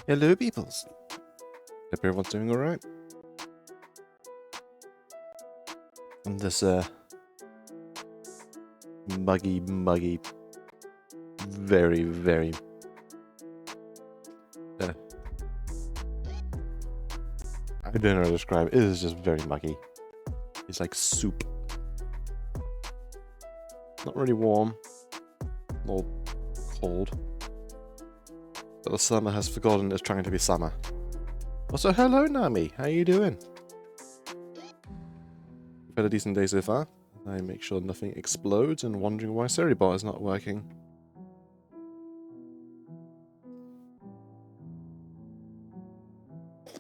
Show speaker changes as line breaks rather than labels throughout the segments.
Hello, peoples. Hope everyone's doing alright. On this, muggy, very, very... I don't know how to describe it. It is just very muggy. It's like soup. Not really warm. A little cold. But the summer has forgotten it's trying to be summer. Also, hello Nami, how you doing? You've had a decent day so far. I make sure nothing explodes and wondering why Ceribot is not working.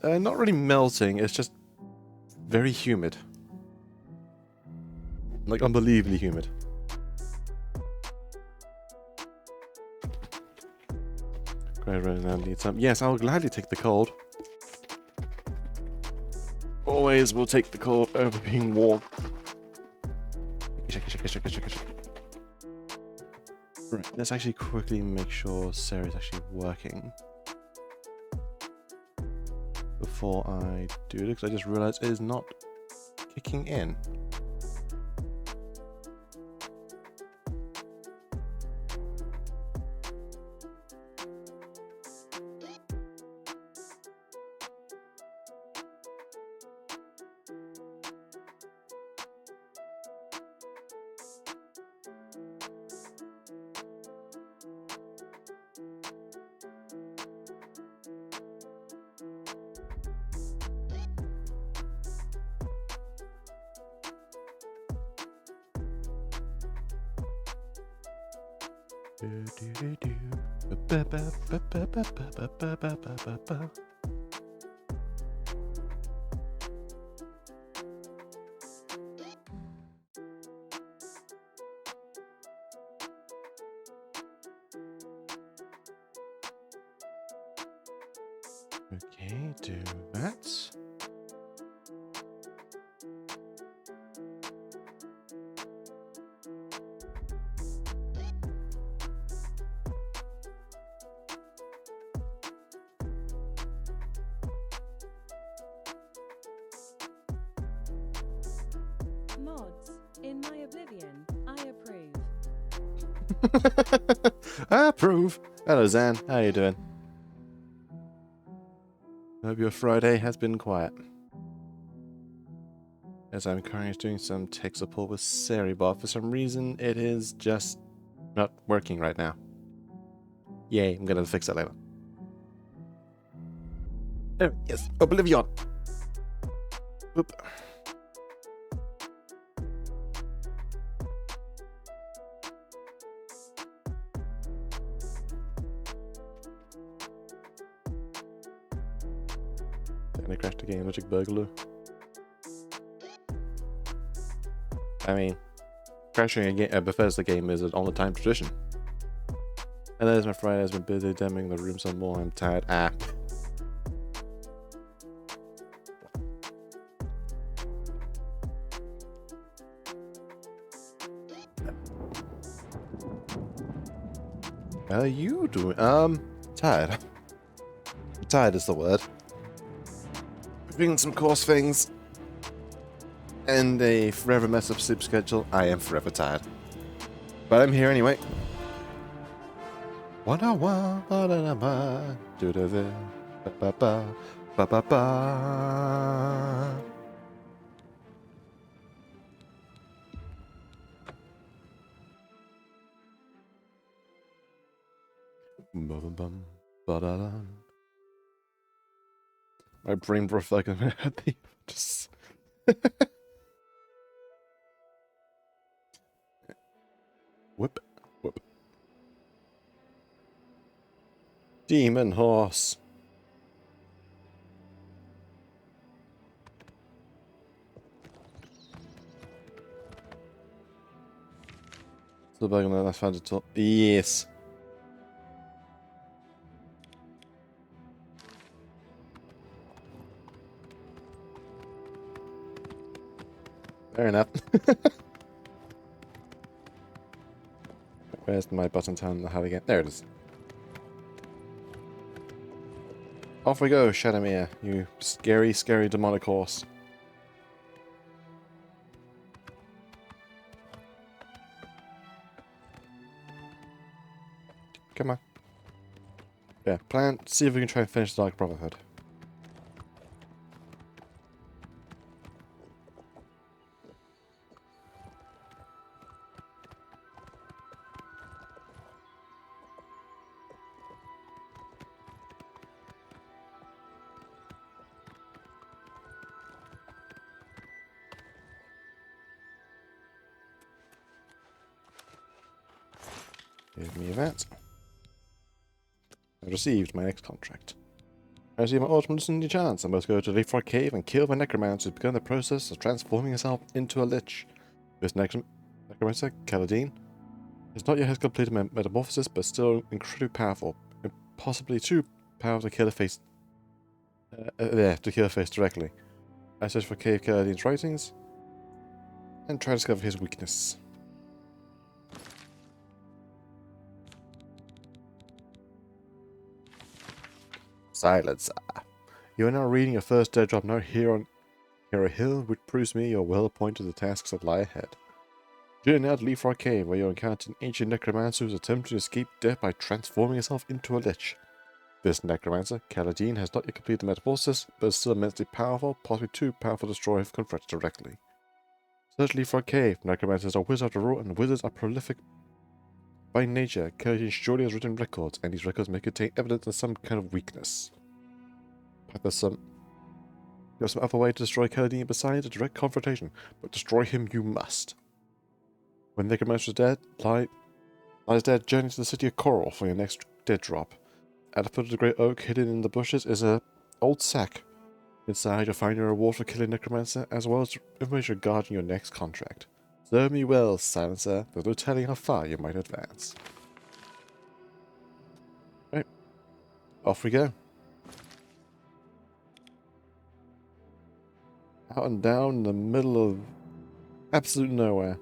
Not really melting, it's just very humid. Like unbelievably humid. Need some. Yes, I'll gladly take the cold. Always will take the cold over being warm. Right, let's actually quickly make sure Sarah's actually working before I do it, because I just realized it is not kicking in. Okay, do that.
Mods, in my Oblivion, I approve.
I approve. Hello Zan, how you doing? Hope your Friday has been quiet. As I'm currently doing some tech support with Ceribot, for some reason it is just not working right now. Yay, I'm gonna fix that later. Oh, yes, Oblivion! Oop. And I crashed the game, Logic Burglar. I mean, crashing a game, a Bethesda game is an all-the-time tradition. And that is my Friday. Has been busy demoing the room some more. I'm tired. Ah. How are you doing? Tired. Tired is the word. between some course things and a forever mess up sleep schedule, I am forever tired. But I'm here anyway. My brain broke like I'm at the just. Whip, whip. Demon horse. Still back on that. I found it. Yes. Fair enough. Where's my button telling the how again? There it is. Off we go, Shadowmere, you scary, scary demonic horse. Come on. Yeah, see if we can try and finish the Dark Brotherhood. Give me that. I received my next contract. I received my ultimate chance. I must go to Leafrock Cave and kill my necromancer who's begun the process of transforming himself into a lich. This necromancer, Kaladin, has not yet completed my metamorphosis, but still incredibly powerful. And possibly too powerful to kill a face. To kill a face directly. I search for Cave Kaladin's writings and try to discover his weakness. Silence. You are now reading your first dead drop note here on a hill, which proves me you're well appointed to the tasks that lie ahead. Journey out to Leafrock Cave, where you encounter an ancient necromancer who's attempting to escape death by transforming himself into a lich. This necromancer, Kaladin, has not yet completed the metamorphosis, but is still immensely powerful, possibly too powerful to destroy if confronted directly. Search Leafrock Cave. Necromancers are wizards after all, and wizards are prolific by nature. Kaladin surely has written records, and these records may contain evidence of some kind of weakness. But there's some other way to destroy Kaladin besides a direct confrontation, but destroy him you must. When the necromancer is dead, lies dead, journey to the city of Coral for your next dead drop. At the foot of the great oak, hidden in the bushes, is an old sack. Inside, you'll find your reward for killing Necromancer, as well as information regarding your next contract. Serve me well, Silencer. There's no telling how far you might advance. Right. Off we go. Out and down in the middle of absolute nowhere.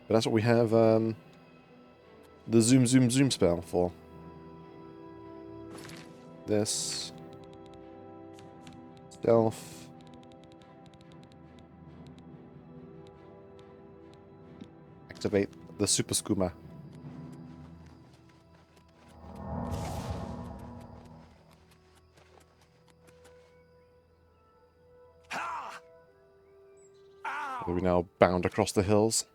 But that's what we have the zoom zoom zoom spell for. This stealth. Activate the super skooma. We now bound across the hills.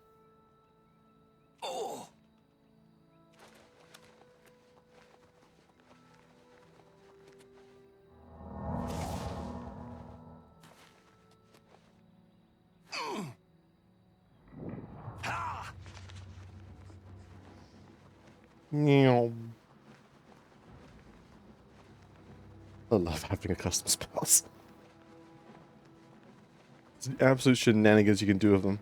I love having a custom spells. It's the absolute shenanigans you can do with them.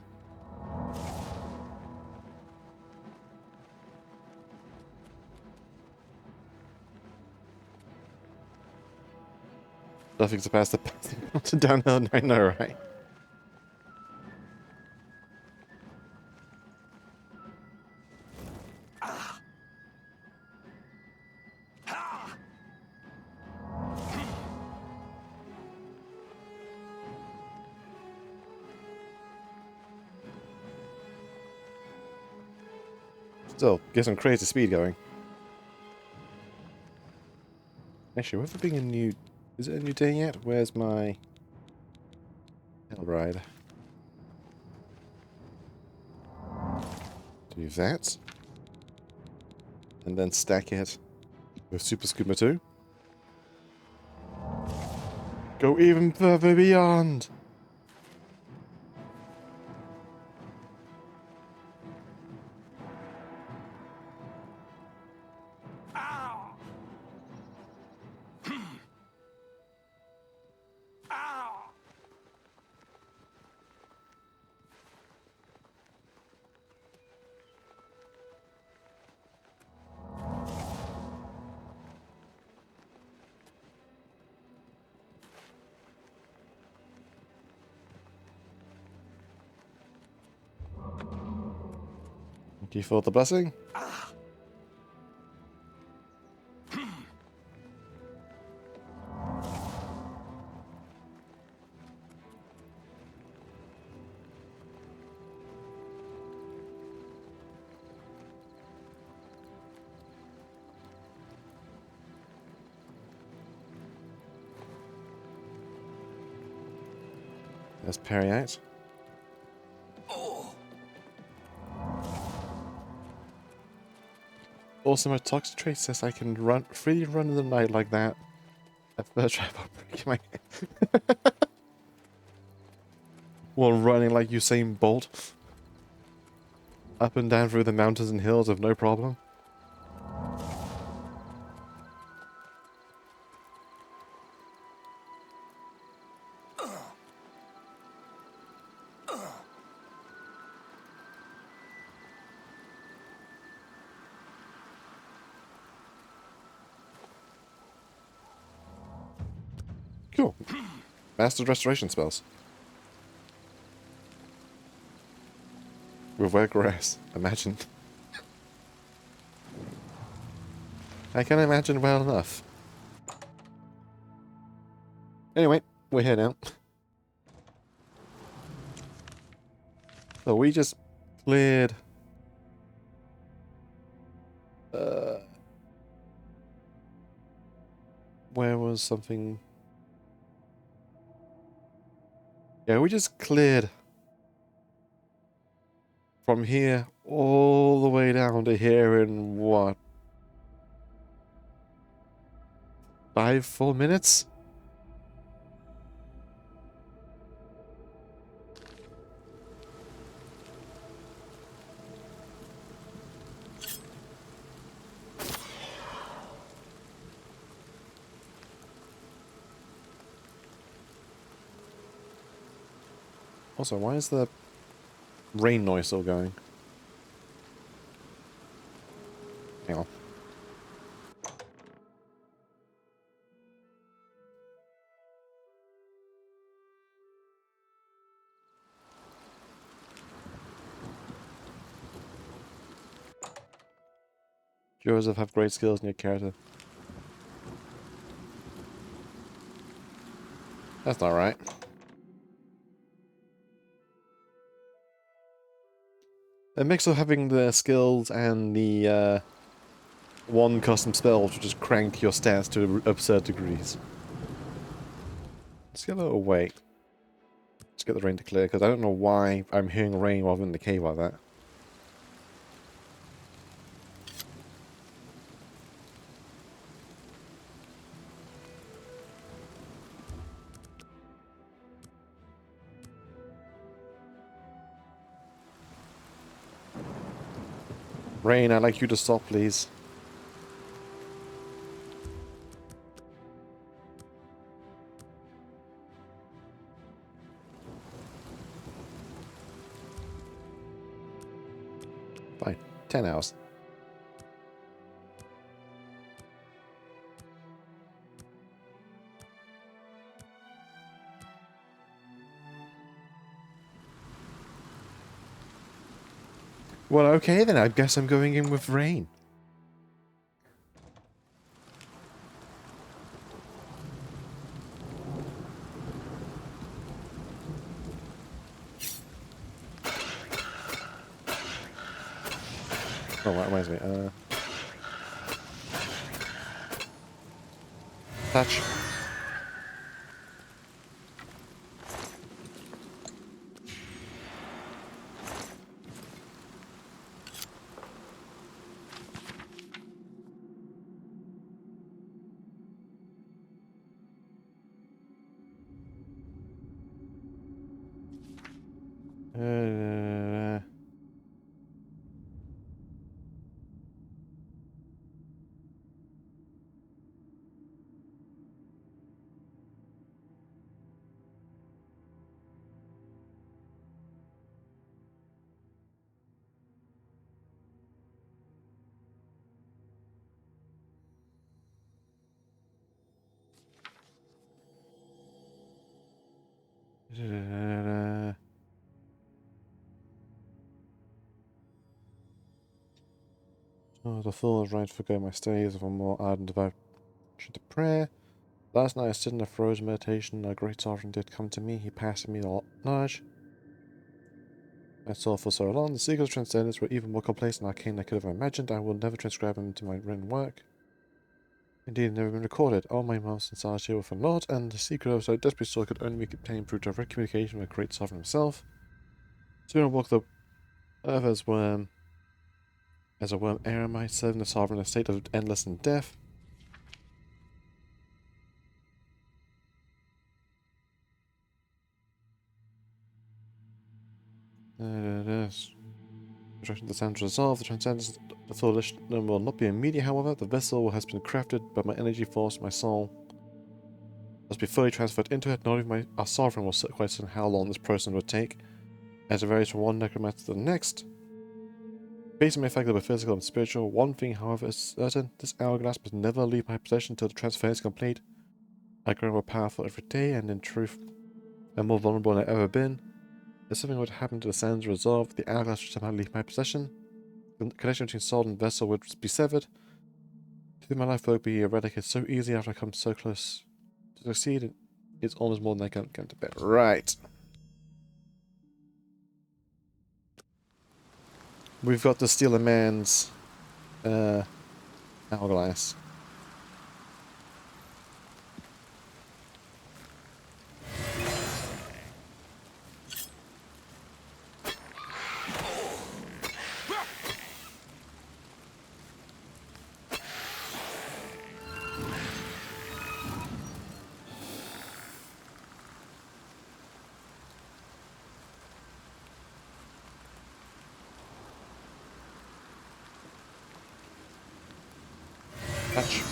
Nothing to pass the mountain downhill, I know, right? So, get some crazy speed going. Actually, with it being a new... Is it a new day yet? Where's my... Hell ride? Do that. And then stack it with Super Scuba 2. Go even further beyond! Thank you for the blessing. Let's parry out. Also, my toxic trait says I can freely run in the night like that. At first try about breaking my head. While running like Usain Bolt. Up and down through the mountains and hills with no problem. Cool. Mastered restoration spells. With wet grass. Imagine. I can imagine well enough. Anyway, we're here now. So we just cleared... where was something... Yeah, we just cleared from here all the way down to here in what? 5 full minutes? Also, why is the rain noise still going? Hang on. Joseph have great skills in your character. That's not right. A mix of having the skills and the one custom spell to just crank your stats to absurd degrees. Let's get a little wait. Let's get the rain to clear, because I don't know why I'm hearing rain rather than the cave like that. Rain, I'd like you to stop, please. Fine. 10 hours. Well, okay then. I guess I'm going in with rain. Oh, that reminds me. Touch. Oh, the fool is right to forgo my stays of a more ardent devotion to prayer. Last night I stood in a frozen meditation, a great sovereign did come to me, he passed me the knowledge. I saw for so long, the secrets of transcendence were even more complex and arcane than I could have imagined. I will never transcribe them into my written work. Indeed, never been recorded. All my months in solitude were for naught, and the secret I so desperately sought could only be obtained through direct communication with the great sovereign himself. Soon I walked the earth as a worm eremite, serving the sovereign in a state of endless and death. The sound resolved, the transcendence, the foolish will not be immediate, however. The vessel has been crafted, but my energy force, my soul, must be fully transferred into it. Not even our sovereign will question how long this process would take, as it varies from one necromancer to the next. Based on my fact that we're physical and spiritual, one thing, however, is certain: this hourglass must never leave my possession until the transference is complete. I grow more powerful every day, and in truth, I'm more vulnerable than I've ever been. If something were to happen to the sands resolved, the hourglass would somehow leave my possession. The connection between soul and vessel would be severed. My life would be eradicated so easily after I come so close to succeed. It's almost more than I can to bear. Right. We've got to steal a man's hourglass. Touch.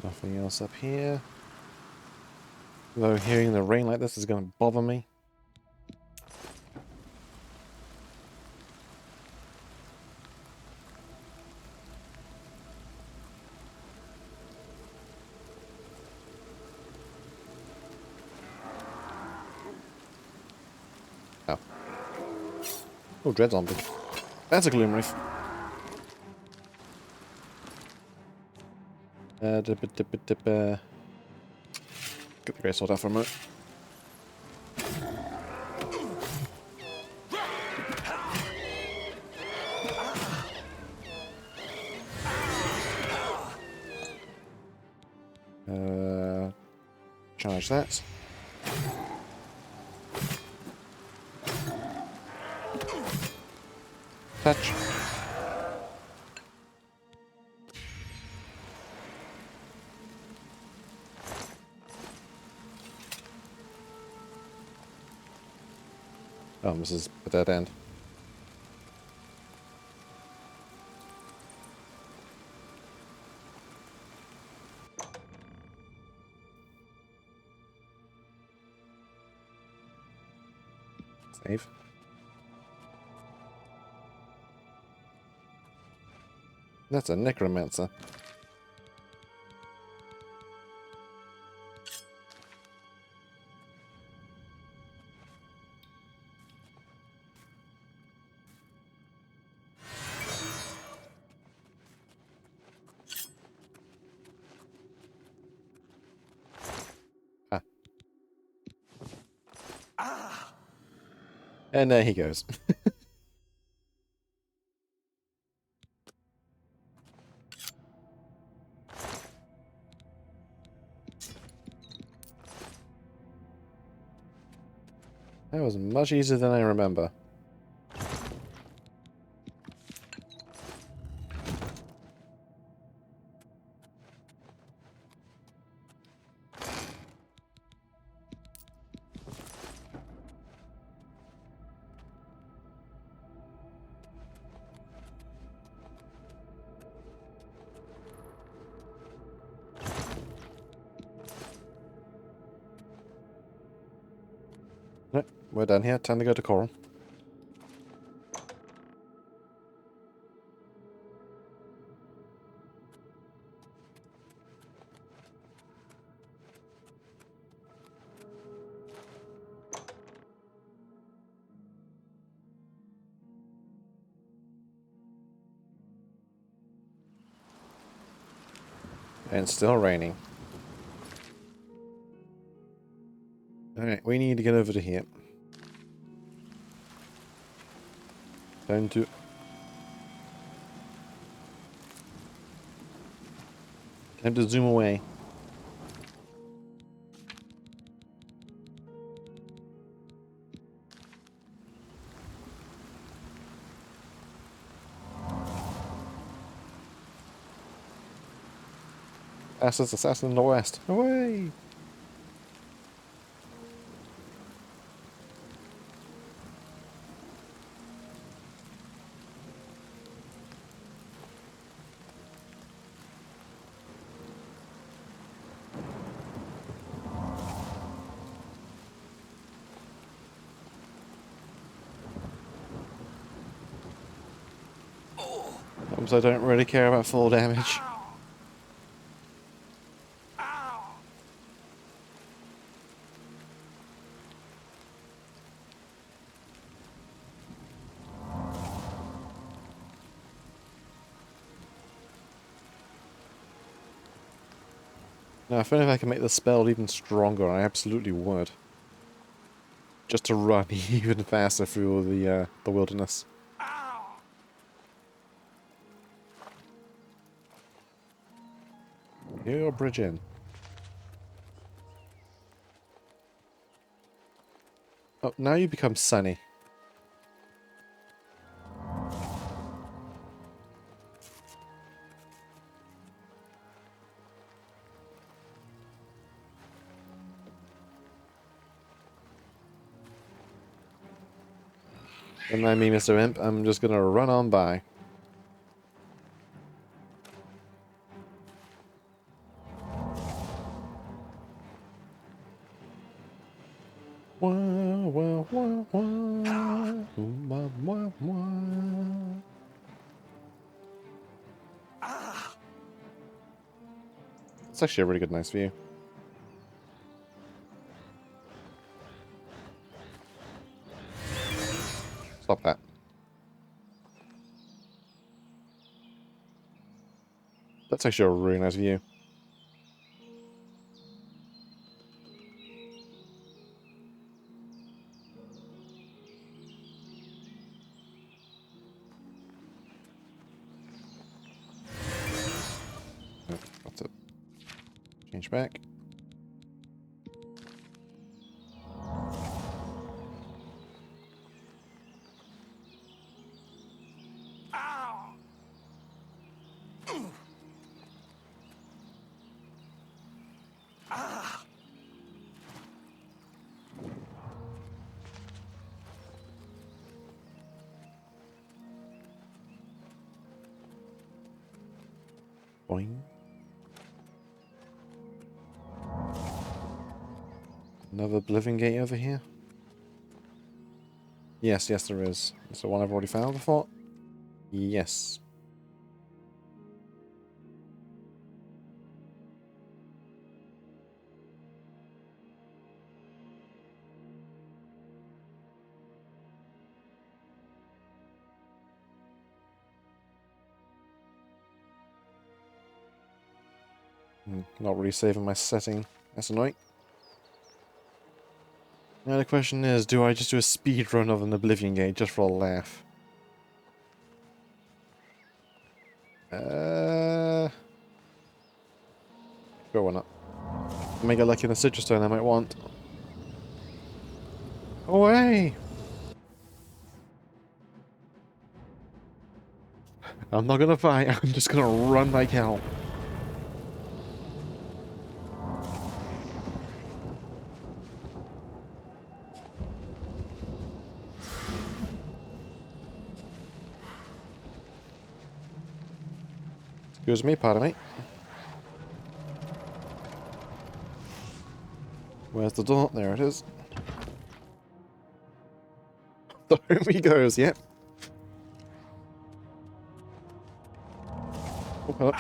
Nothing else up here. Though hearing the rain like this is going to bother me. Oh. Oh, dread zombie. That's a gloom reef. Get the great sword out for a moment. Charge that. Touch. Oh, this is a dead end. Save. That's a necromancer. And there he goes. That was much easier than I remember. Right, we're done here. Time to go to Coral. And it's still raining. Alright, we need to get over to here. Time to... Time to zoom away. Fastest assassin in the West. Away! I don't really care about full damage. Now, if only if I can make the spell even stronger, I absolutely would. Just to run even faster through the wilderness. You're bridge in. Oh, now you become Sunny. Don't mind me, Mr. Imp. I'm just gonna run on by. Wah, wah, wah, wah. Wah, wah, wah. It's actually a really good, nice view. Stop that. That's actually a really nice view. That's it. Change back. Boing. Another Oblivion gate over here? Yes, yes there is. Is the one I've already found before? Yes. Not really saving my setting. That's annoying. Now the question is, do I just do a speed run of an Oblivion game just for a laugh? Sure, why not? Mega lucky in the citrus stone I might want. Away! I'm not gonna fight, I'm just gonna run like hell. Excuse me, pardon me. Where's the door? There it is. There he goes, yep. Oh, hello.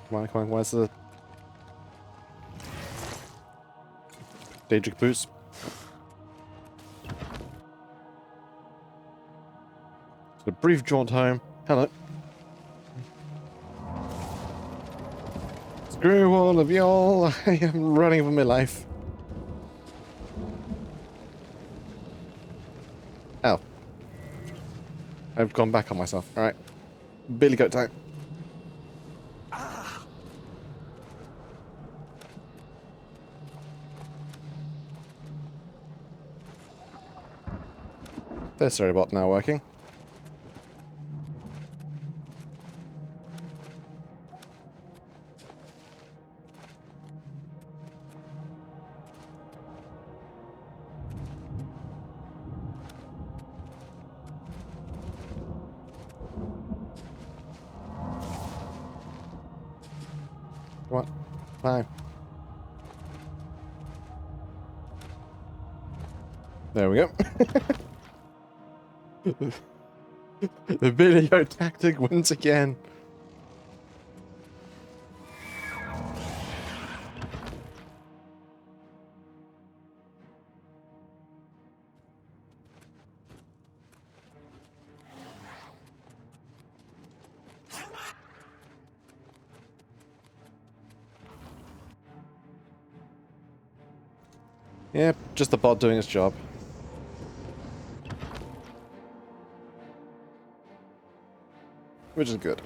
Come on, where's the... Daedric boots? It's a brief jaunt home. Hello. Screw all of y'all, I am running for my life. Oh. I've gone back on myself. Alright. Billy goat time. There's Storybot now working. Come on. Climb. There we go. The video tactic wins again. Yep, just the bot doing its job. Which is good.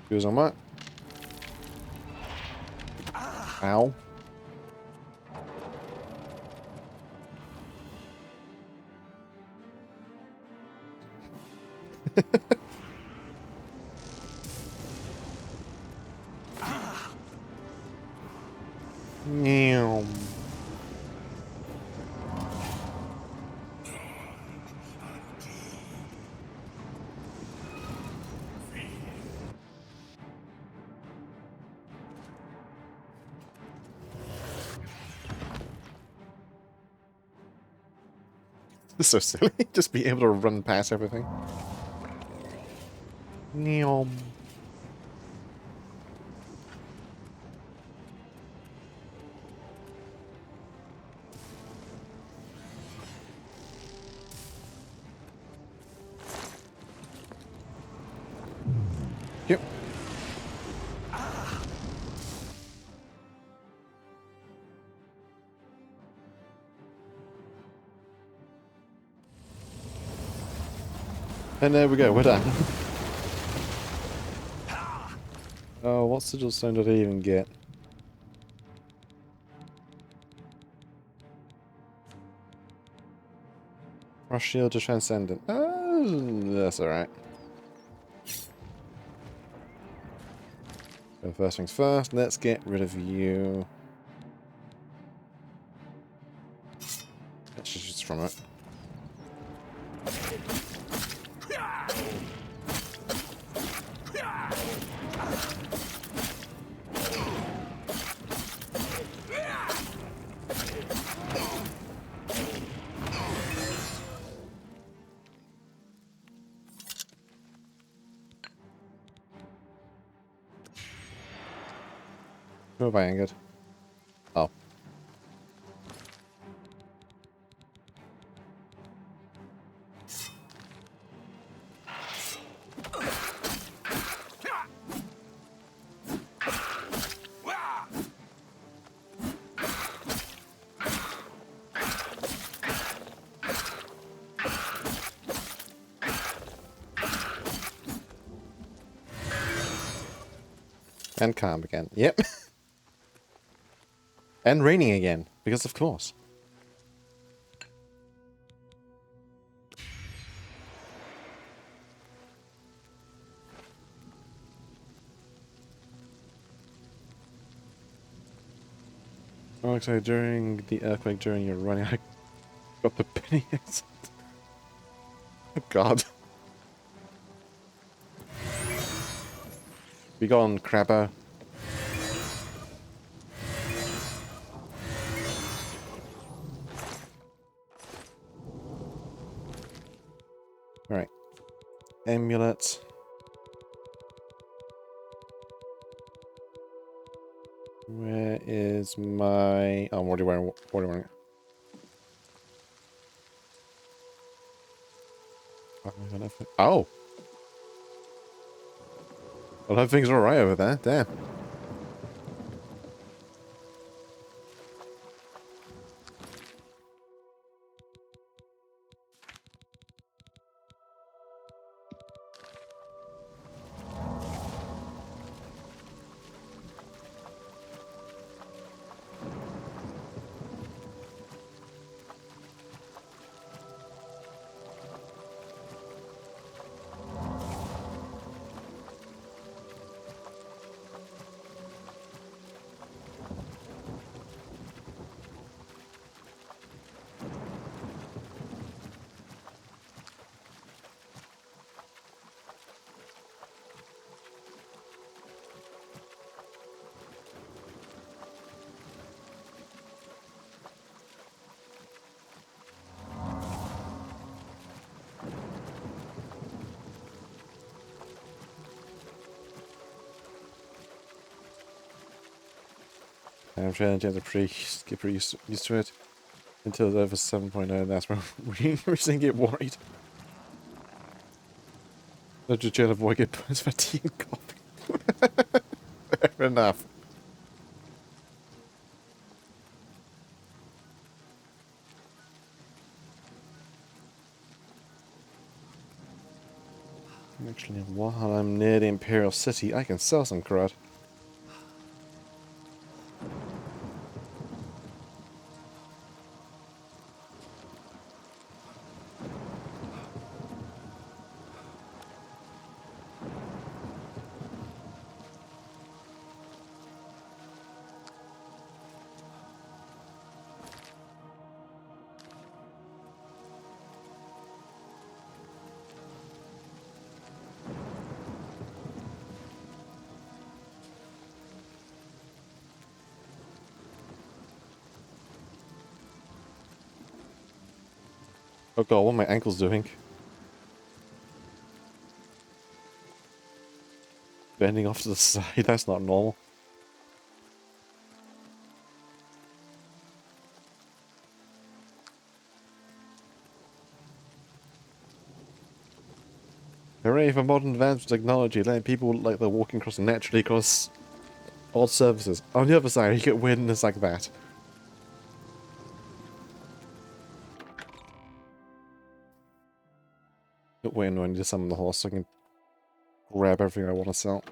Goes on what? Ow. Meow. This is so silly. Just be able to run past everything. Meow. Yep. And there we go, we're done. Oh, what sigil stone did I even get? Our shield to transcendent. Oh, that's alright. So first things first, let's get rid of you. Let's just use from it. Who have I angered? Oh. And calm again. Yep. And raining again, because of course. Oh, so during the earthquake, during your running, I got the penny accent. Oh god. Be gone, crabber. Alright. Amulet. Where is my... Oh, I'm already wearing it. Oh! Well, everything's alright over there. Damn. I'm trying to get pretty used to it. Until it's over 7.0, that's when we recently get worried. Don't just try to avoid get points for tea and coffee. Fair enough. Actually, while I'm near the Imperial City, I can sell some crud. Oh god, what are my ankles doing? Bending off to the side, that's not normal. Hooray for modern advanced technology, letting people like they're walking across naturally across all surfaces. On the other side, you get weirdness like that. Wait, no, I need to summon the horse so I can grab everything I want to sell.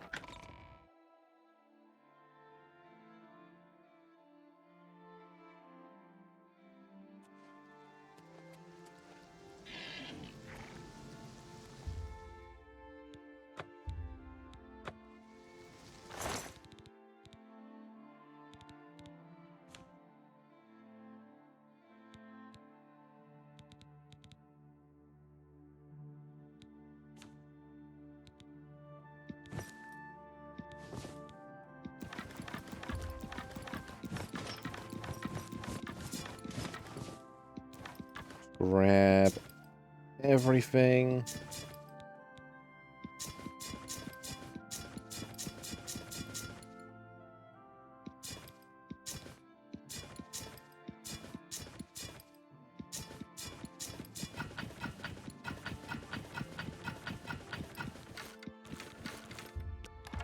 Grab everything.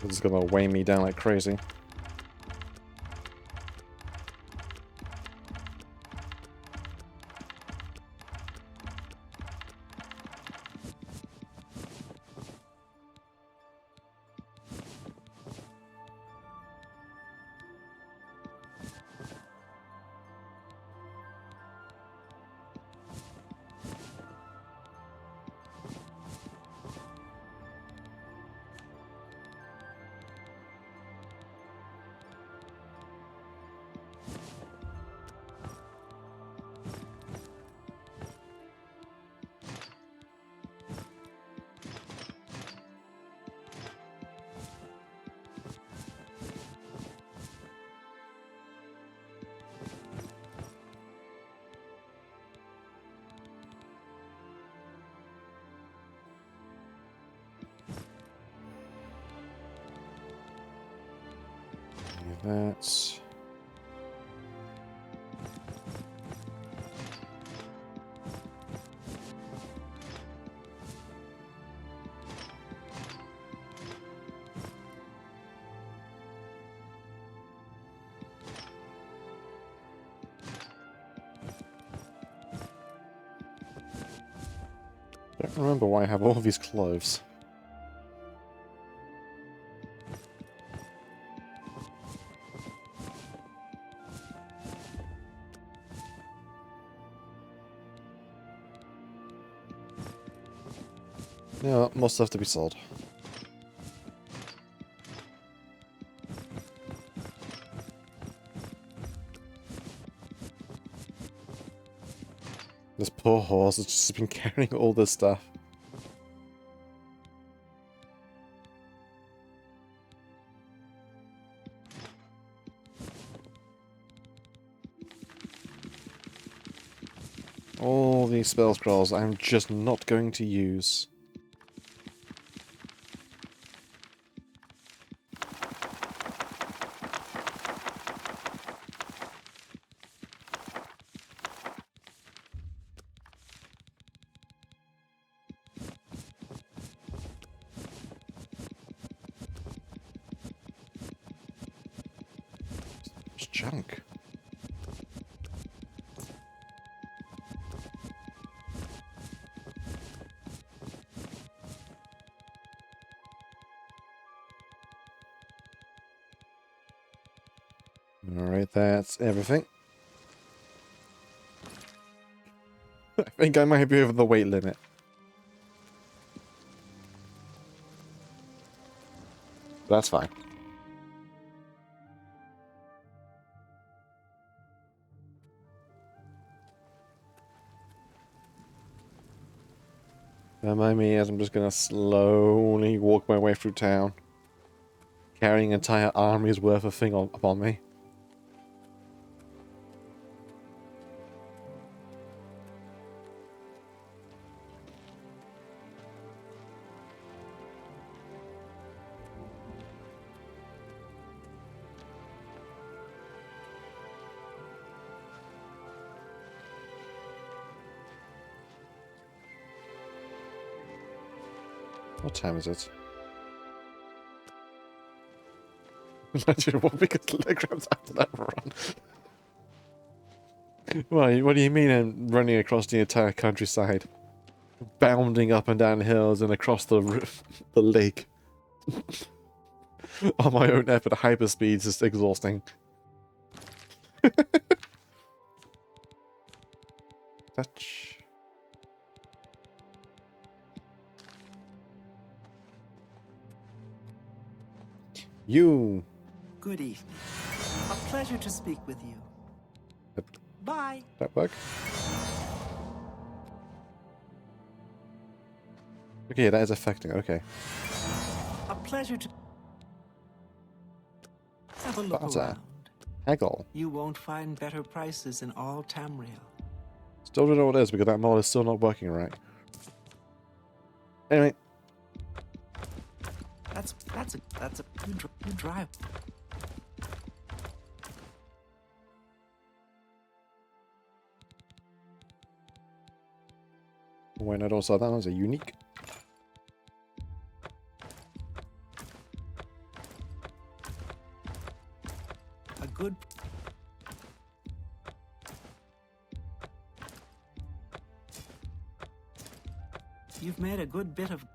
This is gonna weigh me down like crazy. That's... Don't remember why I have all these cloves. Yeah, more stuff to be sold. This poor horse has just been carrying all this stuff. All these spell scrolls I'm just not going to use. It's junk. Alright, that's everything. I think I might be over the weight limit. That's fine. Don't mind me as I'm just gonna slowly walk my way through town, carrying an entire army's worth of thing upon me. What time is it? Imagine what because kilograms after that run. What do you mean I'm running across the entire countryside? Bounding up and down hills and across the lake. On my own effort, hyperspeed is just exhausting. Touch. You.
Good evening. A pleasure to speak with you. Bye.
That work? Okay, that is affecting. Okay.
A pleasure to have a look
Barter.
around.
Haggle.
You won't find better prices in all Tamriel.
Still don't know what it is because that mod is still not working right. Anyway.
That's a you drive.
Why not also that one's a unique.
A good. You've made a good bit of.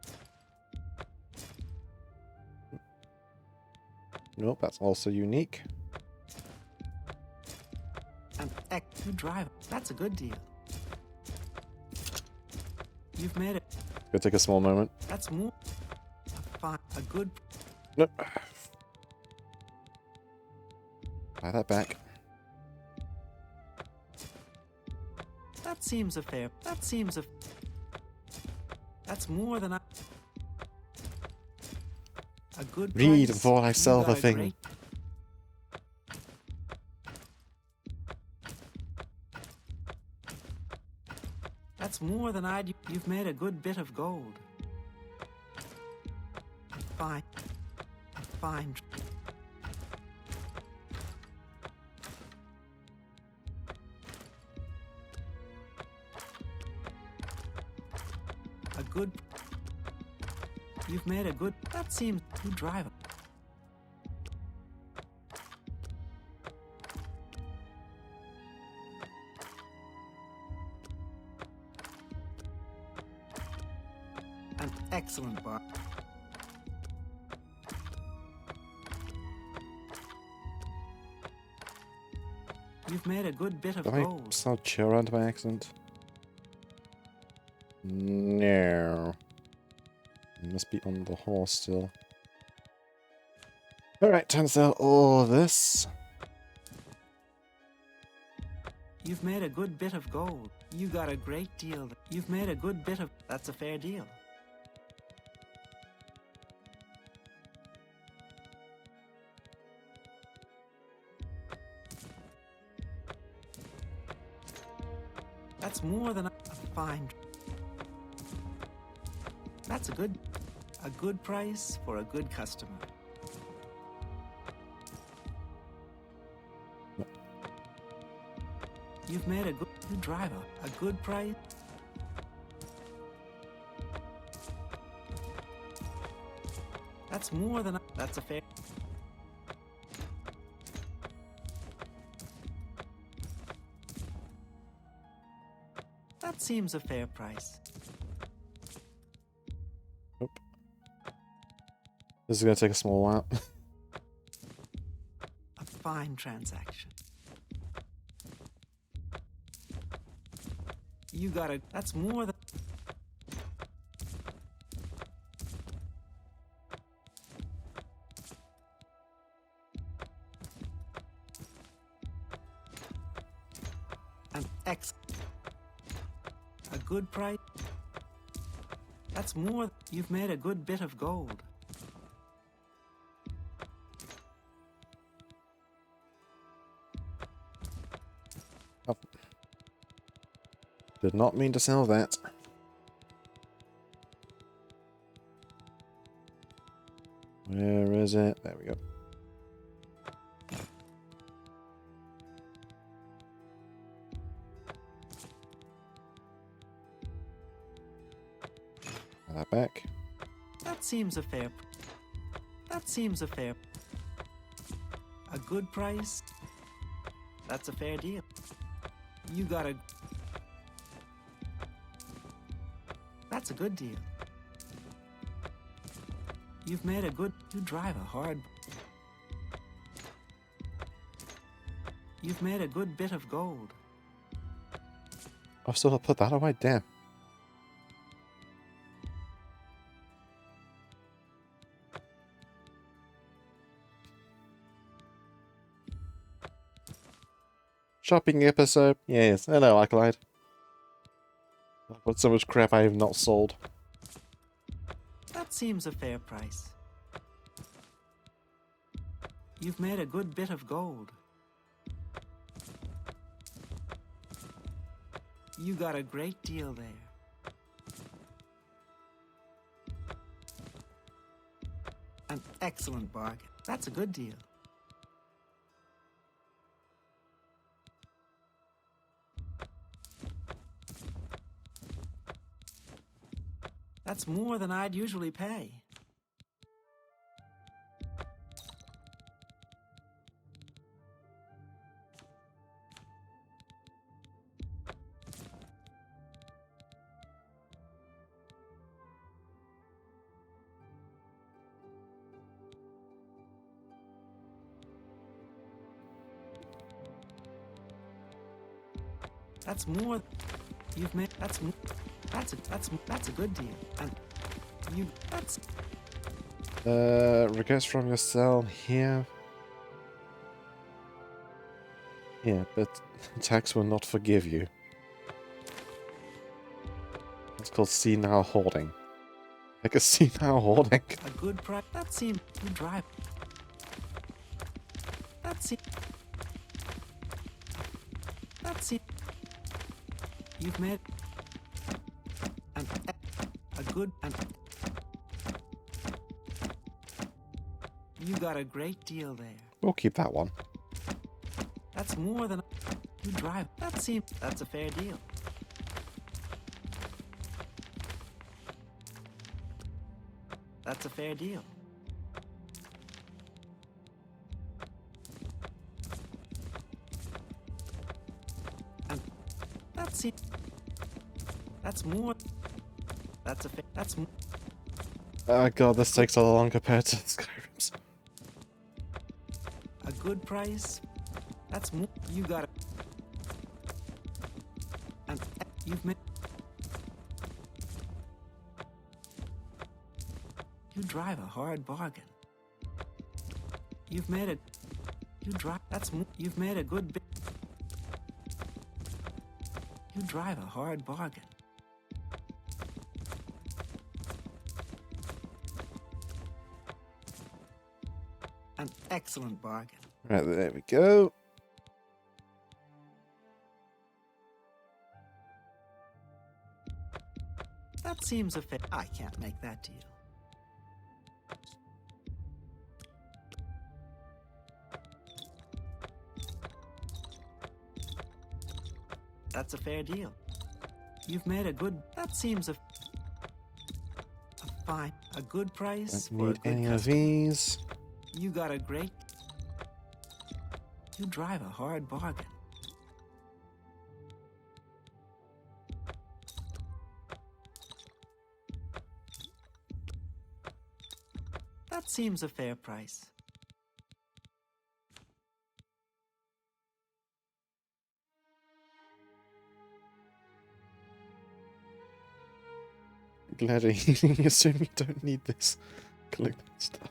Nope, that's also unique.
An you drive. That's a good deal. You've made it.
Go take a small moment.
That's more. Fine. A good.
Nope. Buy that back.
That seems a fair. That seems a. That's more than I. A good
Read
price.
before I sell
You
the
got a
thing.
great- That's more than I'd. You've made a good bit of gold. Fine. Fine. good. You've made a good. That seems you drive. An excellent bar. You've made a good bit of
Did I
gold.
sound Chiron by accident? No. It must be on the horse still. Alright, time to sell all this.
You've made a good bit of gold. You got a great deal. You've made a good bit of. That's a fair deal. That's more than a fine. That's a good price for a good customer. You've made a good driver, a good price. That's more than that's a fair. That seems a fair price.
Nope. This is going to take a small while.
A fine transaction. You got a. That's more than. An X. A good price. That's more. You've made a good bit of gold.
Oh. Did not mean to sell that. Where is it? There we go. That back.
That seems a fair. That seems a fair. A good price. That's a fair deal. You got a. That's a good deal. You've made a good. You drive a hard. You've made a good bit of gold.
I've still put that away. Damn. Shopping episode. Yes. Hello, Acolyte. I've got so much crap I have not sold.
That seems a fair price. You've made a good bit of gold. You got a great deal there. An excellent bargain. That's a good deal. That's more than I'd usually pay. That's more. You've made. That's a good deal. And you. That's.
Request from your cell here. Yeah, but tax will not forgive you. It's called senile hoarding. Like a senile hoarding.
A good price. That seems. You drive. That seems. That seems. You've made. A good. You got a great deal there.
We'll keep that one.
That's more than you drive. That seems. That's a fair deal. That's a fair deal. And that's it. That's more. That's more.
Oh god, this takes a lot longer compared to Skyrim's.
A good price. That's more. You got it. And you've made. You drive a hard bargain. You've made it. You drive. That's more. You've made a good bit. You drive a hard bargain. An excellent bargain.
Right, there we go.
That seems a fair. I can't make that deal. That's a fair deal. You've made a good. That seems a fine. A good price
Don't
for a
need
good
any of
customer.
these.
You got a great. You drive a hard bargain. That seems a fair price.
Glad I assume you don't need this. Collect that stuff.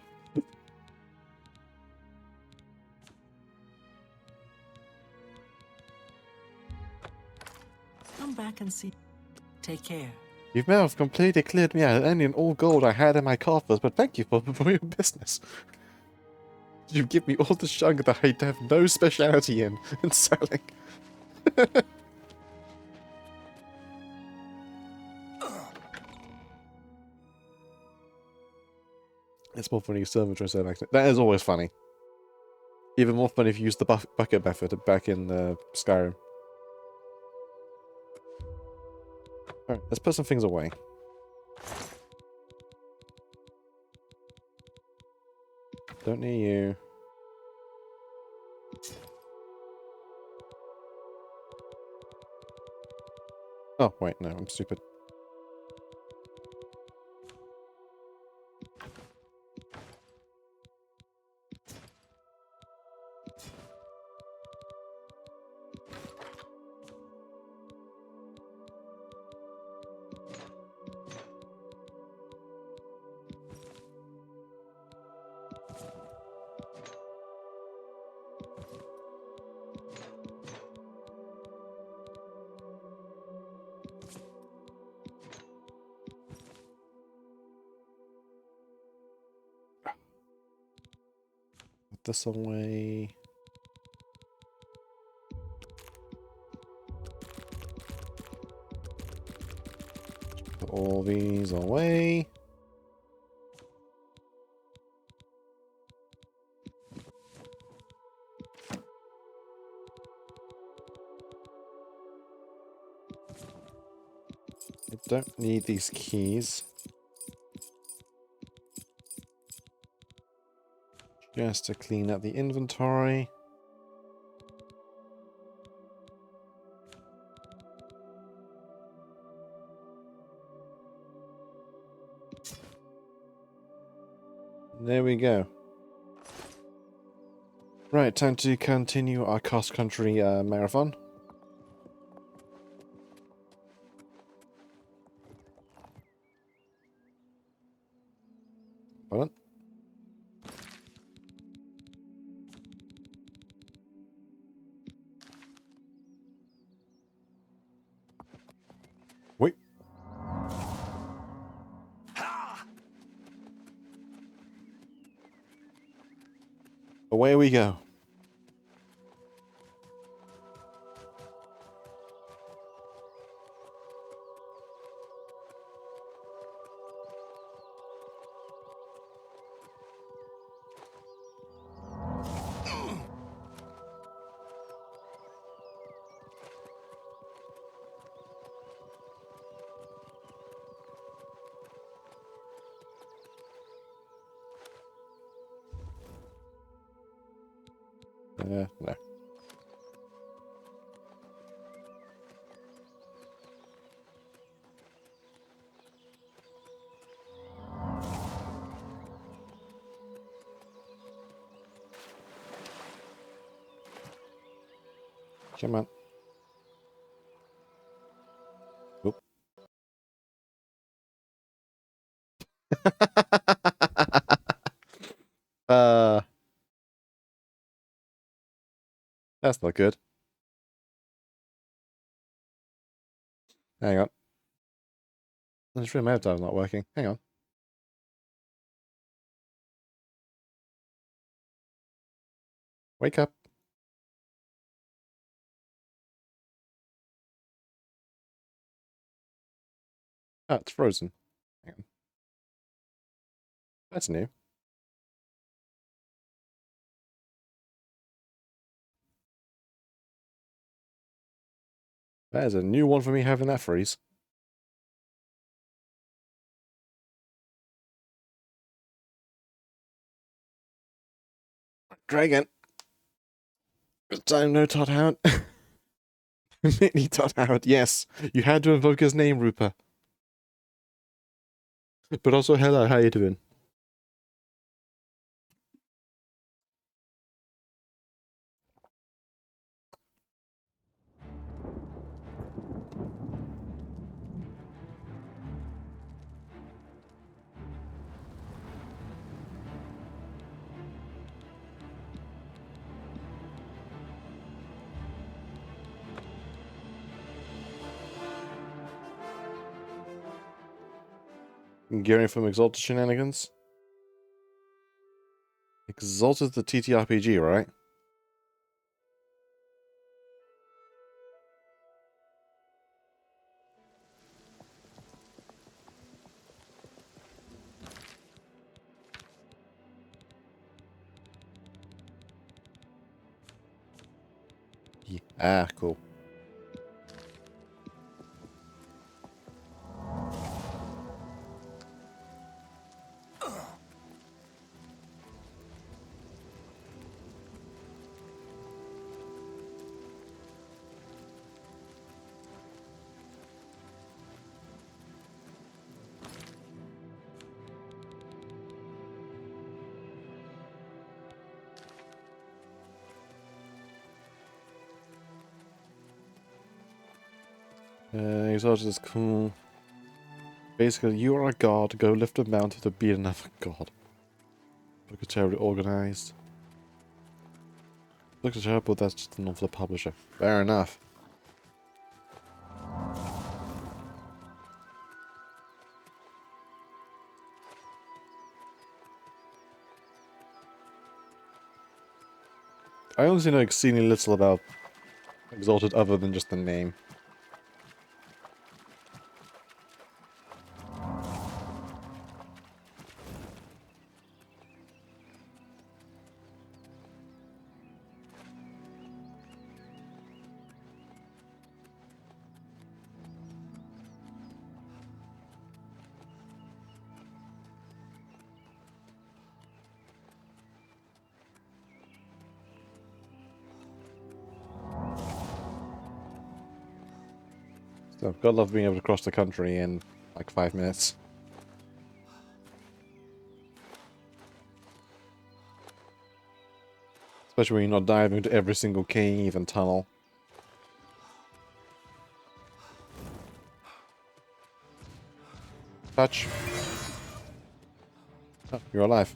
Come back and see. Take care.
You've now completely cleared me out any and all gold I had in my coffers, but thank you for your business. You give me all the junk that I have no speciality in selling. It's more funny if server tries to say that. That is always funny. Even more funny if you use the bucket method back in Skyrim. Alright, let's put some things away. Don't need you. Oh, wait, no, I'm stupid. Put this away. Put all these away. I don't need these keys. Just to clean up the inventory. There we go. Right, time to continue our cross-country marathon. Hold on. Wait. Away we go. No. Come on. Oop. That's not good. Hang on. The stream avatar's not working. Hang on. Wake up. Ah, it's frozen. Hang on. That's new. That is a new one for me having that freeze. Dragon. Good time, no Todd Howard. Mini Todd Howard, yes. You had to invoke his name, Rupa. But also, hello, how you doing? Gearing from Exalted Shenanigans? Exalted the TTRPG, right? Yeah. Ah, cool. Exalted is cool. Basically, you are a god, go lift a mountain to beat another god. Look at terribly organized. Looks terrible, that's just enough for the publisher. Fair enough. I honestly know exceedingly little about Exalted other than just the name. So, God love being able to cross the country in like 5 minutes. Especially when you're not diving into every single cave and tunnel. Touch. Oh, you're alive.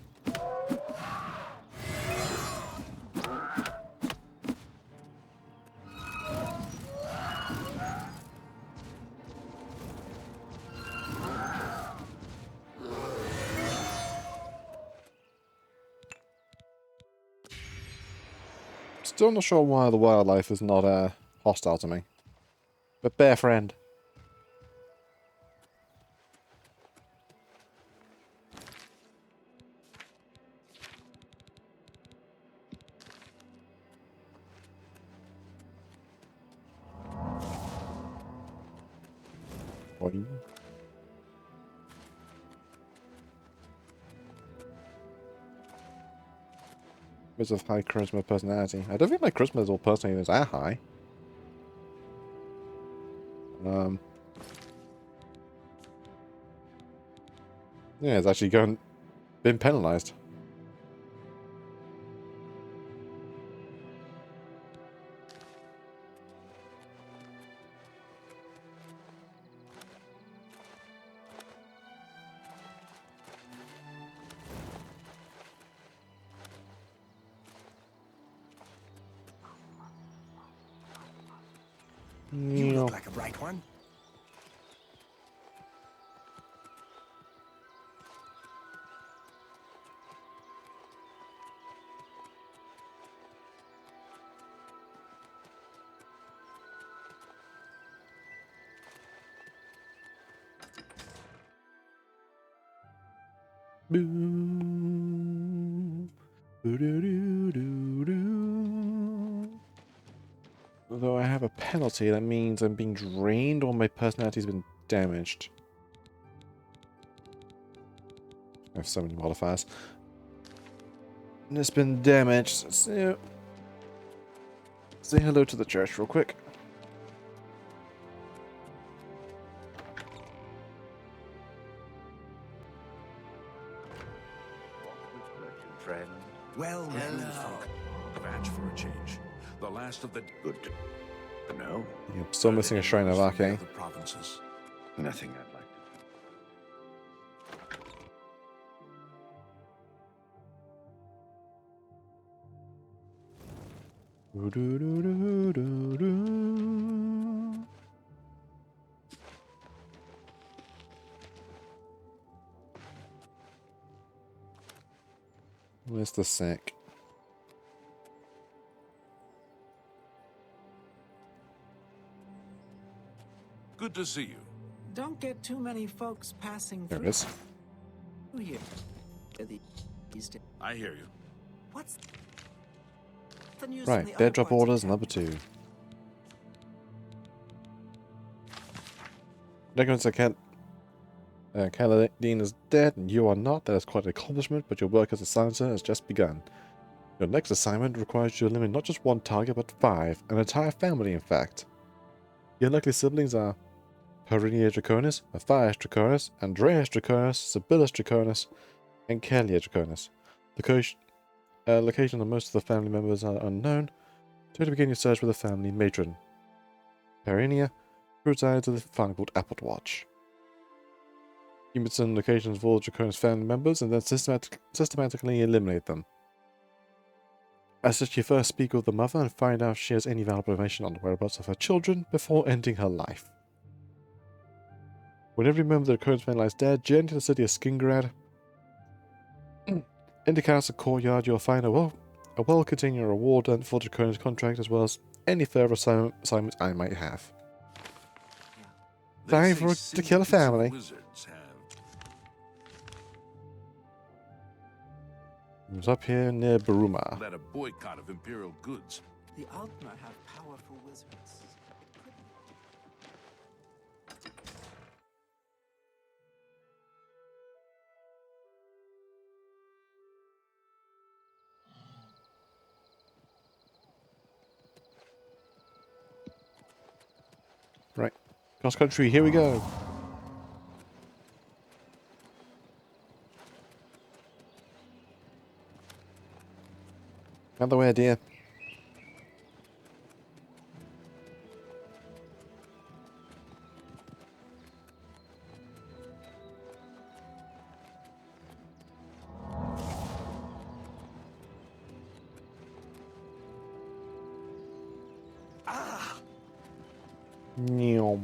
Still not sure why the wildlife is not hostile to me. But bear friend. Boing. Because of high charisma personality. I don't think my charisma is all personality is that high. Yeah, it's actually been penalized.
You look like a bright one.
Boom. Boo-doo-doo-doo-doo. Although I have a penalty, that means I'm being drained or my personality's been damaged. I have so many modifiers. And it's been damaged. So, say hello to the church real quick.
Friend. Well, hello.
Badge for a change. The last of the good. No.
Yeah, I'm still missing a shrine of Arcane.
The provinces.
Nothing I'd like
Doo-doo-doo-doo-doo-doo. Where's the sack?
Good to see you.
Don't get too many folks passing
There it
through
is.
here. These days.
I hear you.
What's the news from the
Right,
other
dead drop
parts of
orders
town?
number 2. Recognize that Kaladin is dead and you are not. That is quite an accomplishment, but your work as a silencer has just begun. Your next assignment requires you to eliminate not just one target, but 5. An entire family, in fact. Your likely siblings are Perinia Draconis, Matthias Draconis, Andreas Draconis, Sibyllus Draconis, and Kalia Draconis. Location of most of the family members are unknown, so to begin your search with the family matron, Perinia, who resides at the farm called Applewatch. You meet some locations of all Draconis family members and then systematically eliminate them. As such, you first speak with the mother and find out if she has any valuable information on the whereabouts of her children before ending her life. When every member of the Draconis family lies dead, journey to the city of Skingrad. In the castle courtyard, you'll find a well-containing reward done for the Draconis contract, as well as any further assignments I might have.
They
Time
say
for to kill a
syndicates of
family.
Wizards have.
It was up here near Baruma.
Led a boycott of Imperial goods.
The Altmer have powerful wizards.
Right. Cross country, here we go. Out of the way, dear. Nyom.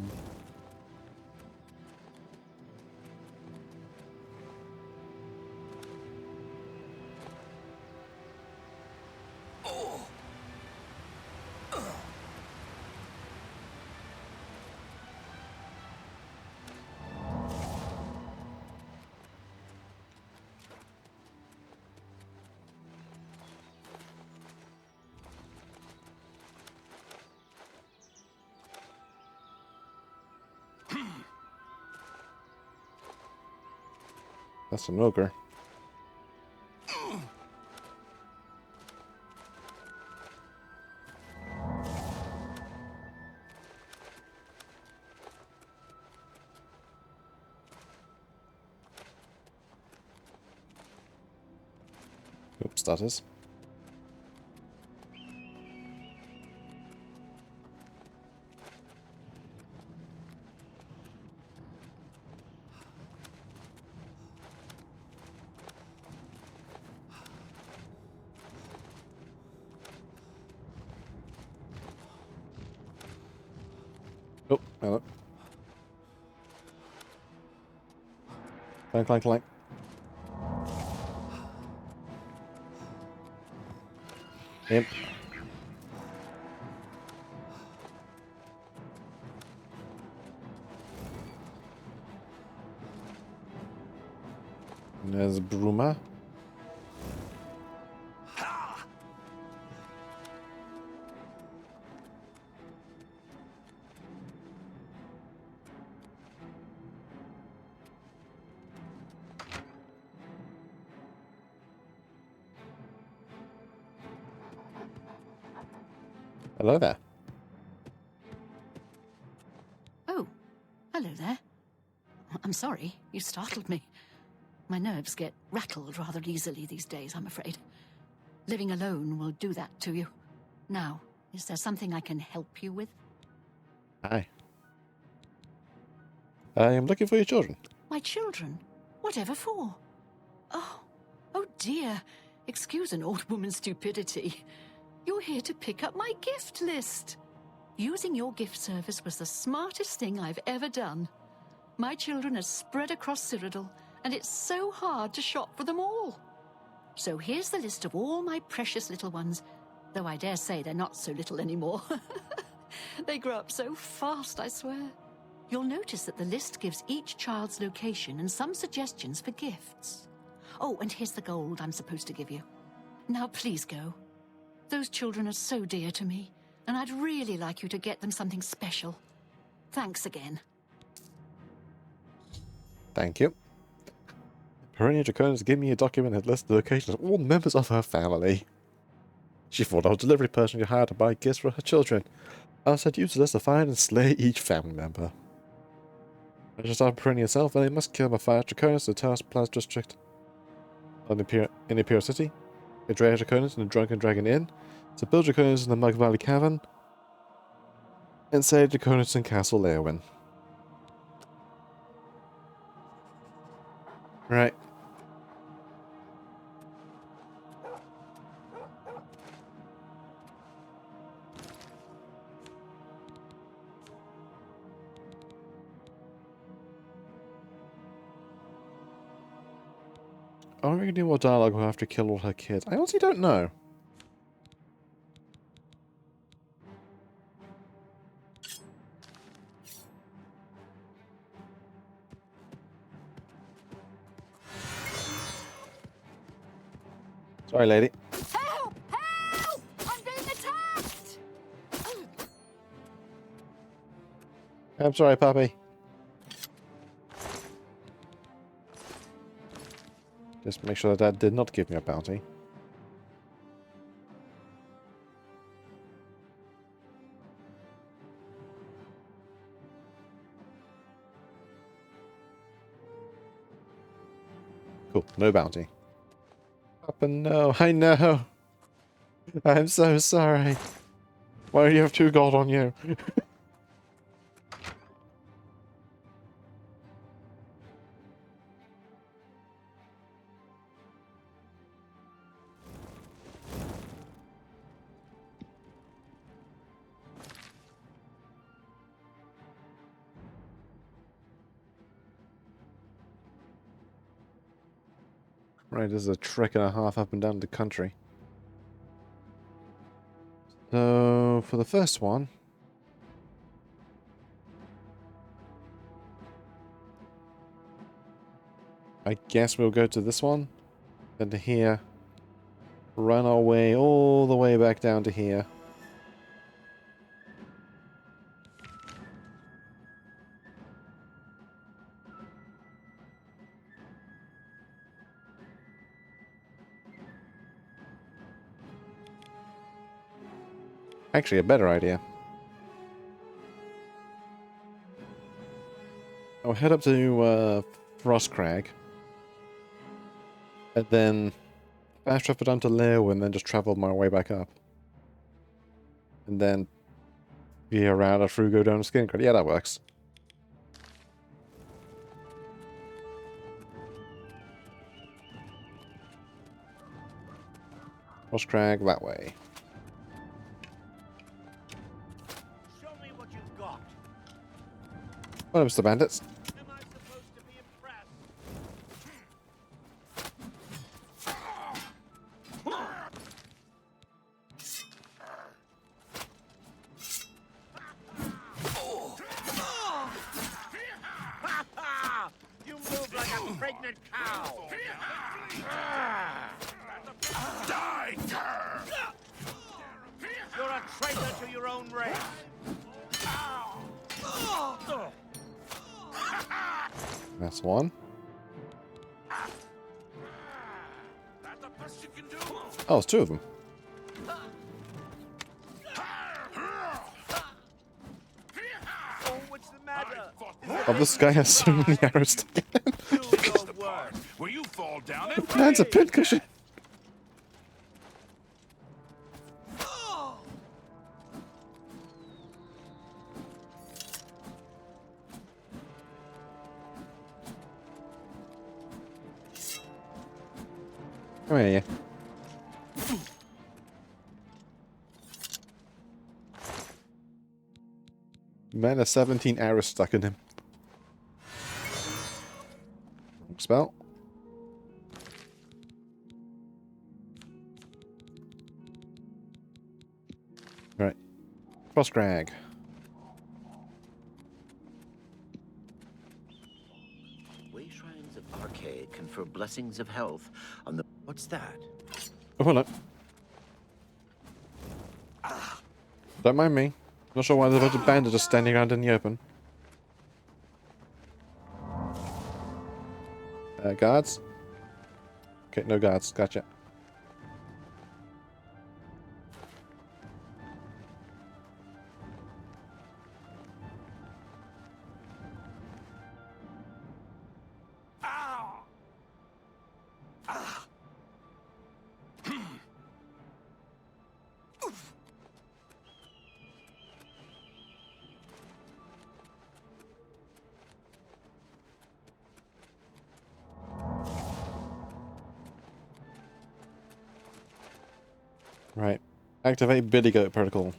That's an ogre. stutters. Oh, hello. Clank, clank, clank. Imp. And there's Bruma. Hello there.
Oh, hello there. I'm sorry, you startled me. My nerves get rattled rather easily these days, I'm afraid. Living alone will do that to you. Now, is there something I can help you with?
Hi. I am looking for your children.
My children? Whatever for? Oh dear. Excuse an old woman's stupidity. You're here to pick up my gift list. Using your gift service was the smartest thing I've ever done. My children are spread across Cyrodiil, and it's so hard to shop for them all. So here's the list of all my precious little ones, though I dare say they're not so little anymore. They grow up so fast, I swear. You'll notice that the list gives each child's location and some suggestions for gifts. Oh, and here's the gold I'm supposed to give you. Now please go. Those children are so dear to me, and I'd really like you to get them something special. Thanks again.
Thank you. Perennia Draconis gave me a document that lists the locations of all members of her family. She thought I was a delivery person who hired to buy gifts for her children. I said use the list to find and slay each family member. I just started Perennia herself, and they must kill my fire Draconis in the Task Plaza District. In the Imperial City, a Drea Draconis in the Drunken Dragon Inn, Sibyl Draconis in the Mug Valley Cavern, and Sage Draconis in Castle Leowin. Right. Are we going to do more dialogue after kill all her kids? I honestly don't know. Sorry, lady.
Help! Help! I'm being attacked!
I'm sorry, puppy. Just make sure that did not give me a bounty. Cool, no bounty. Papa, no, I know. I'm so sorry. Why do you have 2 gold on you? Right, this is a trek and a half up and down the country. So, for the first one... I guess we'll go to this one. Then to here. Run our way all the way back down to here. Actually, a better idea. I'll head up to Frostcrag. And then fast travel down to Leo and then just travel my way back up. And then be around after we go down to Skin. Yeah, that works. Cross Crag that way.
Show me what you've got.
Well, Mr. Bandits.
Am I supposed to be impressed? You move like a pregnant cow.
Die, cur!
You're a traitor to your own race.
That's one.
That's the best you can do.
Oh, it's two of them.
Oh, what's the matter?
Oh, this guy has so many arrows sticking in him.
Do your worst.
Where you fall down and
Man's a pincushion. Come here, you. Man has 17 arrows stuck in him. Spell. Right. Cross Crag.
Way shrines of Arcade confer blessings of health on the... What's that?
Oh, hold on. Don't mind me. Not sure why there's a bunch of bandits just standing around in the open. Guards? Okay, no guards. Gotcha. Right. Activate Billy Goat Protocol.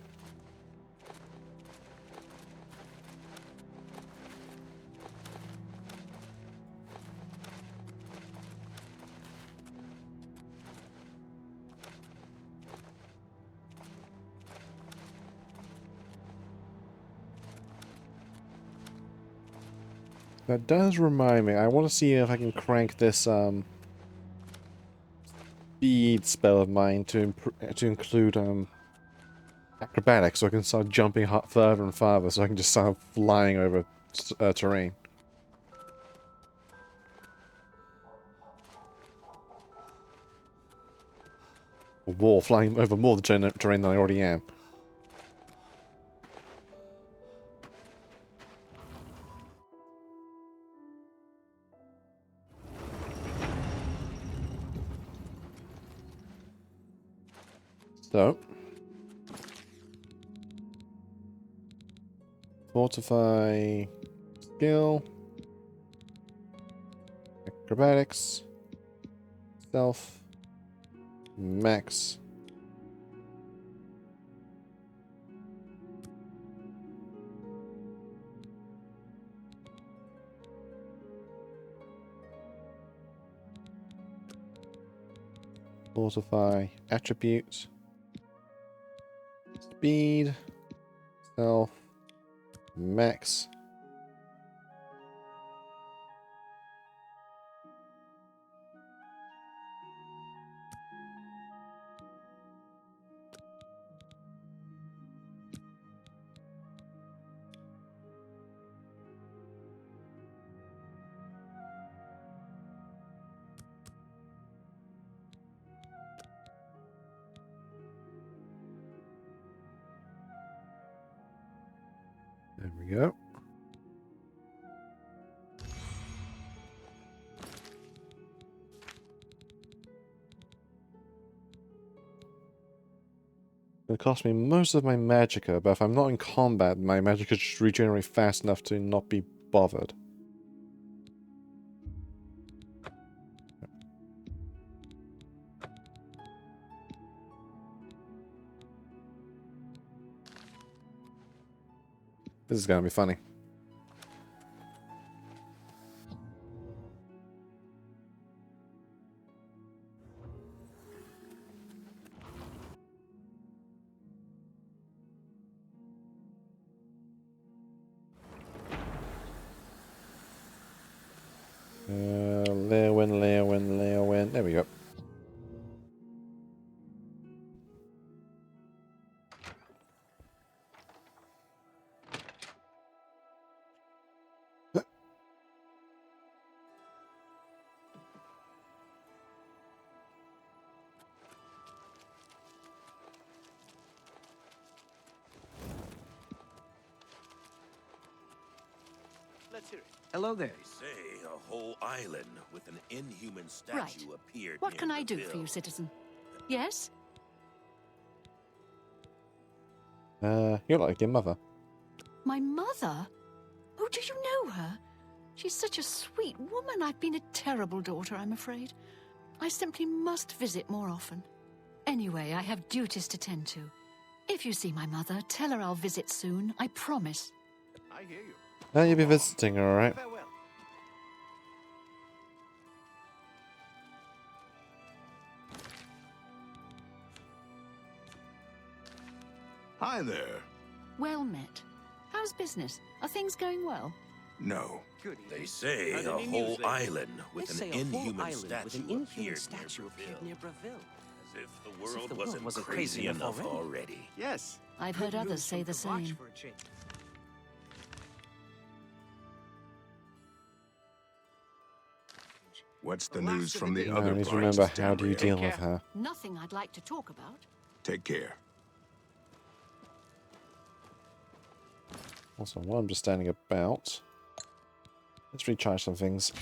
That does remind me. I want to see if I can crank this speed spell of mine to include acrobatics, so I can start jumping further and farther, so I can just start flying over terrain. Or more, flying over more terrain than I already am. So, fortify skill, acrobatics, stealth, max. Fortify attributes. Speed, stealth, max. There we go. It'll cost me most of my magicka, but if I'm not in combat, my magicka should regenerate fast enough to not be bothered. This is gonna be funny. Leowin. There we go.
Let's hear it.
Hello there.
They say a whole island with an inhuman statue
Right.
appeared
What
near
can I do for
Diavol.
you, citizen? Yes?
You're like your mother.
My mother? Oh, do you know her? She's such a sweet woman. I've been a terrible daughter, I'm afraid. I simply must visit more often. Anyway, I have duties to tend to. If you see my mother, tell her I'll visit soon. I promise.
I hear you.
Now you'll be visiting, alright?
Farewell.
Hi there.
Well met. How's business? Are things going well?
No.
Good
They
evening.
say
Heard
a
any
whole
news lately?
island with
They
an
say a whole
inhuman
island
statue
with an inhuman
appeared
statue
near
appeared
Diavol.
near Breville.
As if the
As if
world
the world
wasn't
wasn't
crazy enough already.
Yes.
I've
Good
heard others
news
say
from
the
Kavach
same.
for a change.
What's the
The last
news
of
from
the
the
day.
I
other
need to
brides,
remember how do you
Stabbin?
deal
care.
with her.
Nothing I'd like to talk about.
Take care.
Also, while I'm just standing about, let's recharge some things.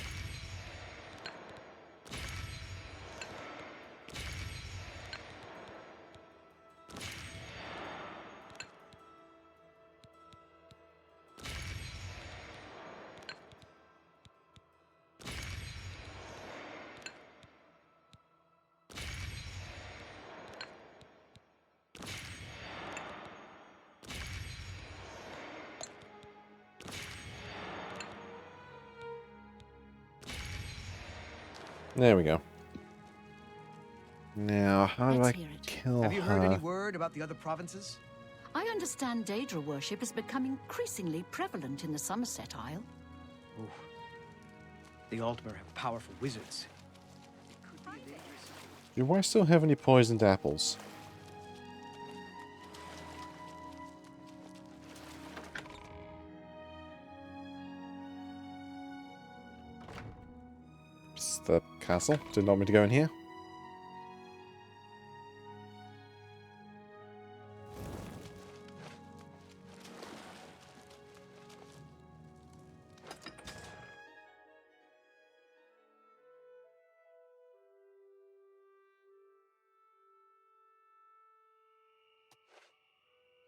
There we go. Now, how do
Let's
I
hear it.
kill
Have you heard
her?
any word about the other provinces?
I understand Daedra worship has become increasingly prevalent in the Somerset Isle.
Ooh. The Altmer have powerful wizards.
Do I still have any poisoned apples? It's the castle. Did not want me to go in here.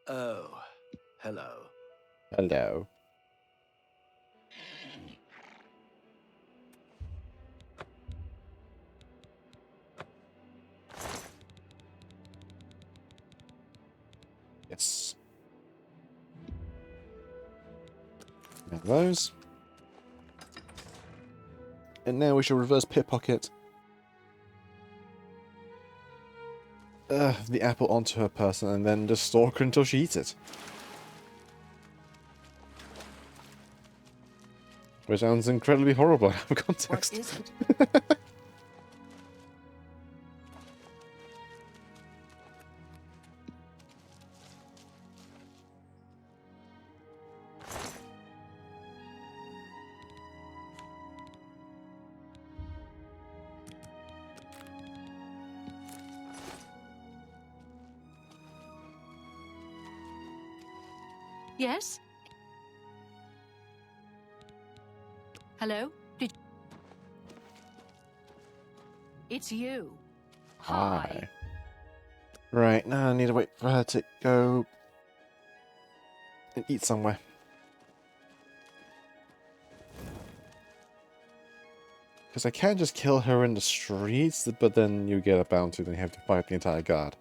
Oh, hello.
Hello. Yes. Now those. And now we shall reverse pickpocket the apple onto her person and then just stalk her until she eats it. Which sounds incredibly horrible out of context.
What is it? Yes? Hello? It's you.
Hi. Right, now I need to wait for her to go and eat somewhere. Because I can't just kill her in the streets, but then you get a bounty, then you have to fight the entire guard.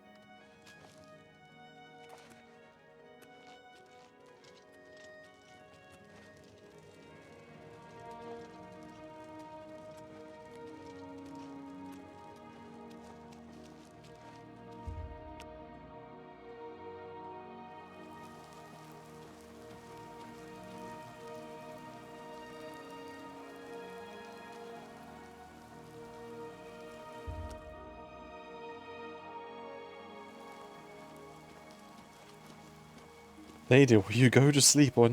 Lady, will you go to sleep or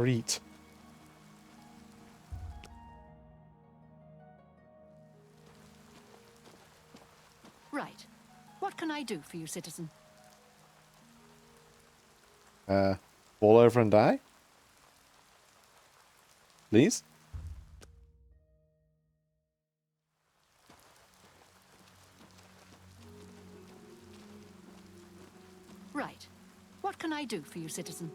eat?
Right. What can I do for you, citizen?
Fall over and die? Please?
Right. What can I do for you, citizen?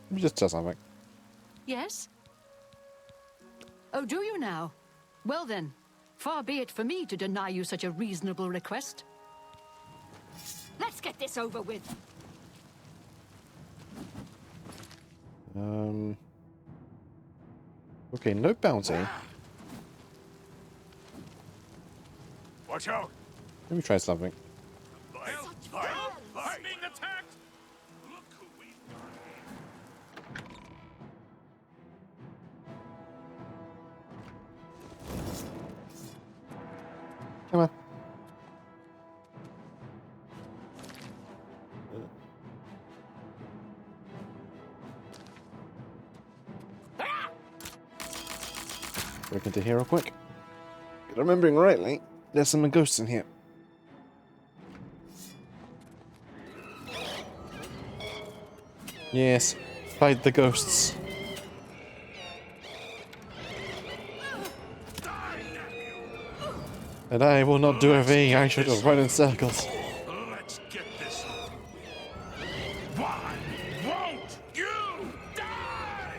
Let me just tell something.
Yes? Oh, do you now? Well then, far be it for me to deny you such a reasonable request. Let's get this over with.
Okay, no bounty.
Watch out!
Let me try something.
I'm being attacked! Look who we
Come on. Break into here real quick. Remembering rightly, there's some ghosts in here. Yes, fight the ghosts. And I will not do a thing, I should have run in circles.
Let's get this. Why won't you die?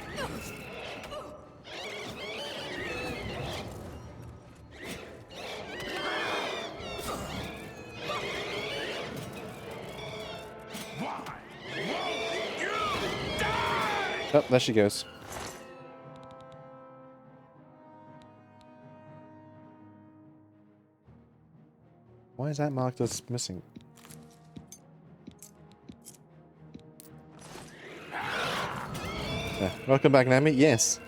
Why won't you die?
Oh, there she goes. Why is that marked as missing? Welcome back, Nami. Yes.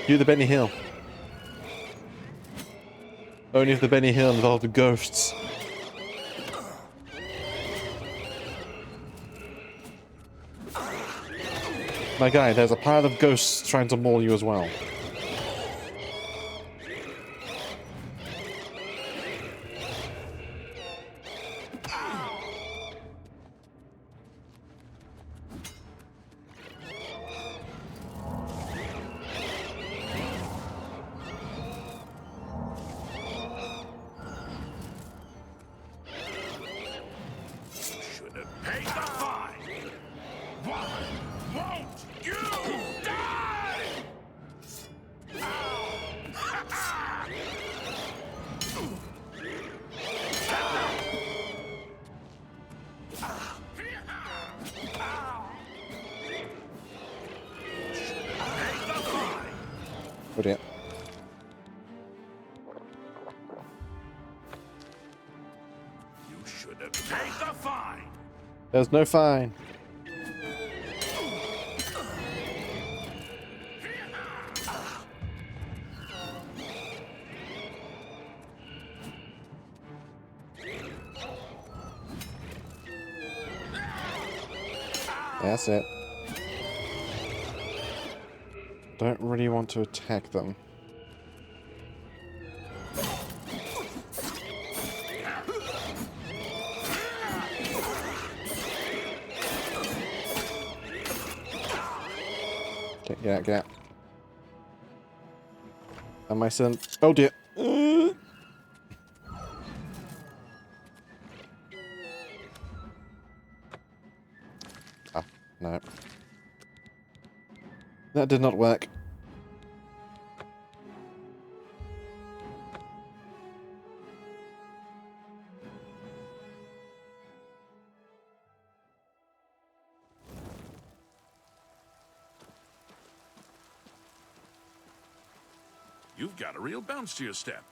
Do the Benny Hill. Only if the Benny Hill involved ghosts. My guy, there's a pile of ghosts trying to maul you as well.
Should have paid the fine. Why won't you die?
Oh dear.
You should have paid the fine.
There's no fine. That's it. Don't really want to attack them. Okay, get out, get out. And my son... Oh dear. Ah, no. That did not work.
You've got a real bounce to your step.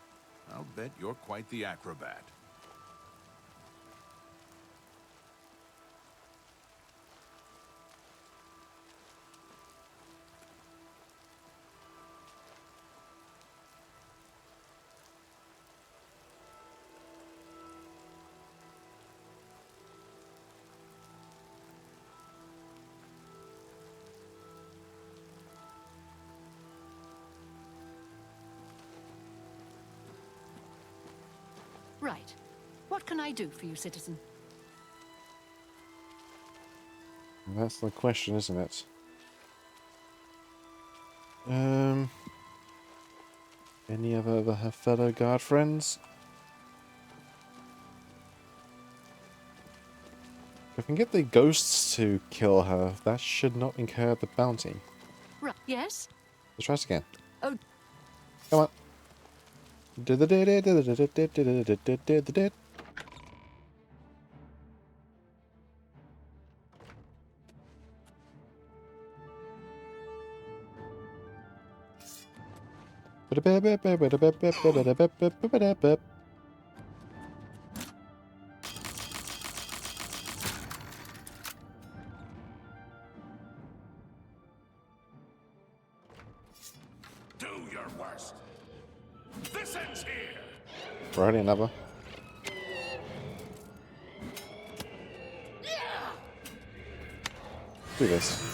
I'll bet you're quite the acrobat.
Right. What can I do for you, citizen?
That's the question, isn't it? Any other her fellow guard friends? If I can get the ghosts to kill her, that should not incur the bounty.
Right. Yes?
Let's try this again.
Oh.
Come on.
Do your worst. This ends here.
Already another. Do this.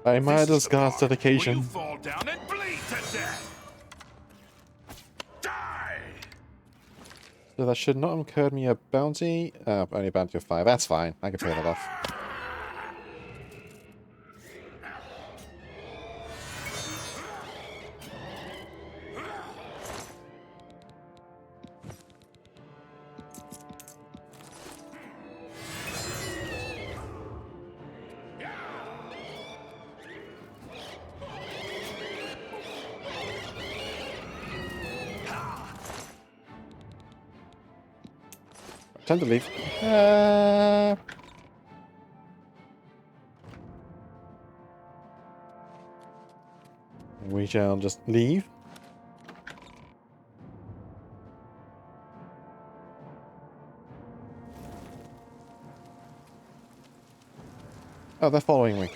I admire this guard's dedication.
You fall down and bleed to death. Die.
So that should not have incurred me a bounty. Only a bounty of 5. That's fine. I can pay that off. Time to leave. We shall just leave. Oh, they're following me.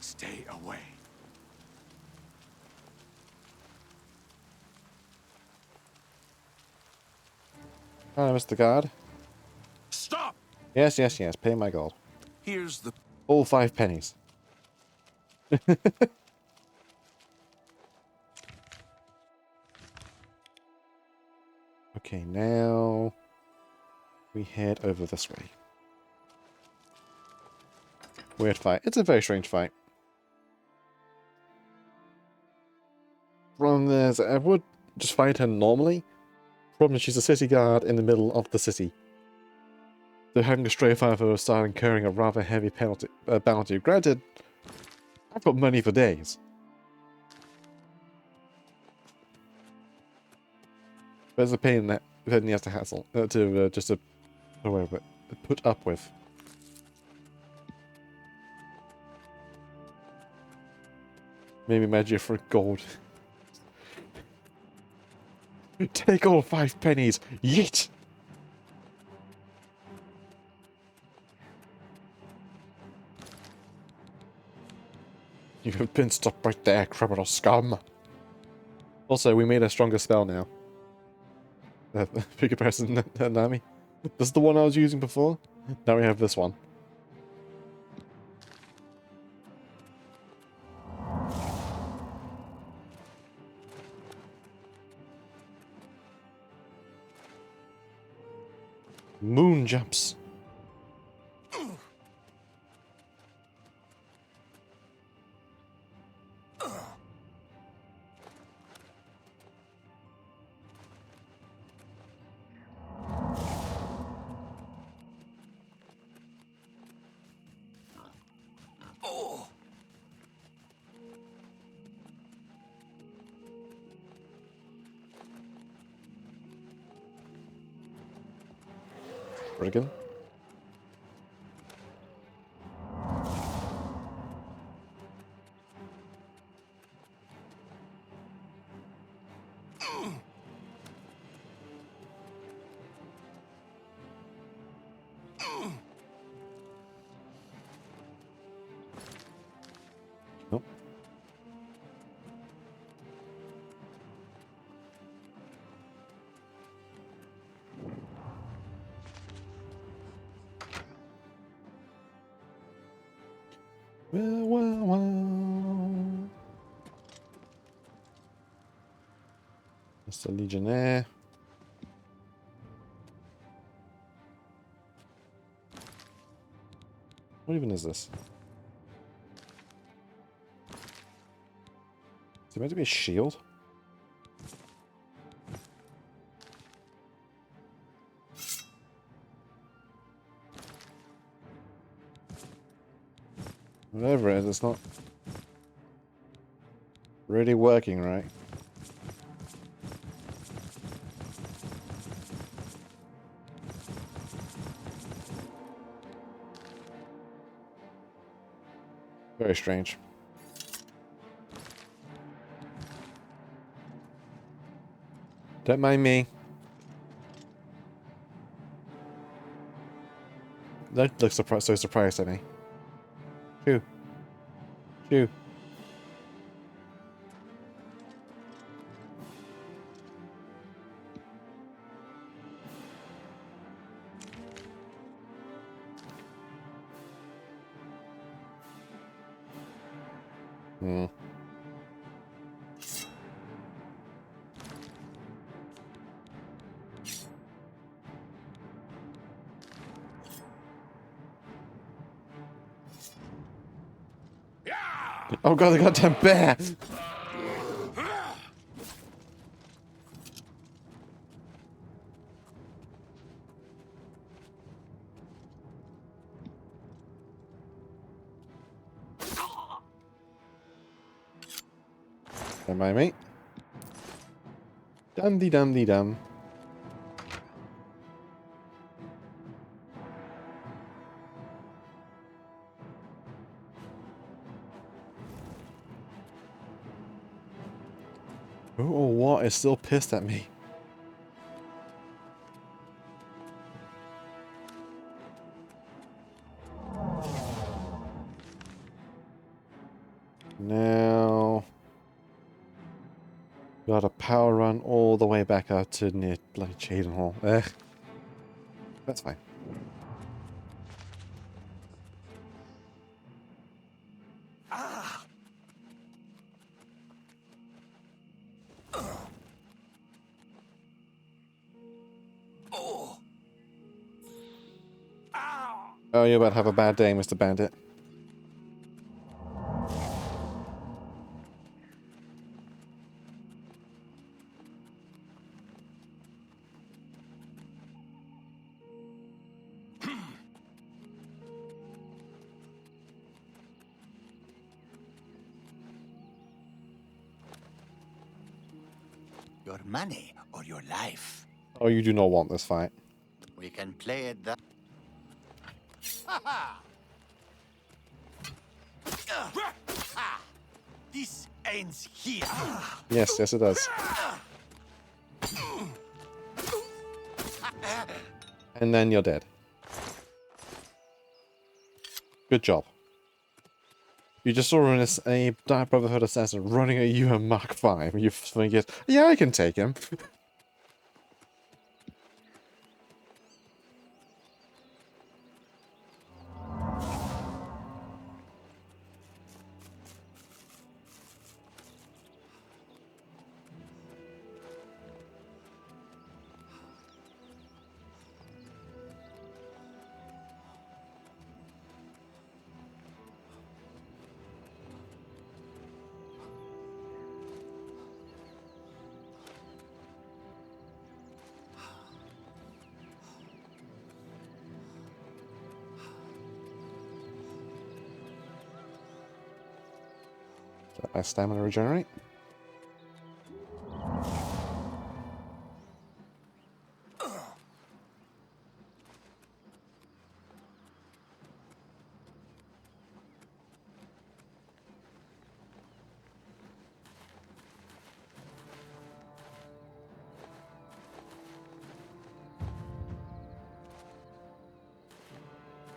Stay away.
Hello, Mr. Guard.
Stop!
Yes, yes, yes. Pay my gold.
Here's the...
All 5 pennies. Okay, now we head over this way. Weird fight. It's a very strange fight. From there, I would just fight her normally. Problem is she's a city guard in the middle of the city. So having to stray fire will start incurring a rather heavy penalty, bounty. Granted, I've got money for days. But it's a pain that he has to hassle to put up with. Maybe magic for gold. Take all 5 pennies. Yeet! You have been stopped right there, criminal scum. Also, we made a stronger spell now. Bigger person than Nami. This is the one I was using before. Now we have this one. Moon jumps. Again. Nope. Well. That's the Legionnaire. What even is this? Is it meant to be a shield? Whatever it is, it's not really working right. Very strange. Don't mind me. That looks so surprised at me. Shoo. Shoo. Hmm. Oh god, the goddamn bear! Don't mind me. Dum-dee-dum-dee-dum. Who or what is still pissed at me? Now... Got a power run all the way back out to near bloody Chaden Hall. Ugh. That's fine. Oh, you're about to have a bad day, Mr. Bandit.
Your money or your life?
Oh, you do not want this fight.
We can play it that. This
ends here.
Yes, yes it does. And then you're dead. Good job. You just saw a Dark Brotherhood assassin running at you in Mark 5. You think, yeah, I can take him. Let my stamina regenerate.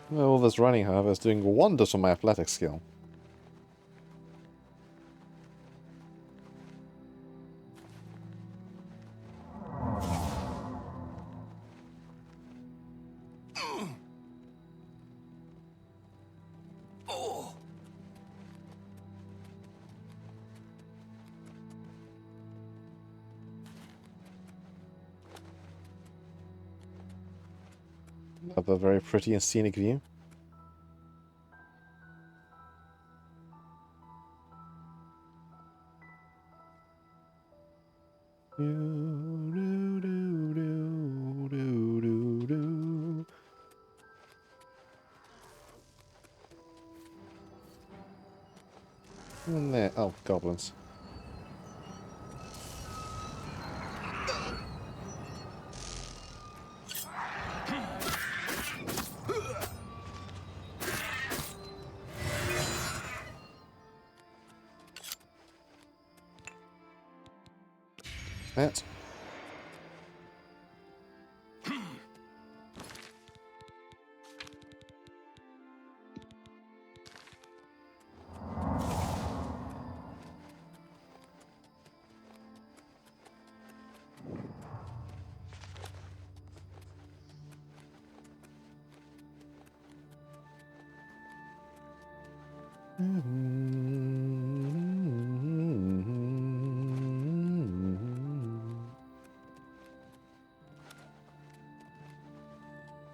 Well, all this running, however, is doing wonders for my athletic skill. Another very pretty and scenic view. And there, oh, goblins. That.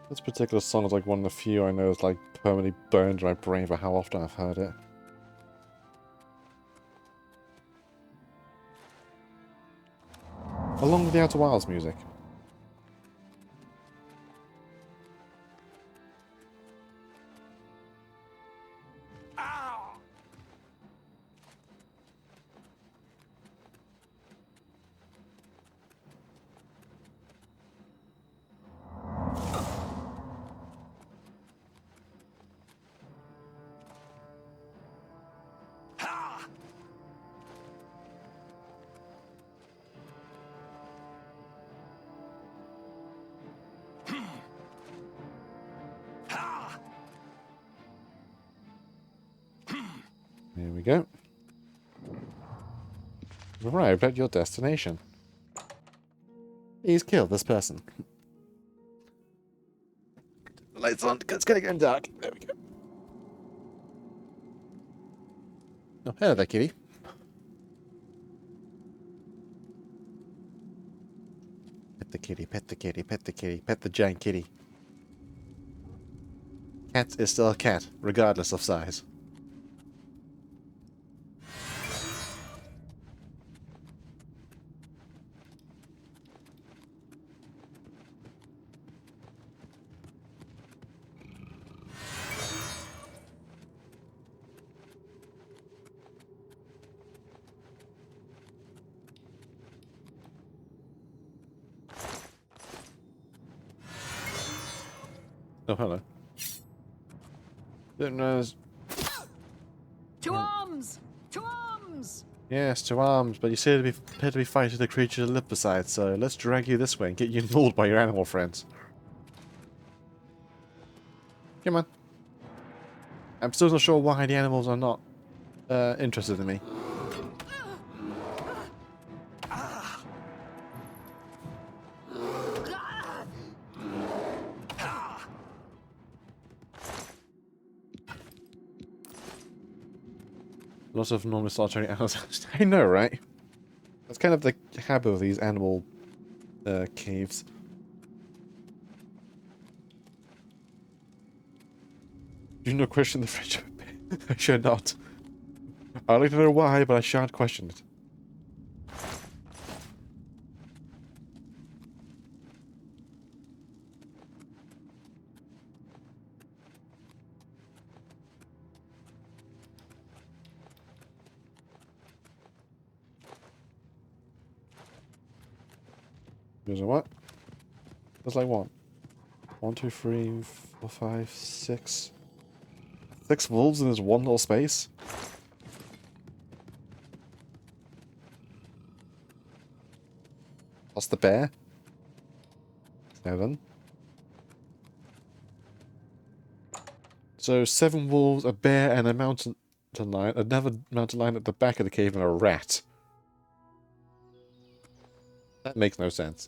This particular song is like one of the few I know is like permanently burned in my brain for how often I've heard it. Along with the Outer Wilds music. Here we go. You've arrived at your destination. He's killed this person. Lights on, it's gonna get dark. There we go. Oh, hello there, kitty. Pet the kitty, pet the kitty, pet the kitty, pet the giant kitty. Cat is still a cat, regardless of size. Oh, hello. Don't know.
To arms! To arms!
Yes, to arms, but you appear to be fighting the creature to live beside, so let's drag you this way and get you mauled by your animal friends. Come on. I'm still not sure why the animals are not interested in me. Lots of non-solitary animals. I know, right? That's kind of the habit of these animal caves. Do not question the friendship. I should not. I'd like to know why, but I shan't question it. There's a what? There's like what? 1, 2, 3, 4, 5, 6. 6 wolves in this one little space? Plus the bear? 7. So 7 wolves, a bear, and a mountain lion. Another mountain lion at the back of the cave, and a rat. That makes no sense.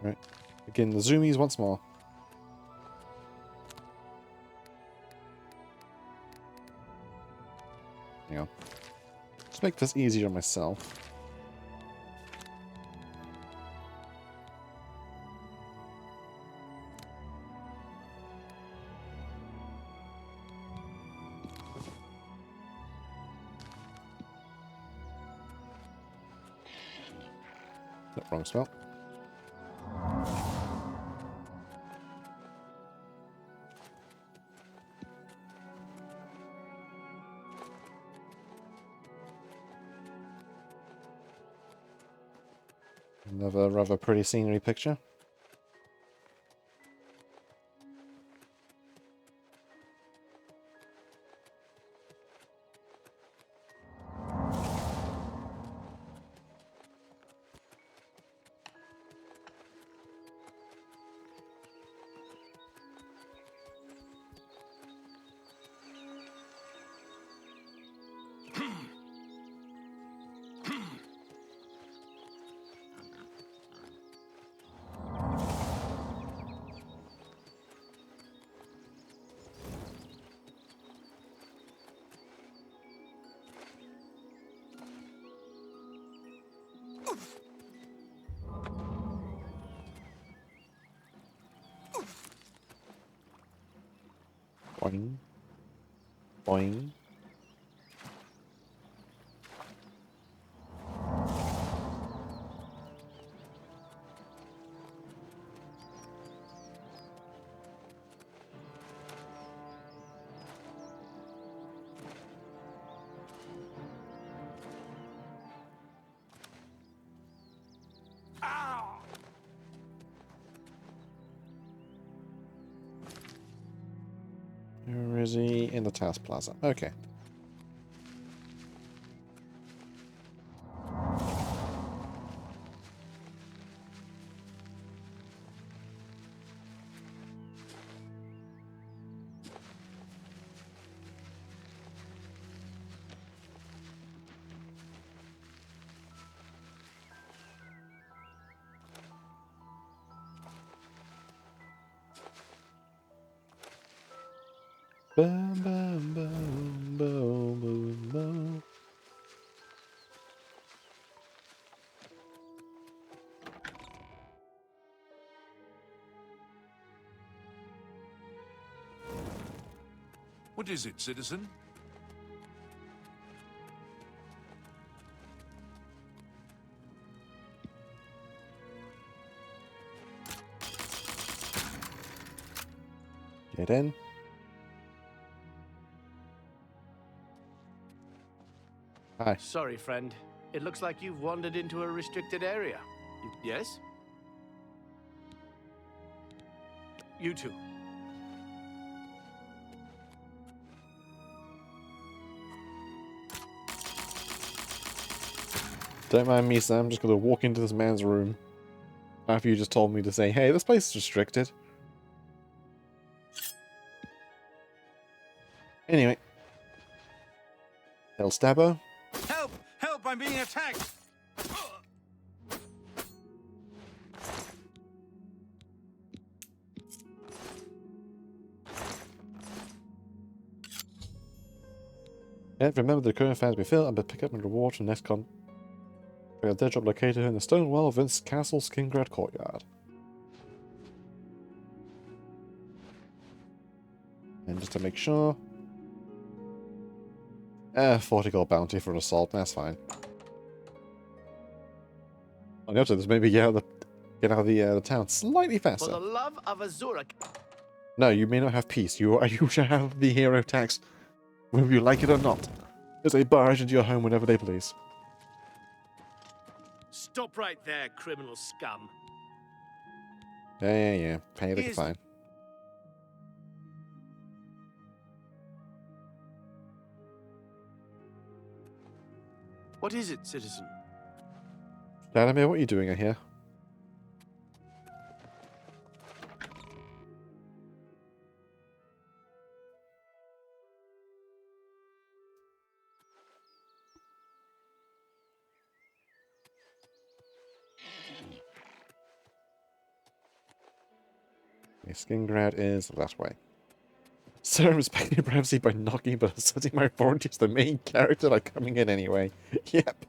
Right. Again, the zoomies once more. Hang on. Let's make this easier on myself. No, wrong spell. Another rather pretty scenery picture. Boing. Boing. Where is he? In the task plaza. Okay. Boom, boom, boom, boom, boom, boom.
What is it, citizen?
Get in. Hi.
Sorry, friend. It looks like you've wandered into a restricted area. Yes? You too.
Don't mind me, Sam. I'm just gonna walk into this man's room after you just told me to say, hey, this place is restricted. Anyway. El Stabbo.
Help! Help! I'm being attacked!
Yeah, remember the current fans be filled and pick up my reward from the next con. I got their job located in the stone wall of Vince Castle's Kingrad courtyard. And just to make sure. 40 gold bounty for an assault, that's fine. On the upside, this maybe get out of the town slightly
For
faster.
the love of Azura.
No, you may not have peace. You shall have the hero tax, whether you like it or not. As they barge into your home whenever they please.
Stop right there, criminal scum.
Yeah. Pay the
Is-
fine.
What is it, citizen?
Vladimir, what are you doing in here? Skingrad is that way. Sir, I'm respecting privacy by knocking, but asserting my authority as the main character by coming in anyway. Yep.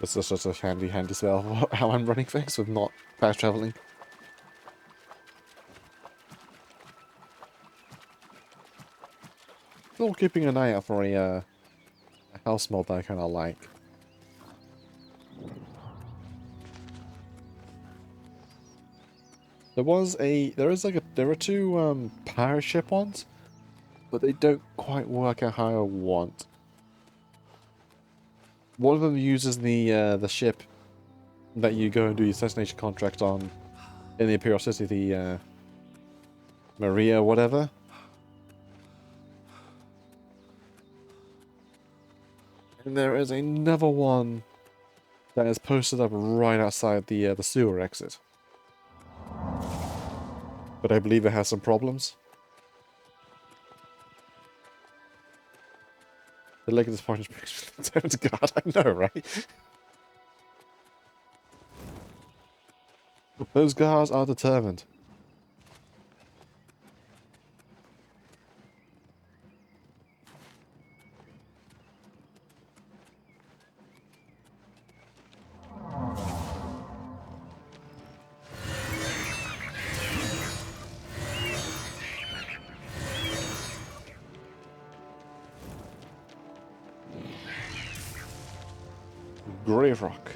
This is just a handy spell for how I'm running things with not fast traveling. Still keeping an eye out for a house mod that I kind of like. There are two power ship ones, but they don't quite work out how I want. One of them uses the ship that you go and do your assassination contract on in the Imperial City, the Maria whatever. And there is another one that is posted up right outside the sewer exit. But I believe it has some problems. The leg of this point is God, I know, right? Those guards are determined. Grave Rock.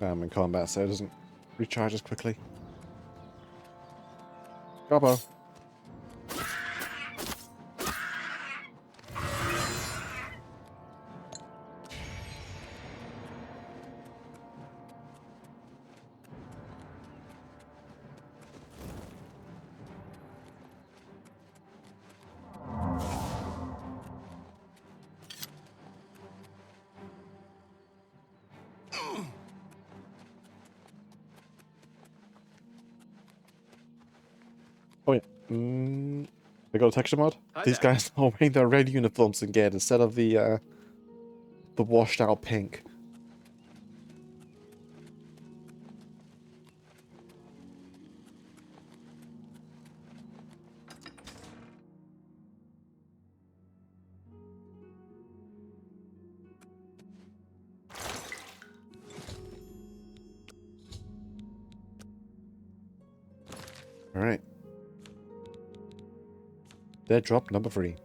I'm in combat, so it doesn't recharge as quickly. Gobbo. Oh yeah. I got a texture mod. These guys are wearing their red uniforms again instead of the washed out pink. Alright. Dead drop number 3.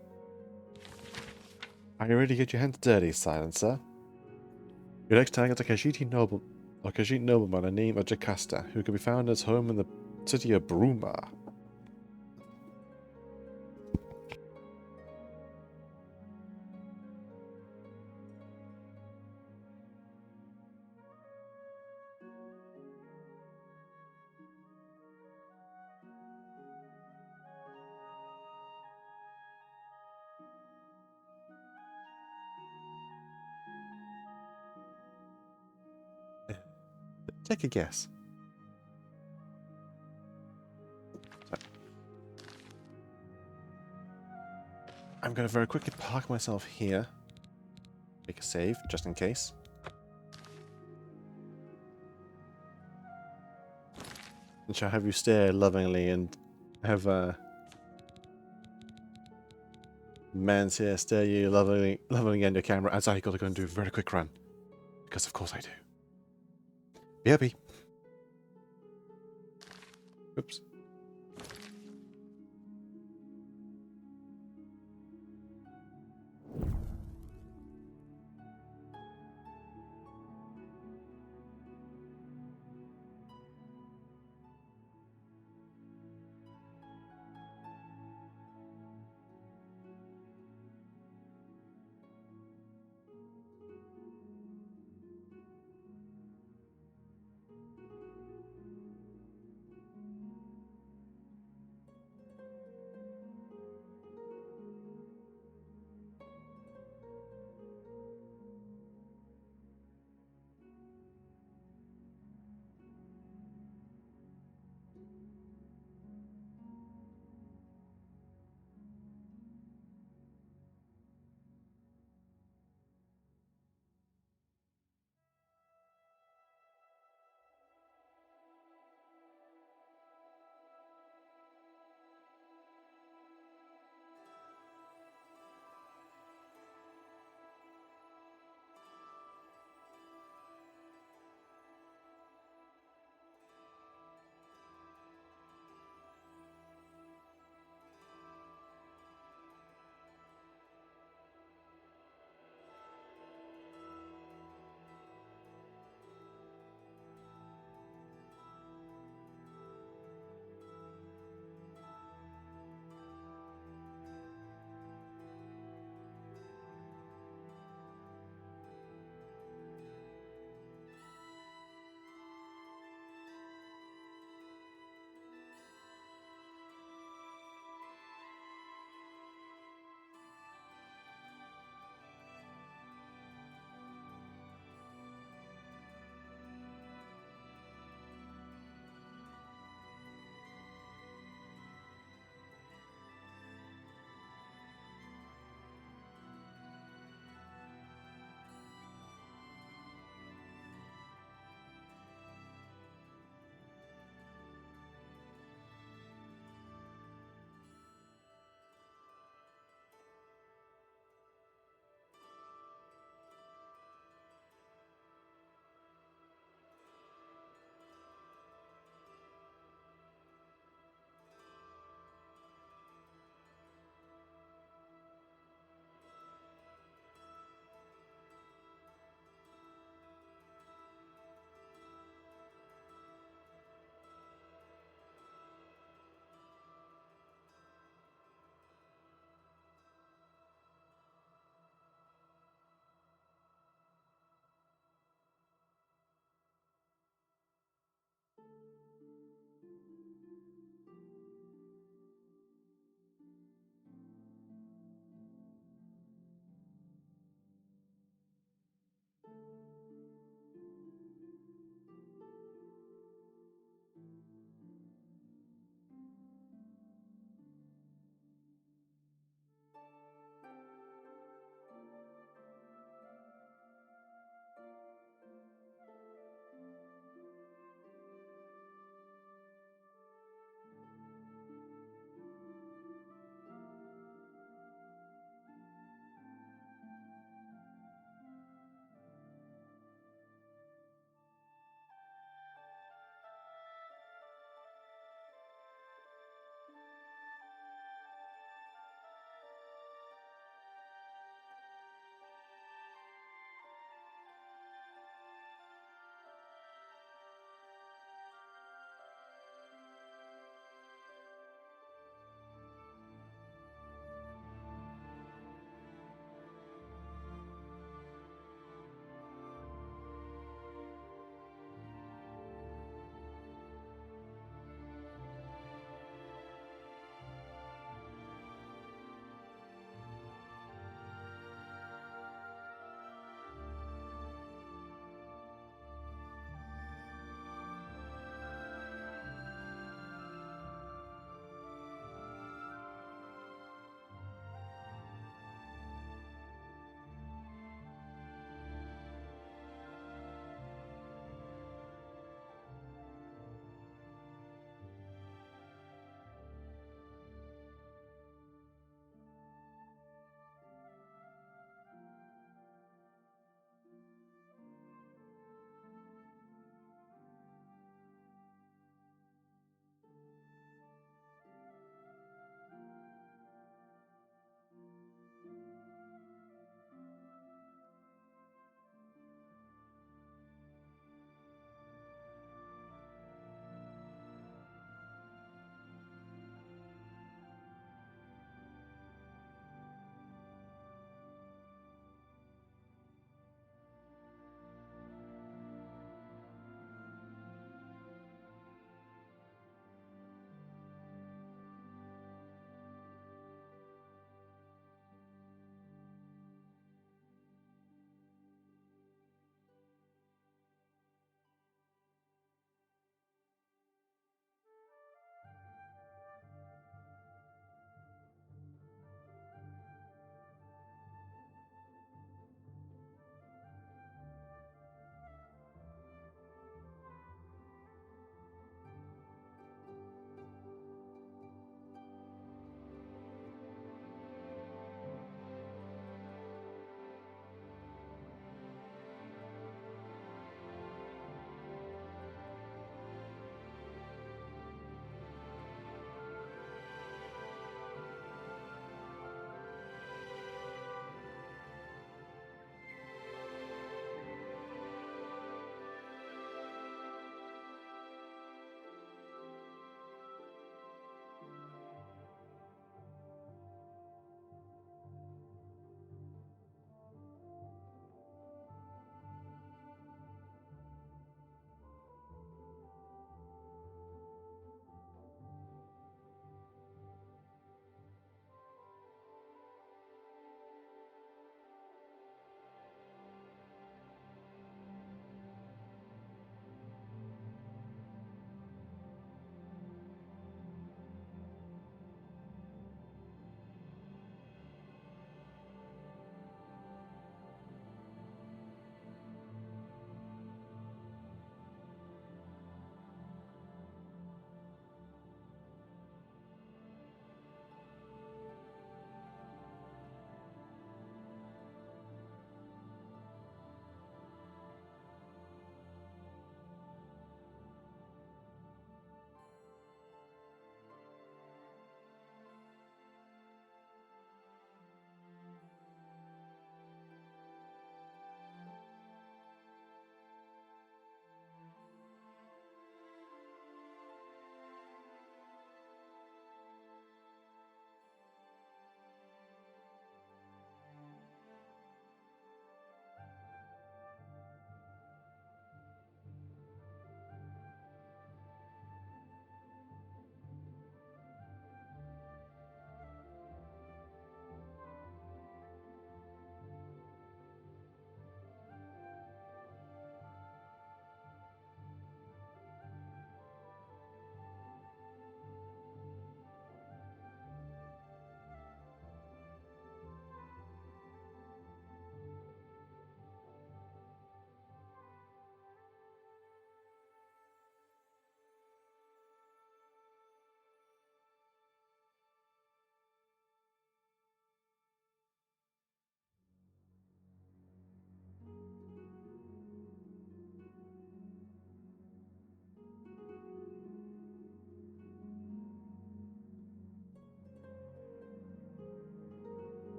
Are you ready to get your hands dirty, Silencer? Your next target is a Khajiit nobleman named Jocasta, who can be found at his home in the city of Bruma. Take a guess. I'm going to very quickly park myself here. Make a save, just in case. And shall have you stare lovingly and have Mans here stare you lovingly in your camera as I gotta go and do a very quick run. Because of course I do. Be happy. Oops.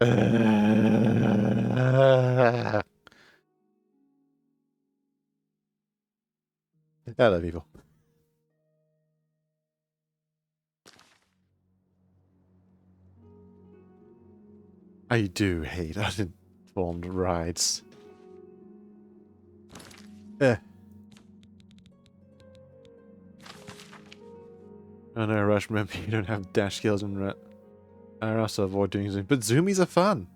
Hello, people. I do hate uninformed rides. Oh no, Rush, remember you don't have dash skills in Ret. I also avoid doing Zoom. But Zoomies are fun!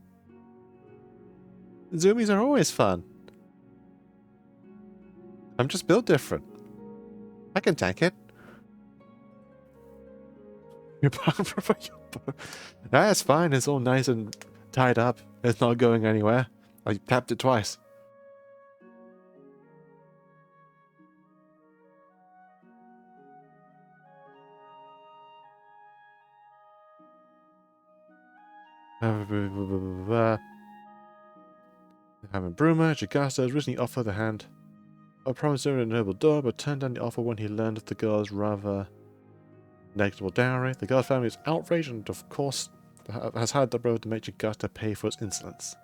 Zoomies are always fun! I'm just built different. I can tank it. Your power, that's fine, it's all nice and tied up. It's not going anywhere. I tapped it twice. Hammond Broomer, Jagasta has recently offered the hand. I promised her a noble door, but turned down the offer when he learned of the girl's rather negligible dowry. The girl's family is outraged and, of course, has had the road to make Jagasta pay for its insolence.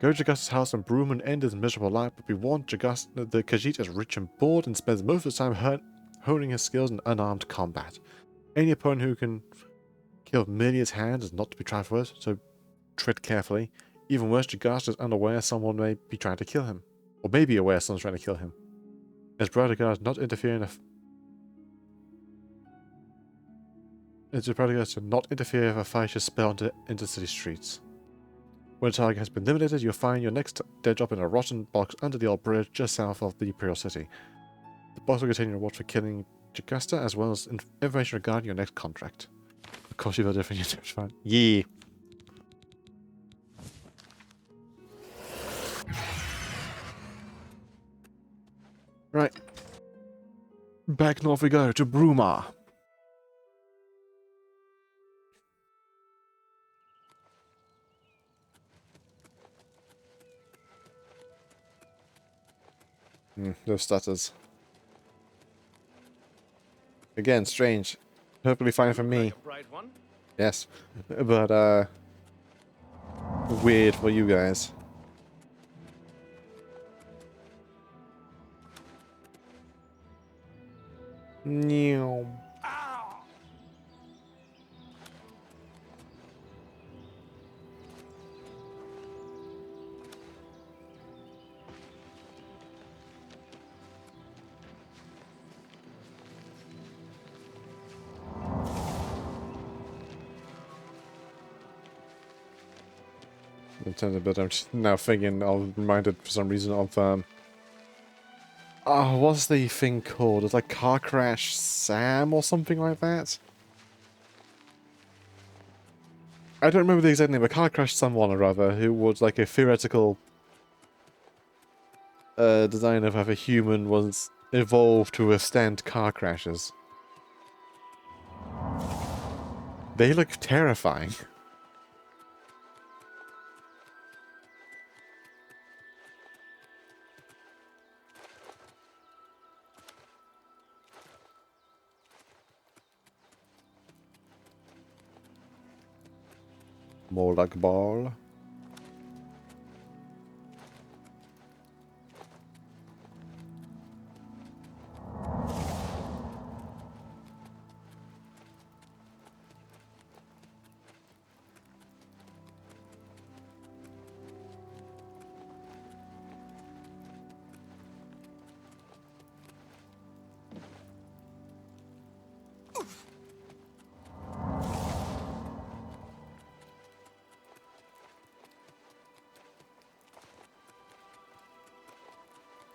Go to Jagasta's house and Broom and end his miserable life, but we warned Jagasta the Khajiit is rich and bored and spends most of his time honing his skills in unarmed combat. Any opponent who can kill merely his hand is not to be trifled with, so tread carefully. Even worse, Jagasta is unaware someone may be trying to kill him. Or may be aware someone's trying to kill him. His brother guards not interfering if... His brother guards to not interfere if a fight is spilled into city streets. When a target has been eliminated, you'll find your next dead drop in a rotten box under the old bridge just south of the Imperial City. The box will contain your reward for killing Jagasta, as well as information regarding your next contract. Of course you feel different, you're fine. Yeah. Right. Back north we go to Bruma. Those stutters. Again, strange. Perfectly fine for me. Yes. But, weird for you guys. Meow. In terms of build, I'm just now thinking, I'm reminded for some reason of, oh, what's the thing called? It's like Car Crash Sam or something like that? I don't remember the exact name, but Car Crash someone or other, who was like a theoretical design of how a human was evolved to withstand car crashes. They look terrifying. More like ball.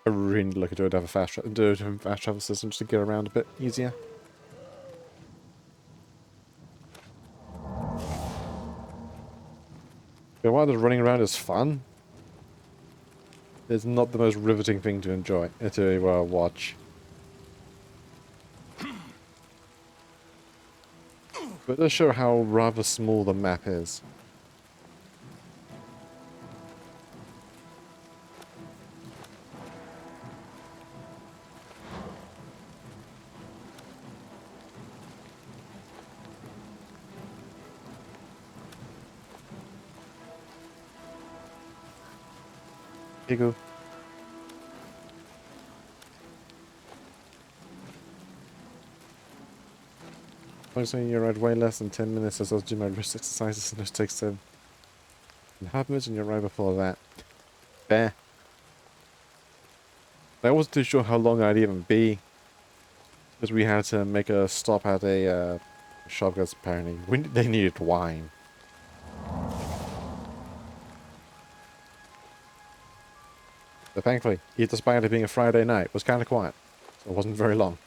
I really look into it to have a fast travel system just to get around a bit easier. But while the running around is fun, it's not the most riveting thing to enjoy, to watch. But it does show how rather small the map is. Kiku. Focusing you ride way less than 10 minutes as I do my wrist exercises and it takes 7.5 minutes and you're right before that. Fair. I wasn't too sure how long I'd even be. Because we had to make a stop at a shop because apparently they needed wine. But thankfully, despite it being a Friday night, it was kind of quiet. So it wasn't very long.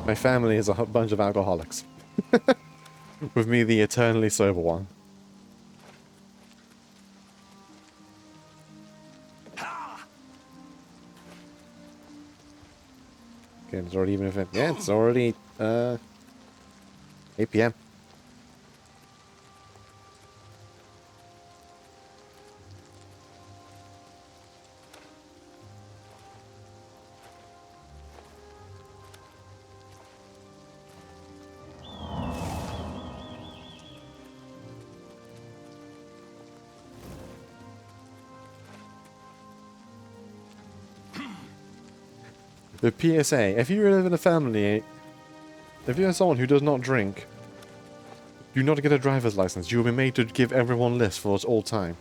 My family is a bunch of alcoholics. With me, the eternally sober one. Okay, it's already even if it, yeah, it's already 8 p.m. The PSA, if you live in a family, if you're someone who does not drink, do not get a driver's license. You will be made to give everyone lists for all time.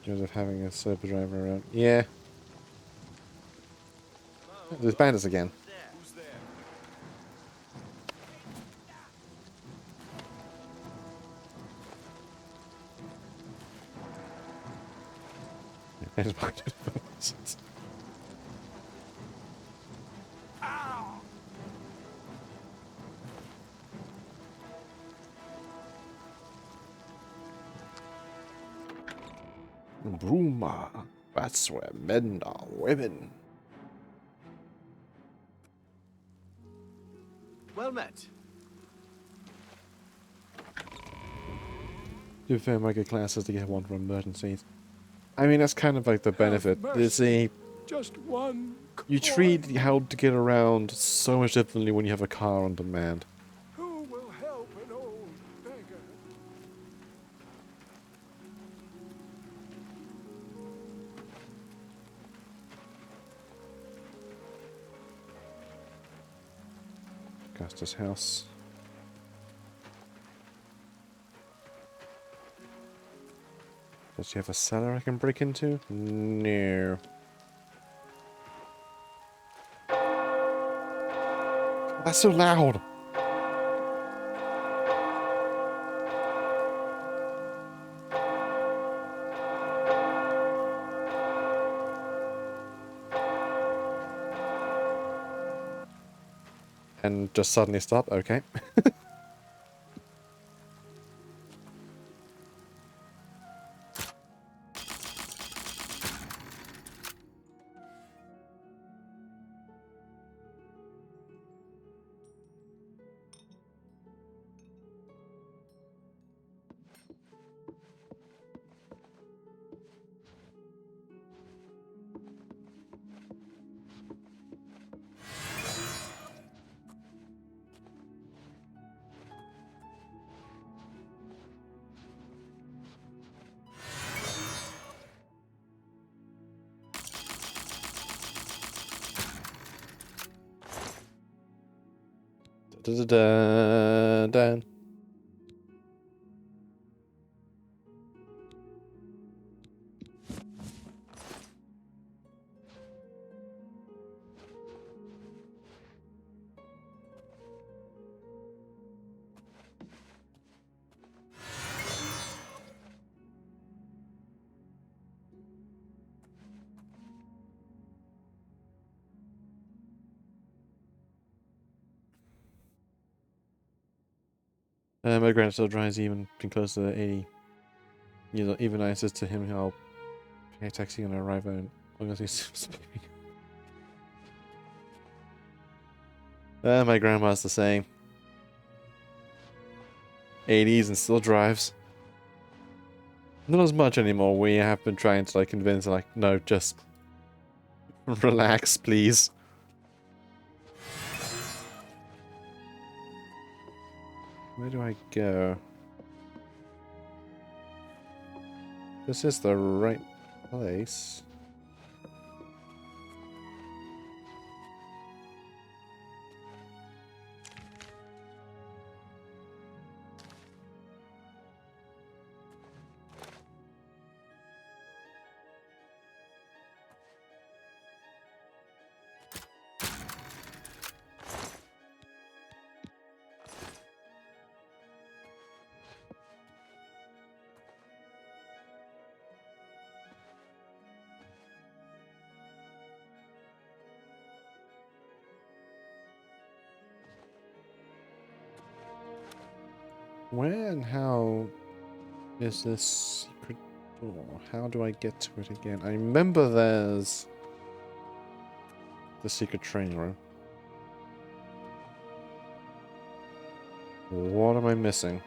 Joseph having a sober driver around. Yeah. There's bandits again. Bruma. That's where men are women.
Well met.
To be fair, might get classes to get one for emergencies. I mean, that's kind of like the benefit. There's a...
Just one.
You treat how to get around so much differently when you have a car on demand.
Who will help an old beggar?
Augusta's house. Does she have a cellar I can break into? No. That's so loud! And just suddenly stop? Okay. Da-da-da-da. My grandson still drives even been close to 80. You know, even I said to him, I'll pay a taxi on arrival and long as he's speaking. My grandma's the same. 80s and still drives. Not as much anymore. We have been trying to like convince her, like, no, just relax, please. Where do I go? This is the right place. Where and how is this secret door? How do I get to it again? I remember there's the secret training room. What am I missing?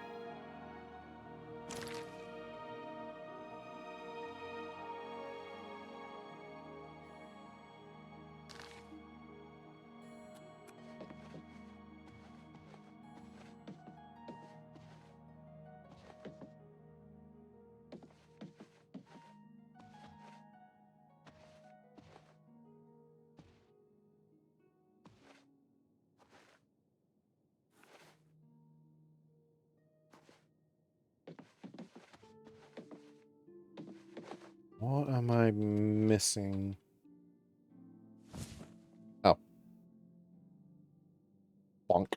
What am I missing? Oh. Bonk.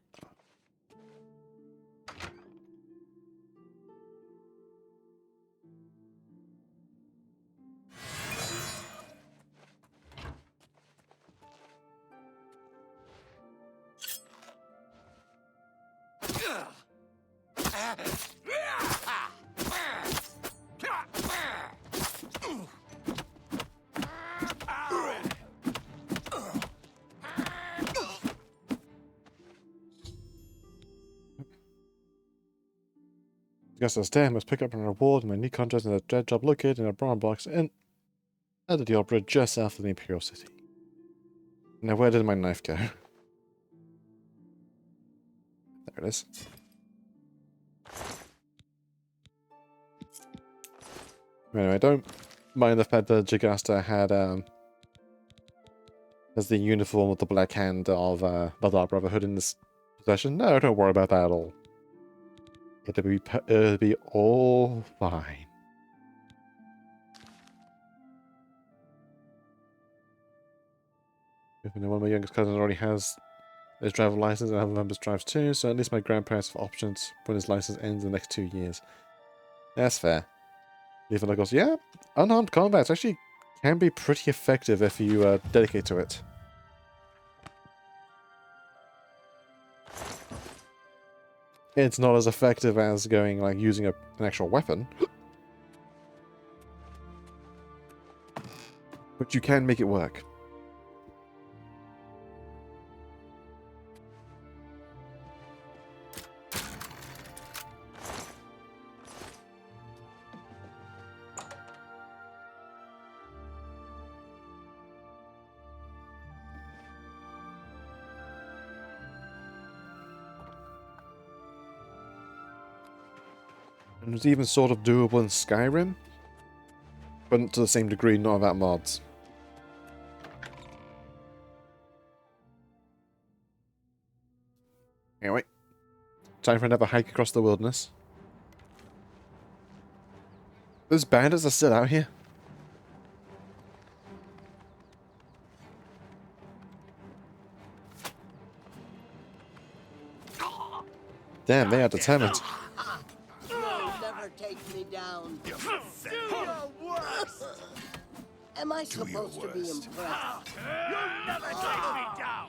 Guess I must pick up a reward in my new contest in a dead job located in a brown box in under the opera just south of the Imperial City. Now where did my knife go? There it is. Anyway, I don't mind the fact that Jagasta had has the uniform with the black hand of the Dark Brotherhood in this possession. No, don't worry about that at all. It'll be all fine. Even though one of my youngest cousins already has his driver license and other members drives too, so at least my grandparents have options when his license ends in the next 2 years. That's fair. Even goes, yeah, unarmed combat actually can be pretty effective if you dedicate to it. It's not as effective as going like using an actual weapon, but you can make it work. And it was even sort of doable in Skyrim, but not to the same degree, not about mods. Anyway, time for another hike across the wilderness. Those bandits are still out here? Damn, they are determined.
Am I supposed to be impressed?
You'll never take me down!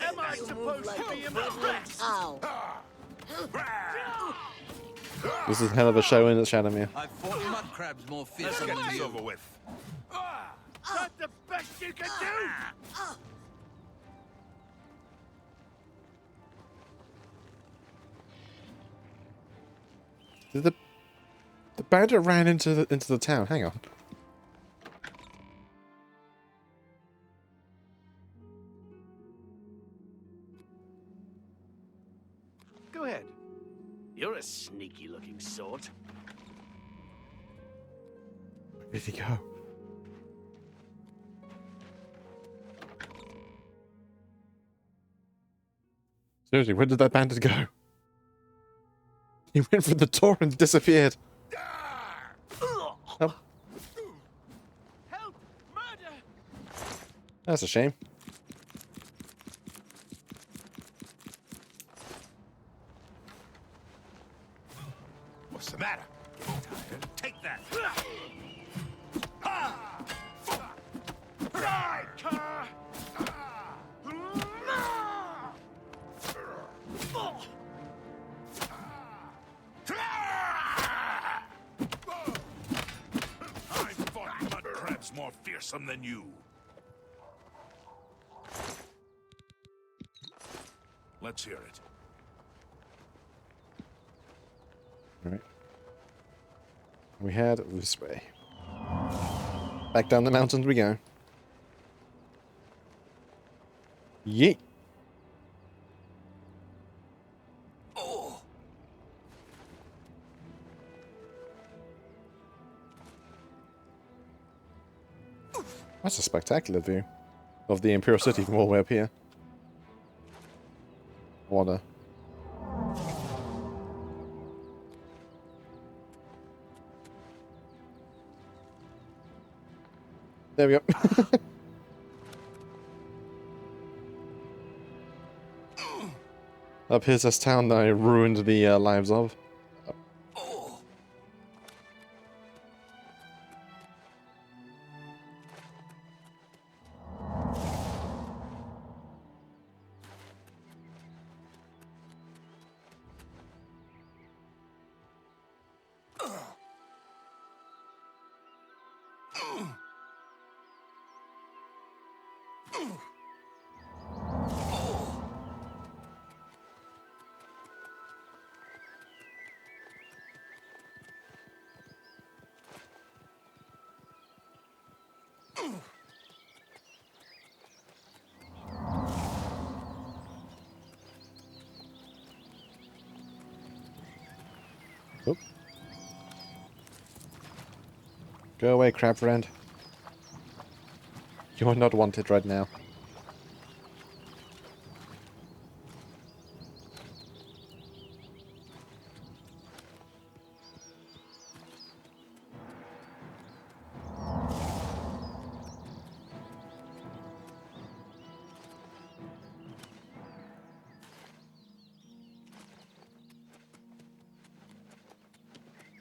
Am I supposed to be impressed? Ow.
This is a hell of a show in the Shadowmere.
I've fought mud crabs more
Let's
fearsome
get
than
this
you.
over with.
That's the best you can do!
The bandit ran into the town. Hang on.
Go ahead. You're a sneaky-looking sort.
Where did he go? Seriously, where did that bandit go? He went for the door and disappeared. Oh,
Help! Murder!
that's a shame.
What's the matter? Take that. I've fought mud crabs more fearsome than you. Let's hear it.
Alright. We head this way. Back down the mountains we go. Yeet! That's a spectacular view of the Imperial City from all the way up here. Water. There we go. Up here's this town that I ruined the lives of. Oop. Go away, crab friend. You are not wanted right now.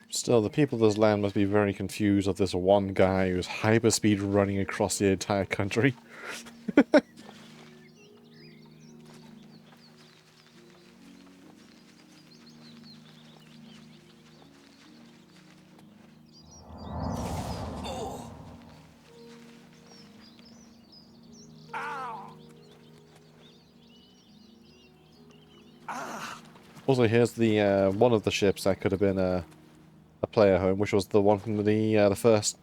Still, the people of this land must be very confused of this one guy who's hyperspeed running across the entire country. Also, here's the one of the ships that could have been a player home, which was the one from the first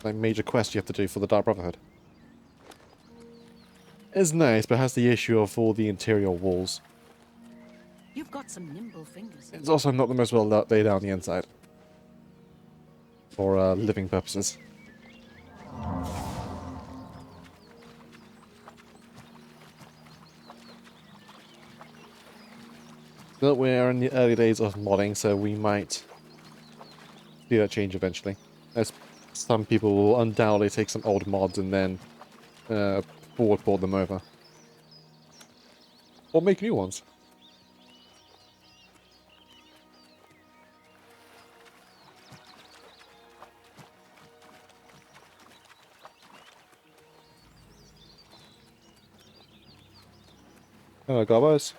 like major quest you have to do for the Dark Brotherhood. It's nice, but has the issue of all the interior walls.
You've got some nimble fingers.
It's also not the most well laid out on the inside. For living purposes. But we're in the early days of modding, so we might see that change eventually. As some people will undoubtedly take some old mods and then forward port them over. Or make new ones. Hello, Gobos.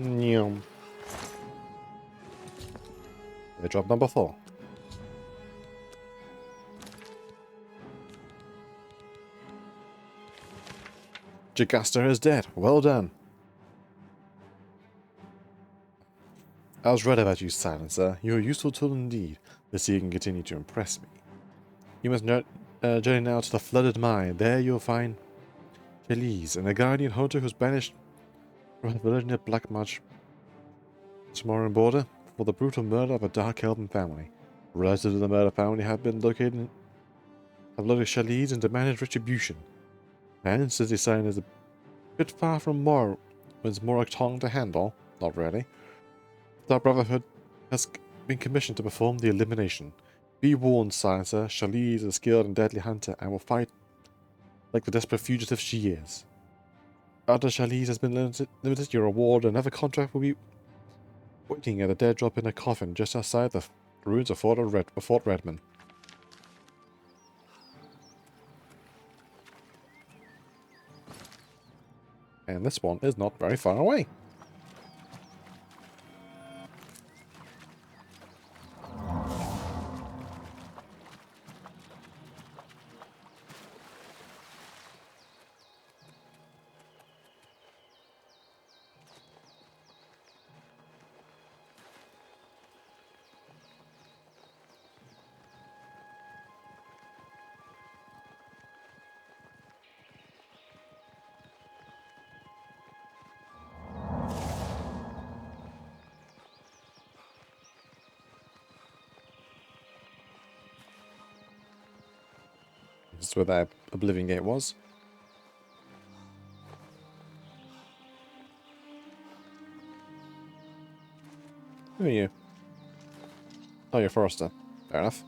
Nyum. Airdrop number 4. Jagaster is dead. Well done. I was right about you, Silencer. You're a useful tool indeed. Let's see if you can continue to impress me. You must journey now to the flooded mine. There you'll find Feliz, and a guardian hunter who's banished from a village near Black March Tomorrow border for the brutal murder of a dark elven family. Relatives of the murder family have been located Chalice and demanded retribution. And since the sign is a bit far from Morwyn's Morag tongue to handle, not really, the Brotherhood has been commissioned to perform the elimination. Be warned, Silencer, Chalice is a skilled and deadly hunter and will fight like the desperate fugitive she is. After Chalice has been limited, your reward and another contract will be waiting at a dead drop in a coffin just outside the ruins of Fort Redmond. And this one is not very far away. This is where that Oblivion gate was. Who are you? Oh, you're Forrester. Fair enough.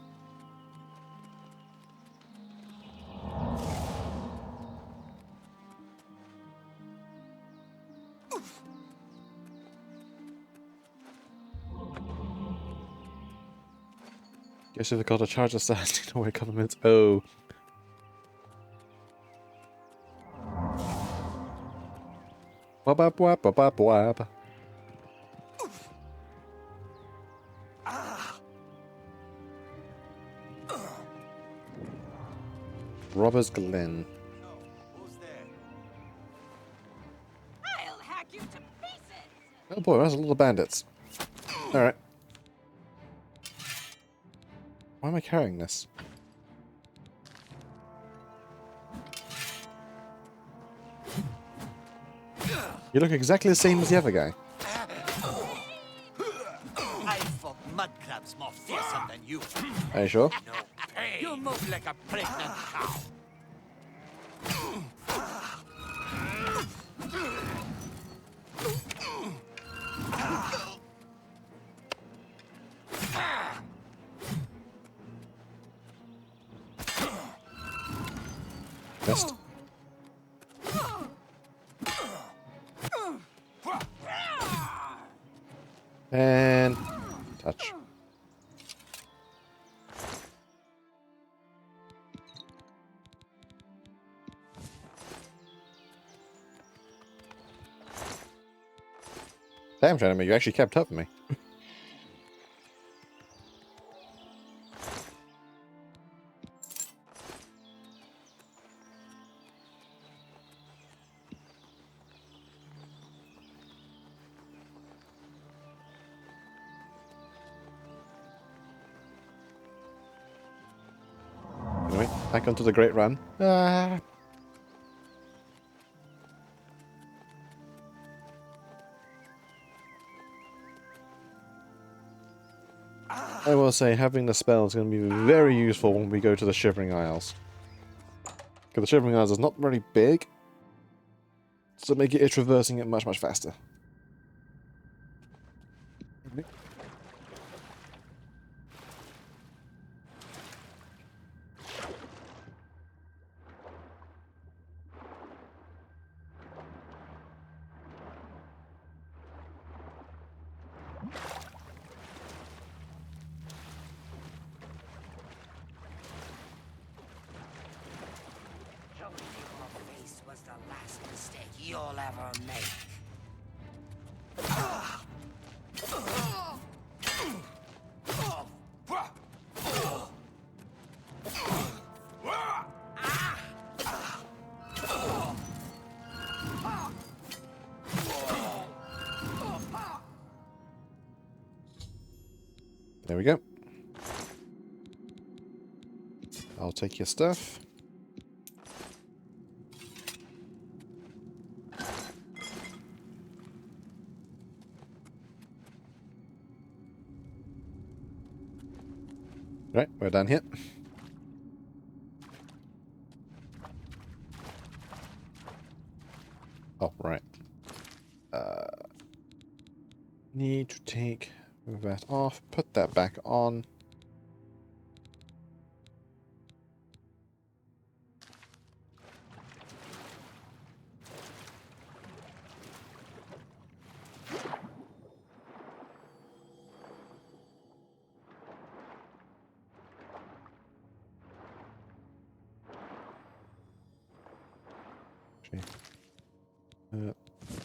Guess you've got a charge of standing away a couple of minutes. Oh. Wab wab wab wab wab wab. Robbers Glen.
I'll hack you to pieces.
Oh boy, that's a lot of bandits. Alright. Why am I carrying this? You look exactly the same as the other guy.
I fought mud crabs more fearsome than you.
Are you sure?
No pain. You move like a pregnant cow.
Best. And touch. Damn, Jeremy, you actually kept up with me. Anyway, back onto the Great Run. Ah. I will say, having the spell is going to be very useful when we go to the Shivering Isles. Because the Shivering Isles is not very big, so make it traversing it much, much faster.
Showing your face was the last mistake you'll ever make.
There we go. I'll take your stuff. Right, we're done here. Oh, right. Need to take that off, put that back on.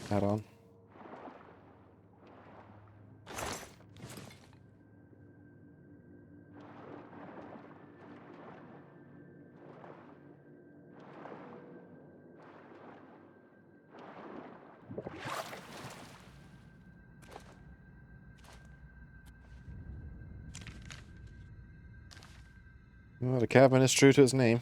That on. Well, the cabin is true to its name.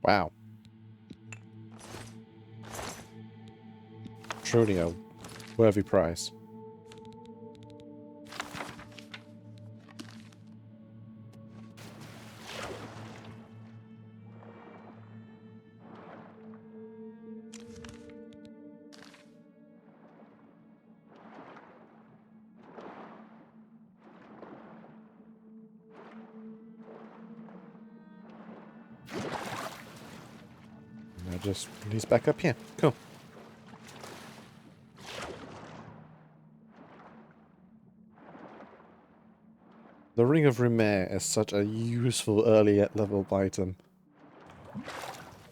Wow. Truly a worthy price. Now just release back up here. Cool. The Ring of Remaster is such a useful early level item.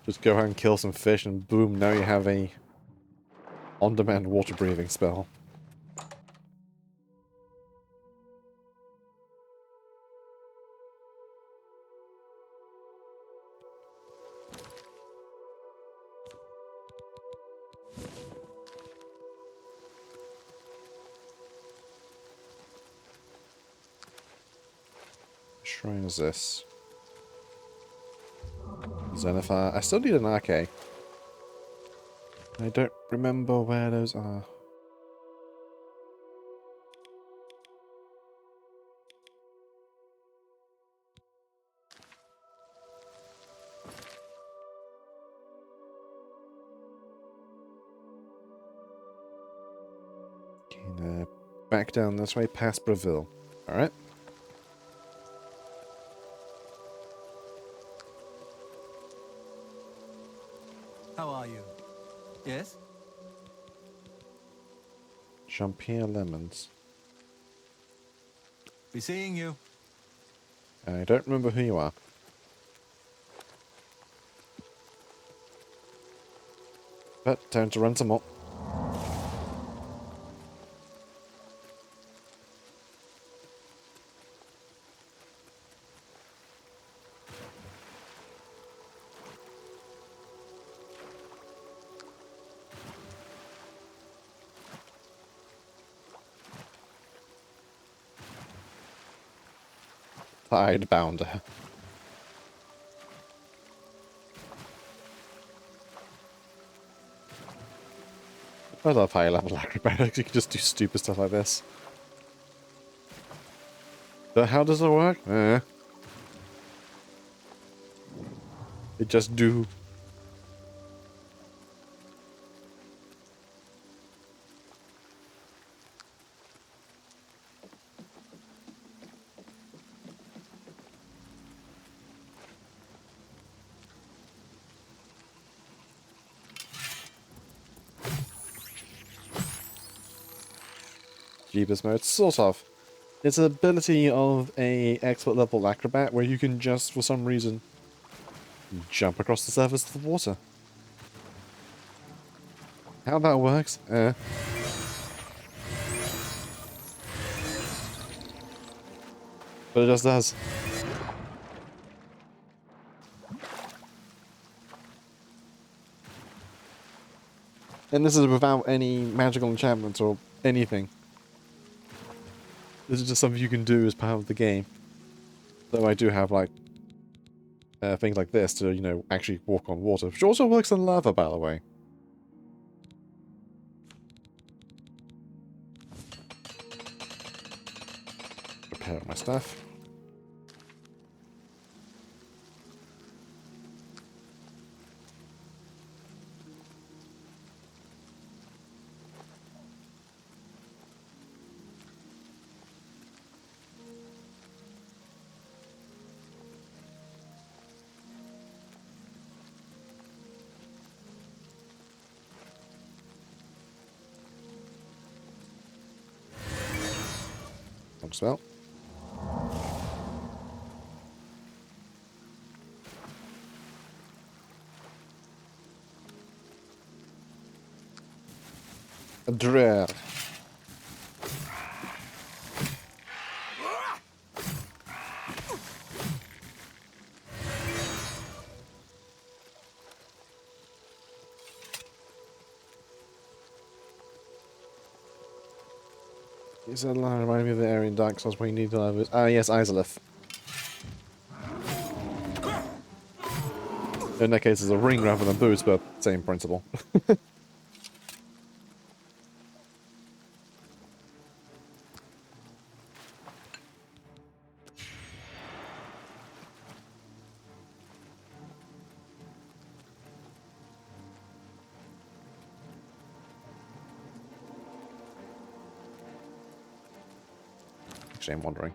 Just go ahead and kill some fish and boom, now you have a on-demand water breathing spell. Shrine is this? Zenithar. I still need an arcade. I don't remember where those are. Okay, back down this way past Breville. Alright.
How are you? Yes?
Champagne lemons.
Be seeing you.
I don't remember who you are. But time to run some more. Tidebounder. I love high level acrobatics. You can just do stupid stuff like this. But how does it work? It just do. Jeebus mode, sort of. It's an ability of a expert level acrobat where you can just, for some reason, jump across the surface of the water. How that works? But it just does. And this is without any magical enchantments or anything. This is just something you can do as part of the game. Though I do have, like, things like this to, you know, actually walk on water, which also works on lava, by the way. Prepare my stuff. Don't smell. A drawer. Is that line reminding me of the area in Dark Souls where you need to have it? Ah, yes, Izalith. In that case, it's a ring rather than boots, but same principle. Actually, I'm wondering.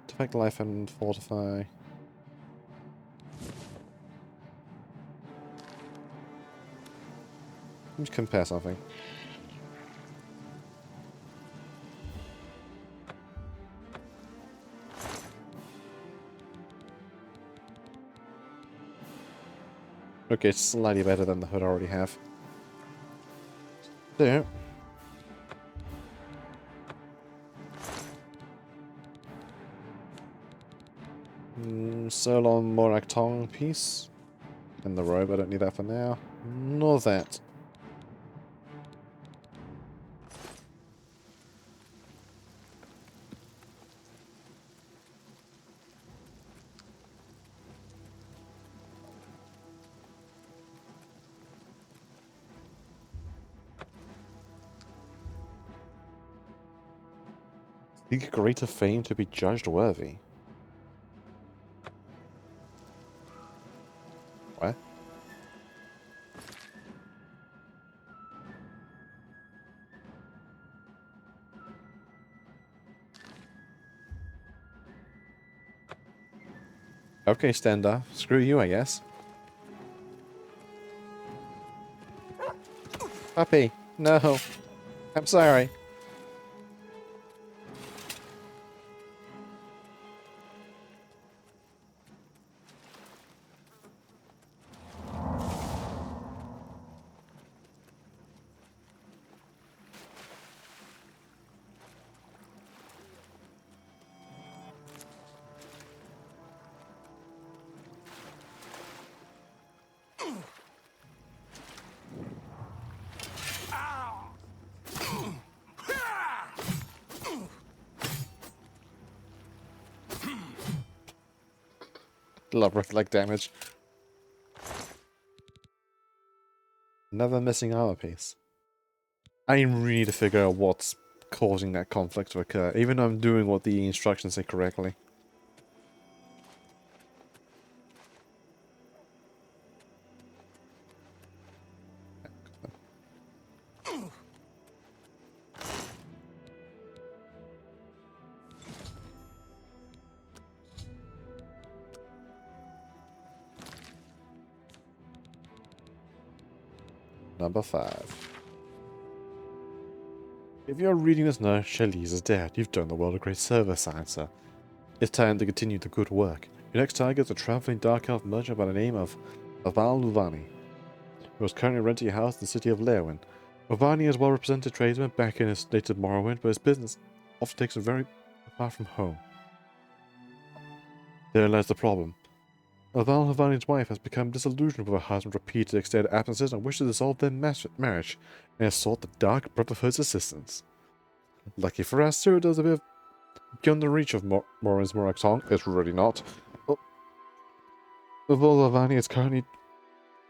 Defect life and fortify. Let's compare something. Okay, it's slightly better than the hood I already have. There. Solon Morak Tong piece. And the robe, I don't need that for now. Nor that. Seek greater fame to be judged worthy. What? Okay, stand up. Screw you, I guess. Puppy, no. I'm sorry. Love reflect damage. Another missing armor piece. I really need to figure out what's causing that conflict to occur, even though I'm doing what the instructions say correctly. Number 5. If you're reading this now, Shelley's is dead. You've done the world a great service, answer. It's time to continue the good work. Your next target is a traveling dark elf merchant by the name of Aval Luvani, who is currently renting a house in the city of Lerwin. Luvani is a well-represented tradesman back in his native Morrowind, but his business often takes him very far from home. There lies the problem. Aval Luvani's wife has become disillusioned with her husband's repeated extended absences and wishes to dissolve their marriage, and has sought the Dark Brotherhood's assistance. Lucky for us, Cyril is a bit beyond the reach of Morrowind Moraxon. It's really not. Aval Luvani is currently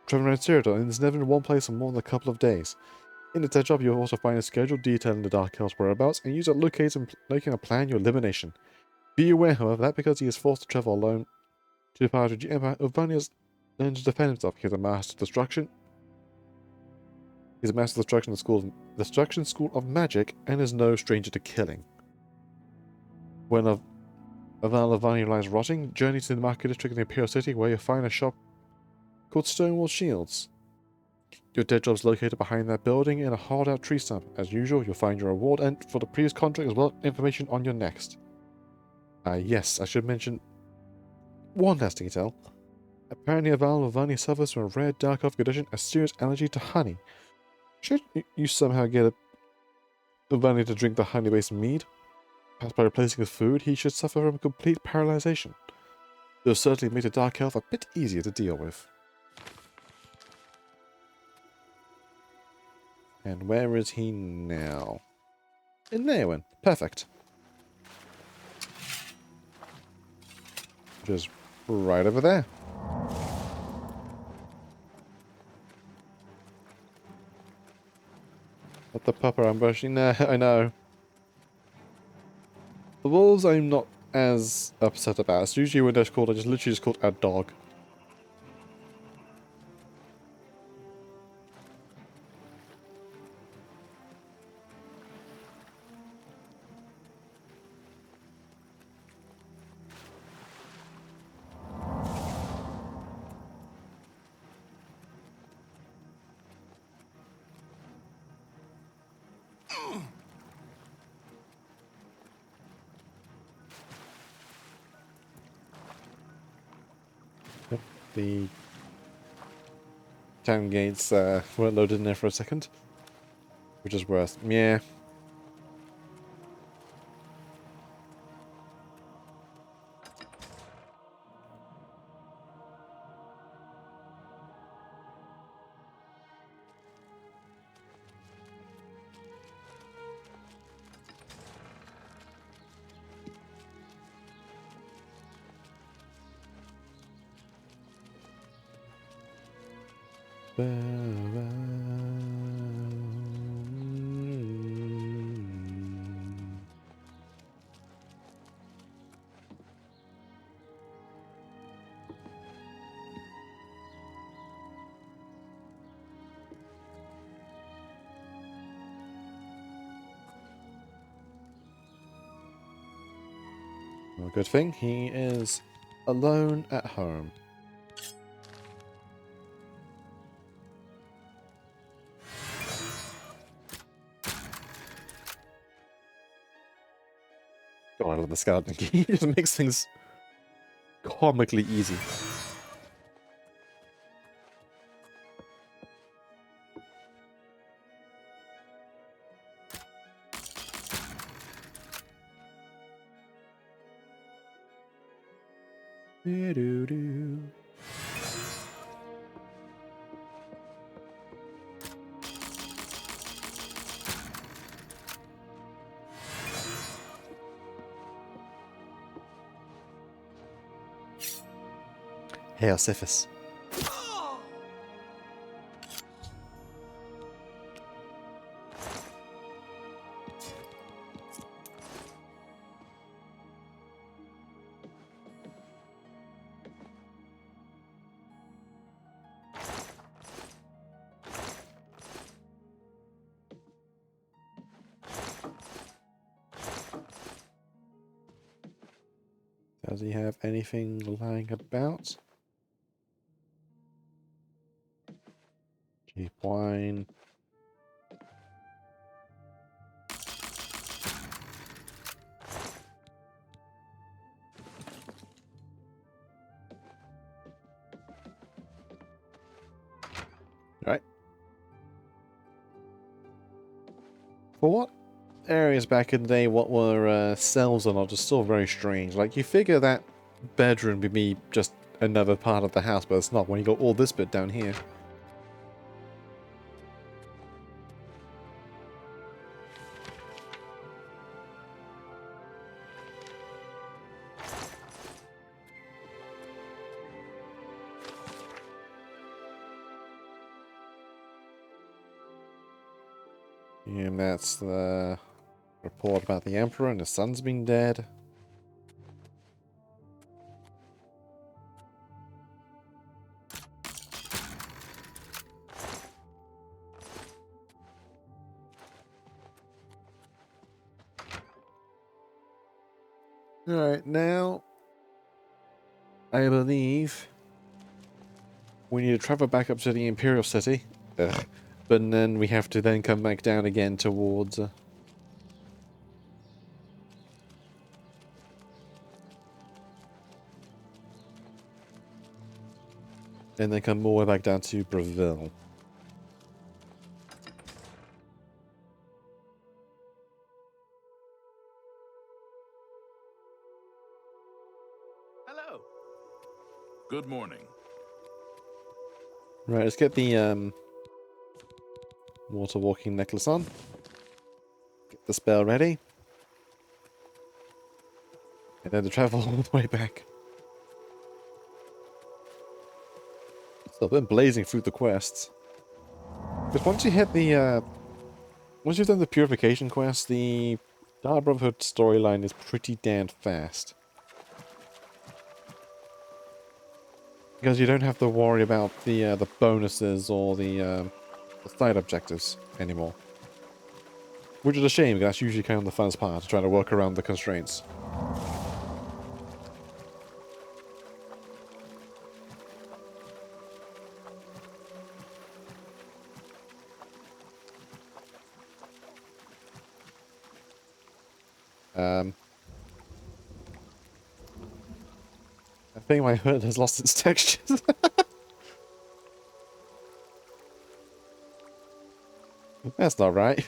traveling around Cyrodiil and is never in one place for more than a couple of days. In the tech job, you'll also find a schedule detailing the Dark Elf's whereabouts and use it locating and plan your elimination. Be aware, however, that because he is forced to travel alone to the part of the Empire, Luvani has learned to defend himself. He is a master of destruction. He's a master of destruction in the Destruction School of Magic and is no stranger to killing. When Aval Luvani lies rotting, journey to the market district in the Imperial City where you'll find a shop called Stonewall Shields. Your dead job is located behind that building in a hollowed-out tree stump. As usual, you'll find your reward and for the previous contract as well as information on your next. Yes, I should mention one last detail. Apparently, Aval Luvani suffers from a rare dark elf condition, a serious allergy to honey. Should you somehow get Luvani to drink the honey-based mead, perhaps by replacing his food, he should suffer from complete paralyzation. This will certainly make the dark elf a bit easier to deal with. And where is he now? In Lerwin. Perfect. Just right over there. What the pupper ambushing? Nah, I know. The wolves I'm not as upset about. It's usually when they're called, I just literally just called a dog. The town gates weren't loaded in there for a second, which is worse. Yeah. Well, good thing he is alone at home. God, I love the skeleton key. It just makes things comically easy. Do-do-do. Hail Siphus. Does he have anything lying about? Cheap wine. For what areas back in the day, what were cells or not, is still very strange. Like, you figure that bedroom would be just another part of the house, but it's not when you got all this bit down here. And that's the report about the Emperor and his son's being dead. Alright, now I believe we need to travel back up to the Imperial City. Ugh. But then we have to then come back down again towards... and then come all the way back down to Breville.
Hello.
Good morning.
Right, let's get the water walking necklace on. Get the spell ready. And then to travel all the way back. So I've been blazing through the quests. Because once you hit the once you've done the purification quest, the Dark Brotherhood storyline is pretty damn fast. Because you don't have to worry about the bonuses or the side objectives anymore. Which is a shame, because that's usually kind of the funnest part, trying to work around the constraints. I think my hood has lost its textures. That's not right.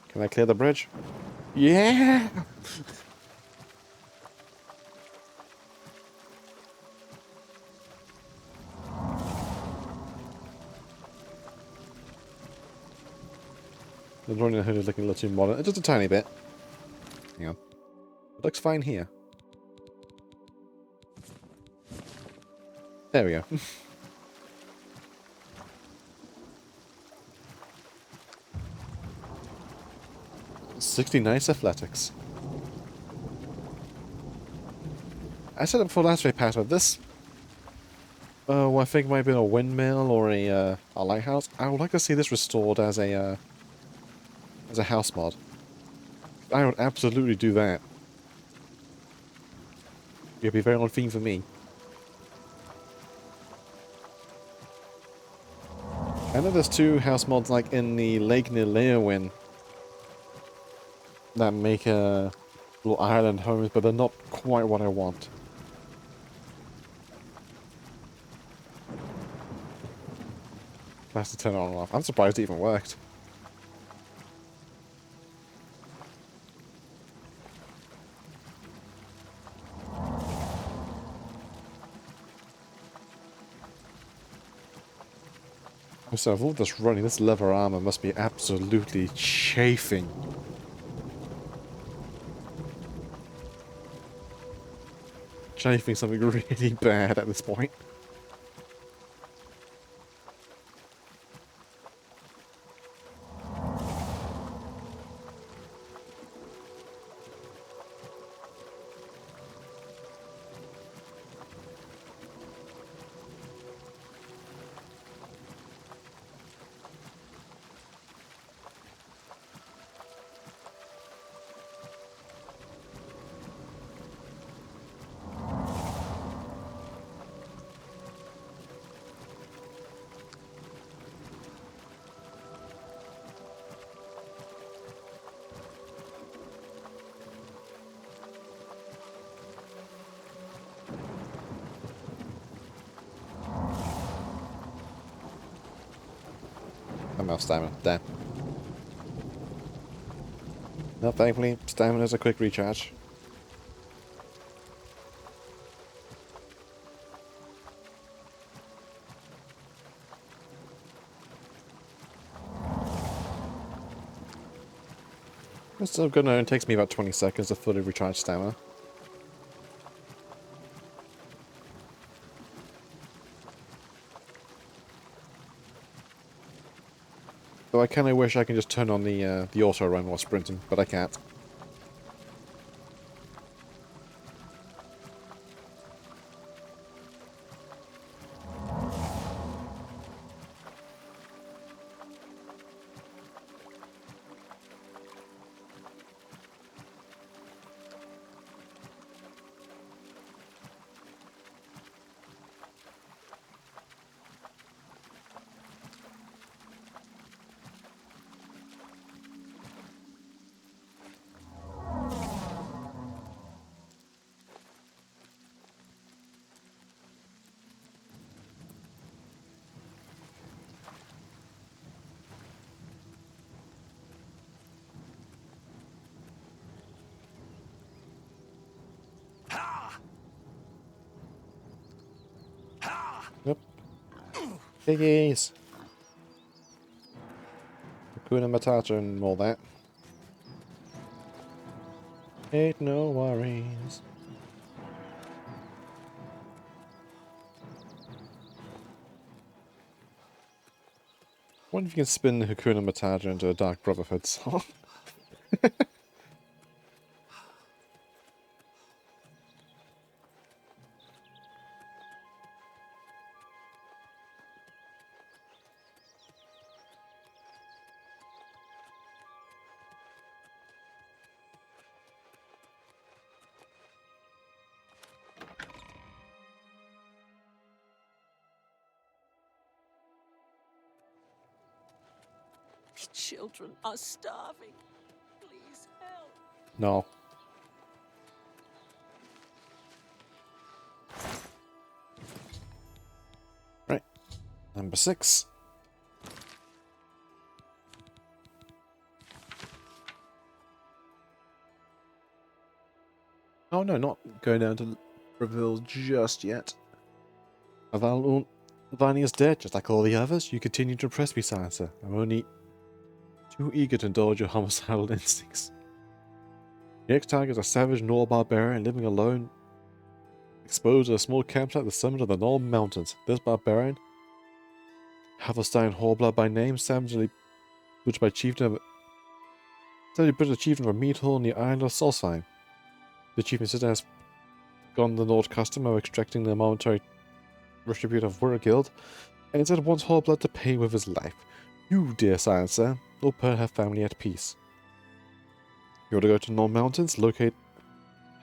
Can I clear the bridge? Yeah! The drawing in the hood is looking a little too modern. Just a tiny bit. Hang on. It looks fine here. There we go. 69 athletics. I said it before last week, Pat, but this... I think it might have been a windmill or a lighthouse. I would like to see this restored as a house mod. I would absolutely do that. It'd be very on theme for me. I know there's two house mods like in the lake near Leowin that make little island homes, but they're not quite what I want. That's to turn it on and off. I'm surprised it even worked. So with all this running, this leather armor must be absolutely chafing. Chafing something really bad at this point. I'm out of stamina. Damn. No, thankfully, stamina is a quick recharge. It's still good. No, it takes me about 20 seconds to fully recharge stamina. Though I kind of wish I can just turn on the auto run while sprinting, but I can't. Yep. Piggies! Hakuna Matata and all that. Ain't no worries. Wonder if you can spin Hakuna Matata into a Dark Brotherhood song.
The children are starving. Please help.
No. Right. Number 6. Oh no, not going down to Reveal just yet. Vani is dead, just like all the others. You continue to impress me, Sansa. I'm only too eager to indulge your homicidal instincts. The next target is a savage Nor barbarian living alone, exposed at a small campsite at the summit of the Nor Mountains. This barbarian, Havelstein Horblood by name, savagely butchered by chieftain of a meat hall in the island of Solstheim. The chieftain sister has gone the Nord custom of extracting the momentary retribute of Wurra Guild, and instead wants Horblood to pay with his life. You, dear Sansa, will put her family at peace. You ought to go to Nord Mountains, locate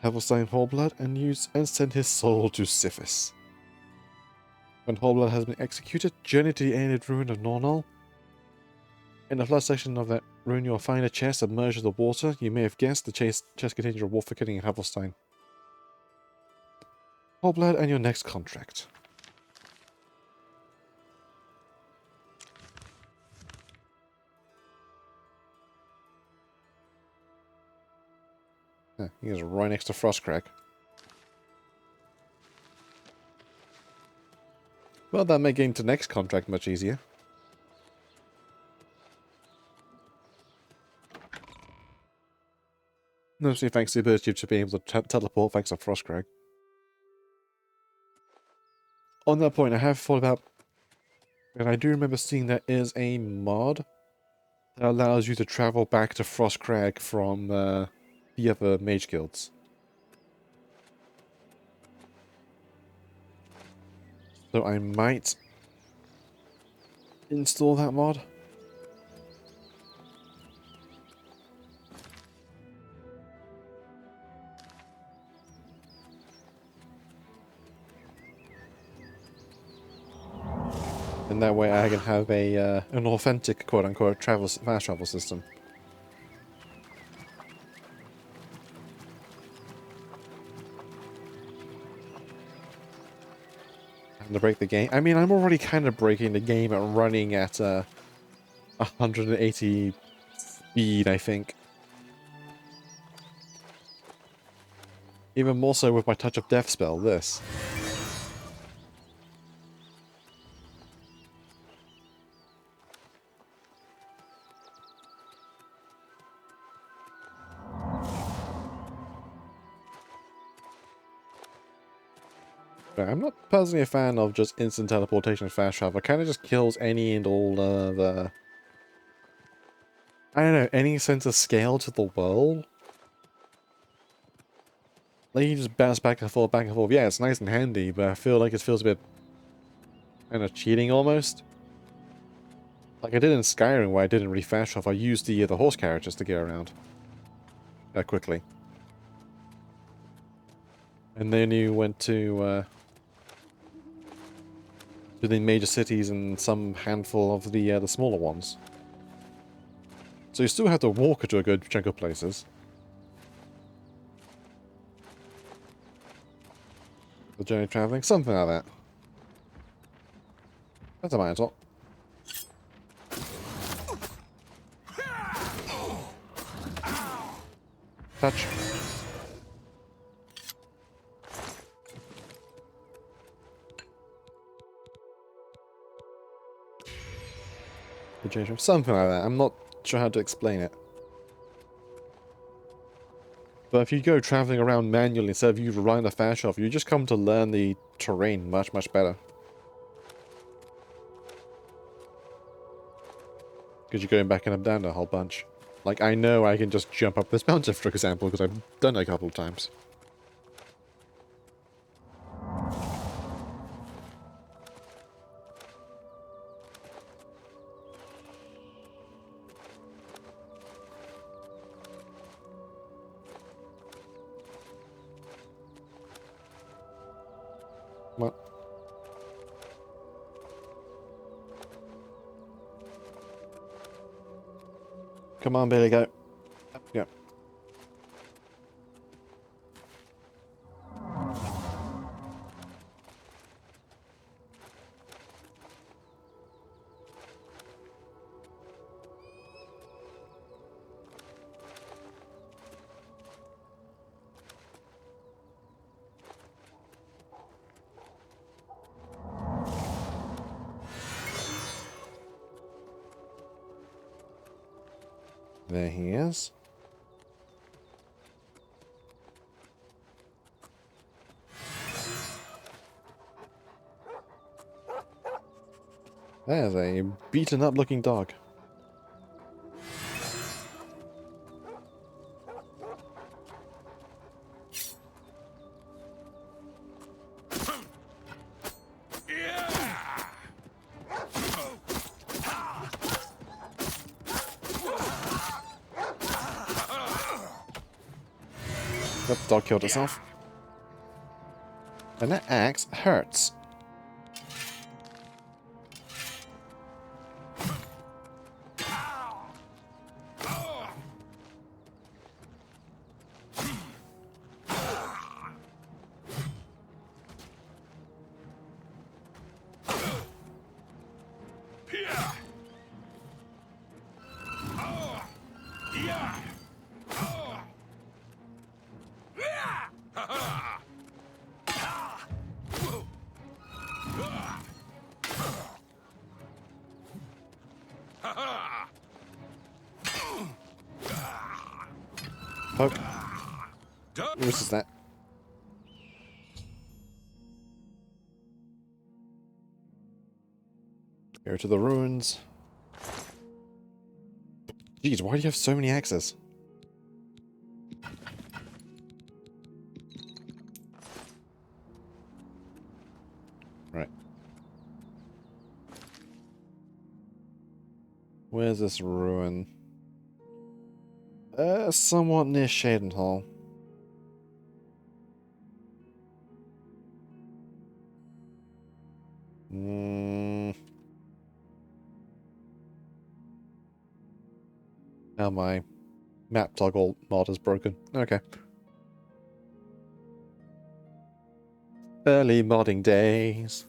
Havelstein Horblood, and send his soul to Sifis. When Horblood has been executed, journey to the ancient ruin of Nornal. In the flood section of that ruin, you'll find a chest submerged in the water. You may have guessed the chest contains a reward for killing Havelstein Horblood and your next contract. He is right next to Frostcrack. Well, that may gain the next contract much easier. Mostly thanks to the ability to be able to teleport thanks to Frostcrack. On that point, I have thought about, and I do remember seeing there is a mod that allows you to travel back to Frostcrag from the other mage guilds. So I might install that mod. And that way I can have an authentic quote-unquote fast travel system. To break the game. I mean, I'm already kind of breaking the game and running at 180 speed, I think. Even more so with my Touch of Death spell, this. I'm not personally a fan of just instant teleportation and fast travel. It kind of just kills any and all the... I don't know, any sense of scale to the world. Like, you just bounce back and forth, back and forth. Yeah, it's nice and handy, but I feel like it feels a bit... kind of cheating, almost. Like I did in Skyrim, where I didn't really fast travel. I used the horse carriages to get around. Quickly. And then you went to the major cities and some handful of the smaller ones. So you still have to walk to a good chunk of places. The journey traveling, something like that. That's a mind talk. Touch. Something like that. I'm not sure how to explain it. But if you go traveling around manually instead of you relying on the fast travel, you just come to learn the terrain much, much better. Because you're going back and up down a whole bunch. Like, I know I can just jump up this mountain, for example, because I've done it a couple of times. What? Come on, Billy, go. Up we go. There he is. There's a beaten up looking dog. That dog killed itself. And that axe hurts. Poke. What's is that? Go to the ruins. Jeez, why do you have so many axes? Right. Where's this ruin? Somewhat near Shaden Hall. Now my map toggle mod is broken. Okay. Early modding days.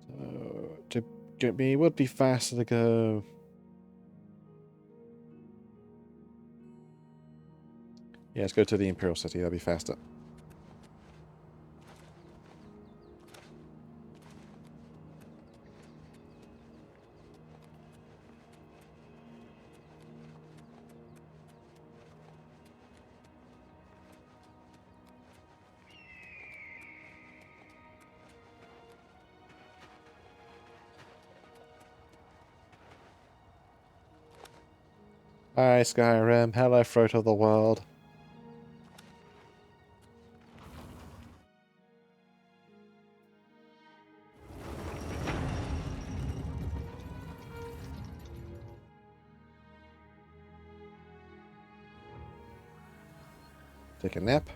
So, to would be faster to go. Yeah, let's go to the Imperial City. That'll be faster. Hi, Skyrim. Hello, throat of the world. Take a nap.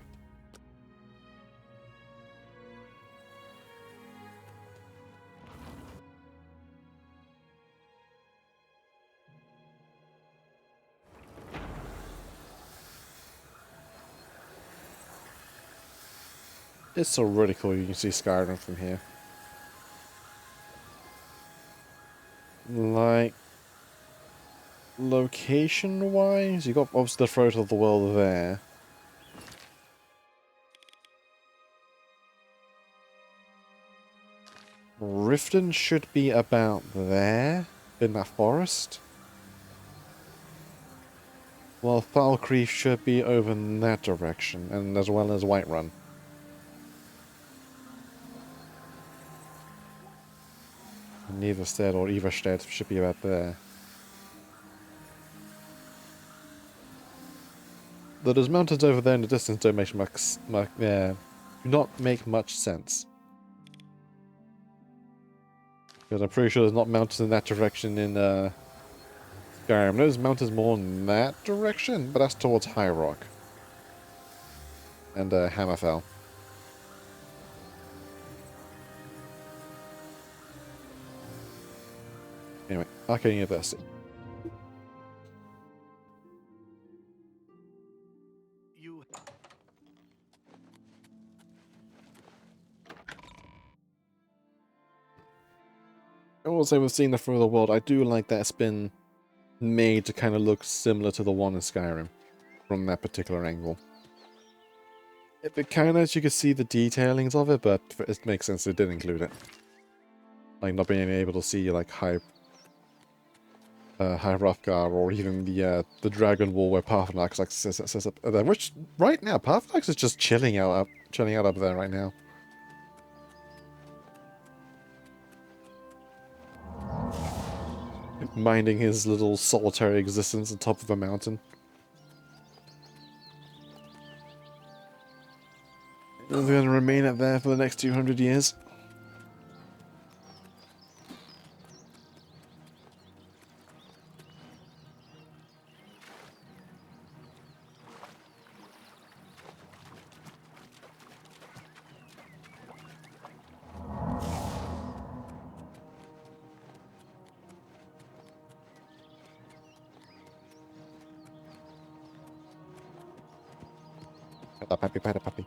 It's so really cool you can see Skyrim from here. Like, location-wise, you got obviously the throat of the world there. Riften should be about there, in that forest. Well, Falkreath should be over in that direction, and as well as Whiterun. Neitherstead or Everstead should be about there. Though those mountains over there in the distance don't make do not make much sense. Because I'm pretty sure there's not mountains in that direction in Skyrim. There's mountains more in that direction, but that's towards High Rock. And Hammerfell. Anyway, Arcane University. I will say we've seen the Through the World. I do like that it's been made to kind of look similar to the one in Skyrim from that particular angle. It kind of, you can see the detailings of it, but it makes sense they did include it. Like not being able to see like High Hrothgar or even the Dragon Wall where Paarthurnax like sits up there. Which right now Paarthurnax is just chilling out up there right now. Minding his little solitary existence on top of a mountain. He's going to remain up there for the next 200 years. Pet a puppy.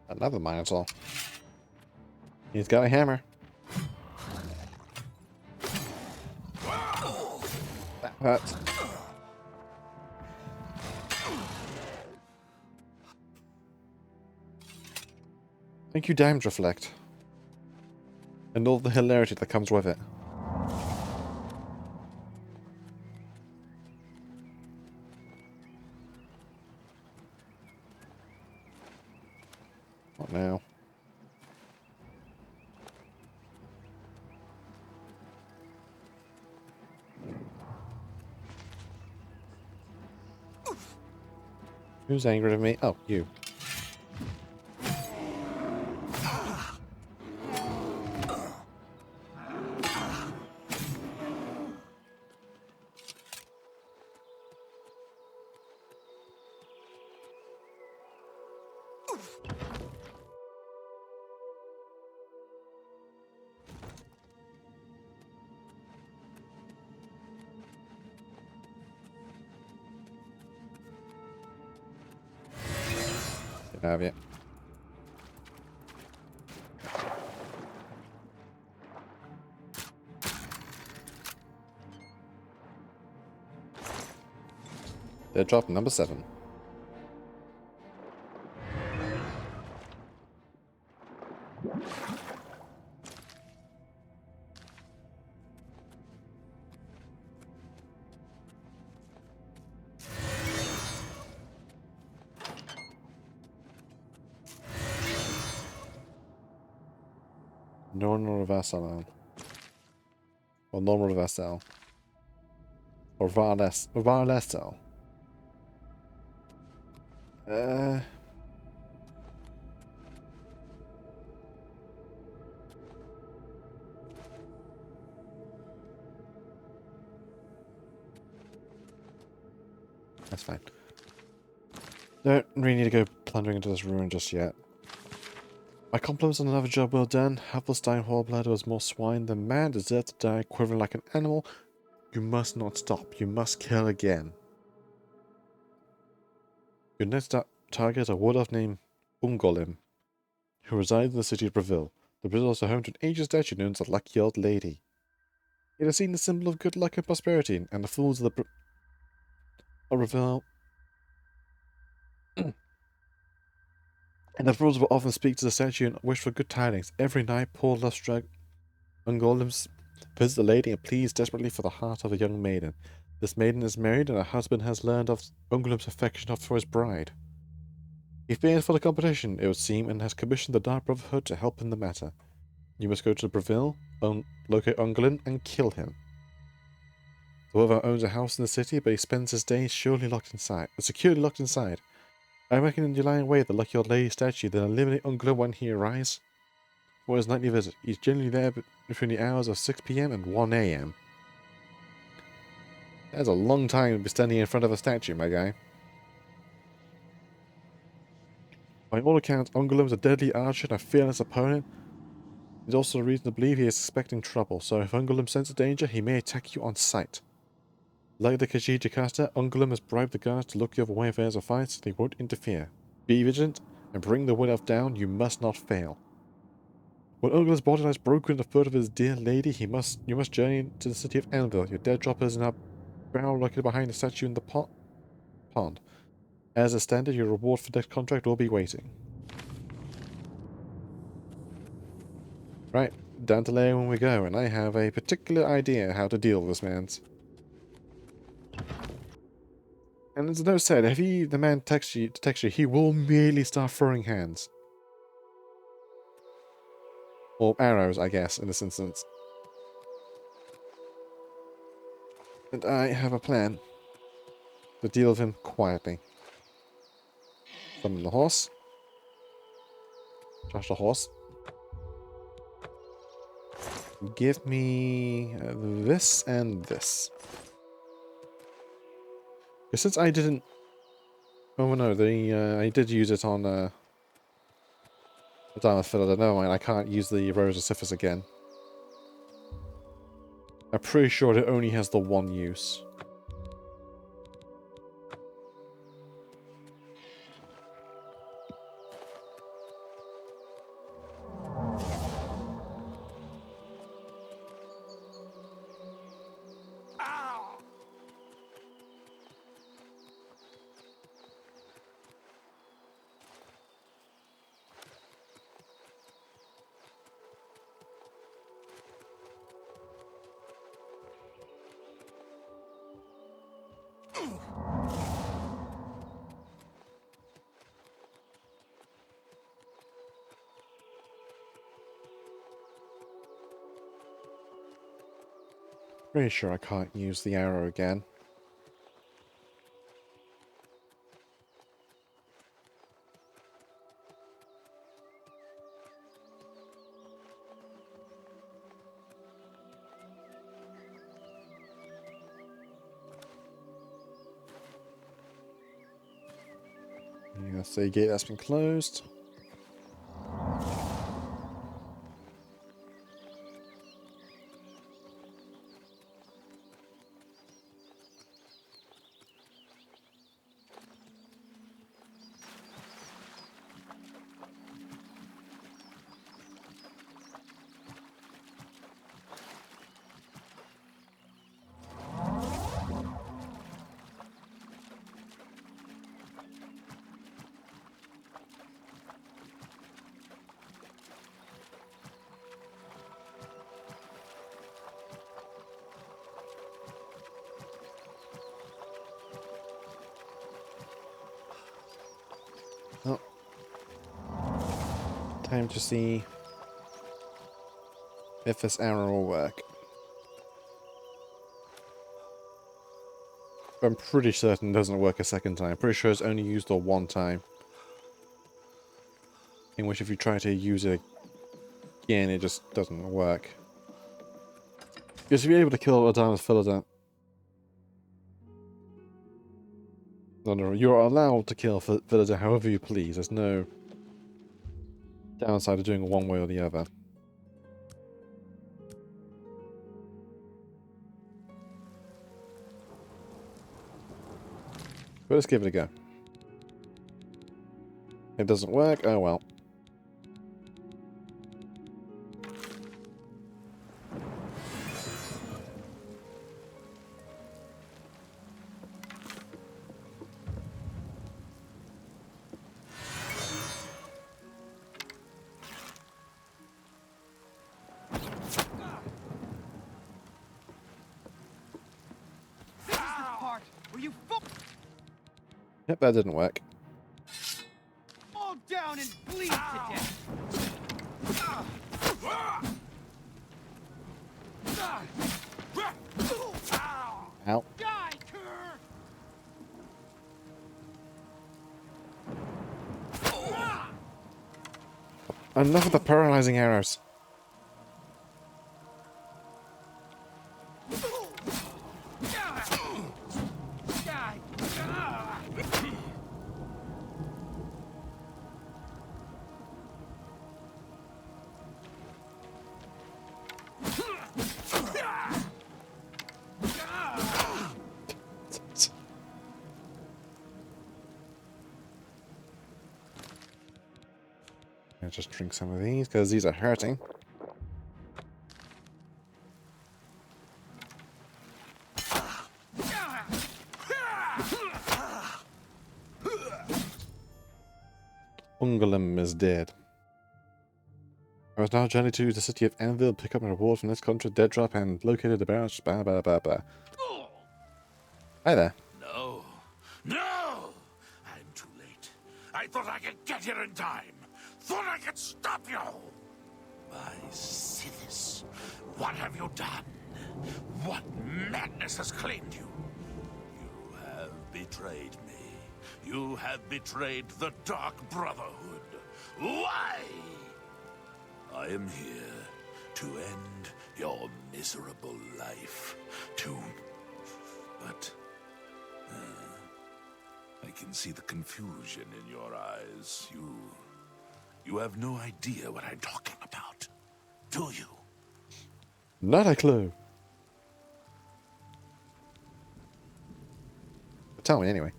Another Minotaur. He's got a hammer. That hurts. Thank you, Damage Reflect. And all the hilarity that comes with it. What now? Who's angry at me? Oh, you. Get out of here. Dead drop number 7. Normal reversal. Or normal reversal. Or Varlesel. That's fine. Don't really need to go plundering into this ruin just yet. My compliments on another job well done. Havelstein Hallblood was more swine than man, deserved to die quivering like an animal. You must not stop. You must kill again. Your next target is a warlock named Ungolim, who resides in the city of Breville. The Breville is also home to an ancient statue known as the Lucky Old Lady. It is seen the symbol of good luck and prosperity, and the fools of the Breville and the fools will often speak to the statue and wish for good tidings. Every night, poor love-struck Ungolims visit the lady and pleads desperately for the heart of a young maiden. This maiden is married, and her husband has learned of Ungolim's affection for his bride. He fears for the competition, it would seem, and has commissioned the Dark Brotherhood to help in the matter. You must go to Breville, locate Ungolin, and kill him. The Wolver owns a house in the city, but he spends his days securely locked inside. I reckon in July and wait the Lucky Old Lady statue, then eliminate Ungolin when he arrives. For his nightly visit, he's generally there between the hours of 6 PM and 1 AM. That's a long time to be standing in front of a statue, my guy. By all accounts, Ungolin is a deadly archer and a fearless opponent. There's also a reason to believe he is expecting trouble, so if Ungolin senses danger, he may attack you on sight. Like the Khajiit caster, Ungolin has bribed the guards to look the other way if there's a fight, so they won't interfere. Be vigilant, and bring the wood elf down, you must not fail. When Ungolin's body lies broken in the foot of his dear lady, you must journey to the city of Anvil. Your dead dropper is in a barrel located behind the statue in the pond. As a standard, your reward for next contract will be waiting. Right, down to layer when we go, and I have a particular idea how to deal with this man's. And as no said, if the man texts you, he will immediately start throwing hands. Or arrows, I guess, in this instance. And I have a plan to deal with him quietly. Summon the horse. Josh the horse. Give me this and this. Because since I didn't... Oh no, I did use it on the Diamond Filler. Never mind, I can't use the Rose of Sisyphus again. I'm pretty sure it only has the one use. Pretty sure I can't use the arrow again. Yeah, so gate that's been closed. Time to see if this arrow will work. I'm pretty certain it doesn't work a second time. Pretty sure it's only used the one time. In which if you try to use it again, it just doesn't work. Because if you're able to kill a diamond villager... No, you're allowed to kill villager however you please. There's no downside of doing it one way or the other. But let's give it a go. It doesn't work, oh well. Yep, that didn't work.
Fall down and bleed to death.
Ow.
Die, cur!
Enough of the paralyzing arrows. I'll just drink some of these because these are hurting. Ungalum is dead. I was now journeying to the city of Anvil, pick up a reward from this contra dead drop, and located the barrage. Bah, bah, bah, bah. Hi there.
No. No! I'm too late. I thought I could get here in time. Thought I could stop you. My Sithis, what have you done? What madness has claimed you? You have betrayed me. You have betrayed the Dark Brotherhood. Why? I am here to end your miserable life. But... I can see the confusion in your eyes. You have no idea what I'm talking about, do you?
Not a clue. But tell me anyway.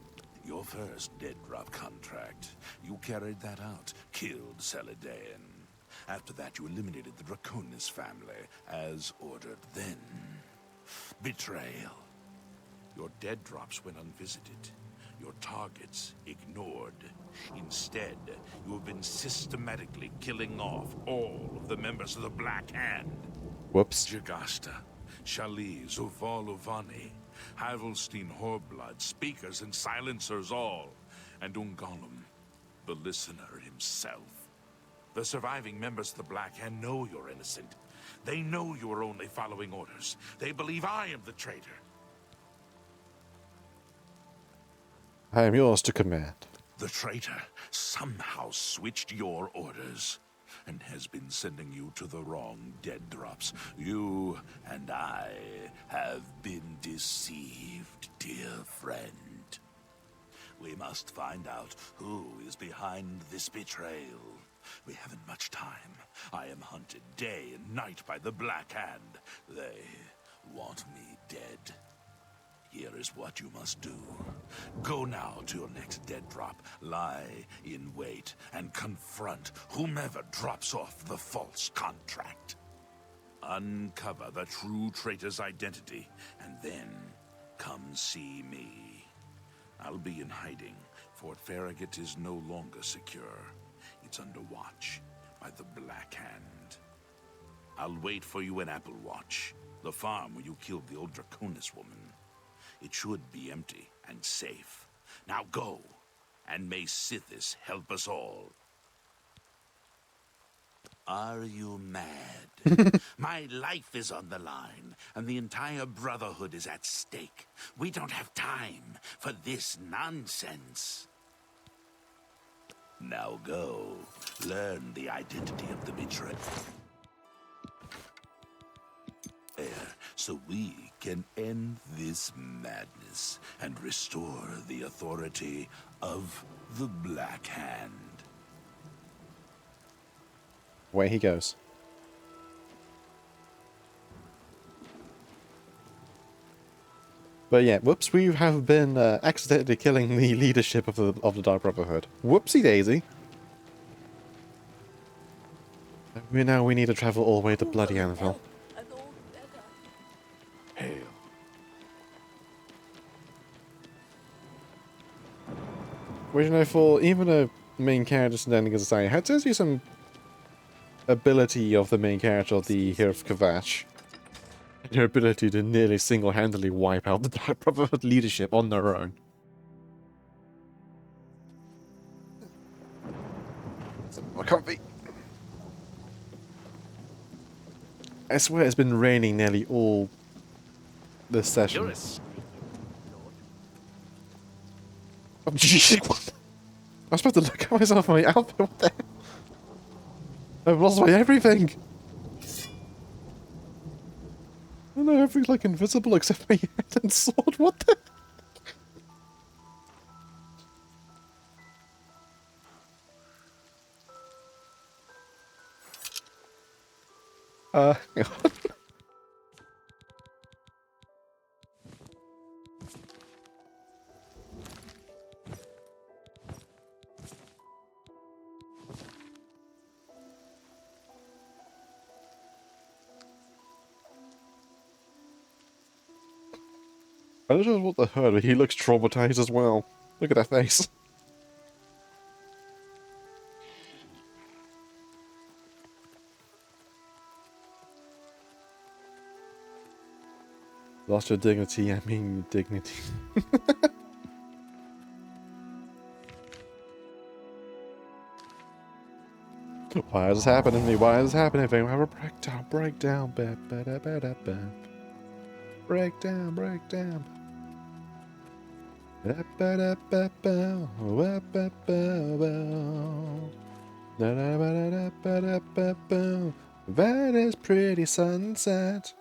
Your first dead drop contract. You carried that out, killed Celidaean. After that, you eliminated the Draconis family, as ordered. Then, betrayal. Your dead drops went unvisited. Your targets ignored. Instead, you have been systematically killing off all of the members of the Black Hand.
Whoops.
Jagasta, Shali, Zuval Uvani, Havelstein Horblood, speakers and silencers all, and Ungalum, the listener himself. The surviving members of the Black Hand know you're innocent. They know you are only following orders. They believe I am the traitor.
I am yours to command.
The traitor somehow switched your orders and has been sending you to the wrong dead drops. You and I have been deceived, dear friend. We must find out who is behind this betrayal. We haven't much time. I am hunted day and night by the Black Hand. They want me dead. Here is what you must do. Go now to your next dead drop, lie in wait, and confront whomever drops off the false contract. Uncover the true traitor's identity, and then come see me. I'll be in hiding. Fort Farragut is no longer secure. It's under watch by the Black Hand. I'll wait for you in Applewatch, the farm where you killed the old Draconis woman. It should be empty and safe. Now go, and may Sithis help us all. Are you mad? My life is on the line, and the entire Brotherhood is at stake. We don't have time for this nonsense. Now go. Learn the identity of the betrayer. So we can end this madness and restore the authority of the Black Hand.
Away he goes. But yeah, whoops, we have been accidentally killing the leadership of the Dark Brotherhood. Whoopsie daisy. Now we need to travel all the way to bloody Anvil.
Hail.
Which, you know, for even a main character standing as a side, had to see some ability of the main character of the Hero of Kavash. Their ability to nearly single-handedly wipe out the Dark Brotherhood leadership on their own. It's more comfy. I swear it's been raining nearly all this session. Oh, jeez, what? I was supposed to look at myself on my outfit, what the hell? I've lost my everything! I don't know, everything's like invisible except my head and sword, what the? Hang on. I don't know what the hurt, but he looks traumatized as well. Look at that face. Lost your dignity, I mean dignity. Why is this happening to me? Why is this happening to me? Have a breakdown, breakdown, breakdown, breakdown. That is pretty sunset.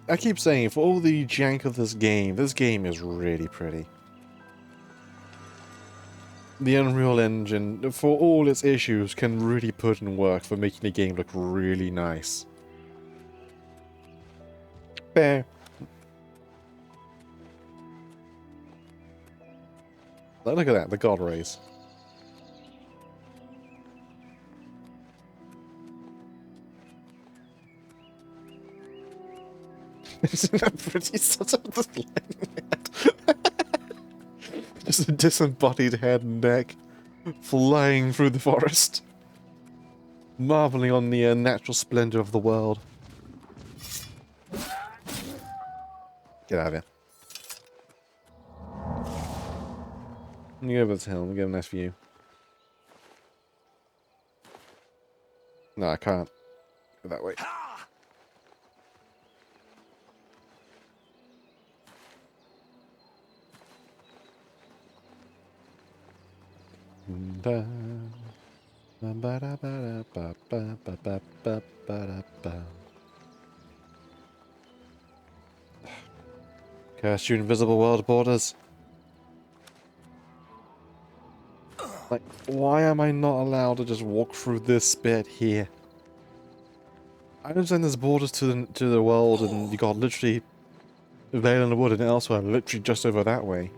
I keep saying, for all the jank of this game is really pretty. The Unreal Engine, for all its issues, can really put in work for making the game look really nice. Fair. Look at that, the God Rays. Isn't that pretty? Such a just a disembodied head and neck flying through the forest, marveling on the natural splendor of the world. Get out of here. Let me go over this hill and get a nice view. No, I can't go that way. Curse you, invisible world borders. Like, why am I not allowed to just walk through this bit here? I understand there's borders to the world, and you got literally Vale in the Wood and elsewhere, literally just over that way.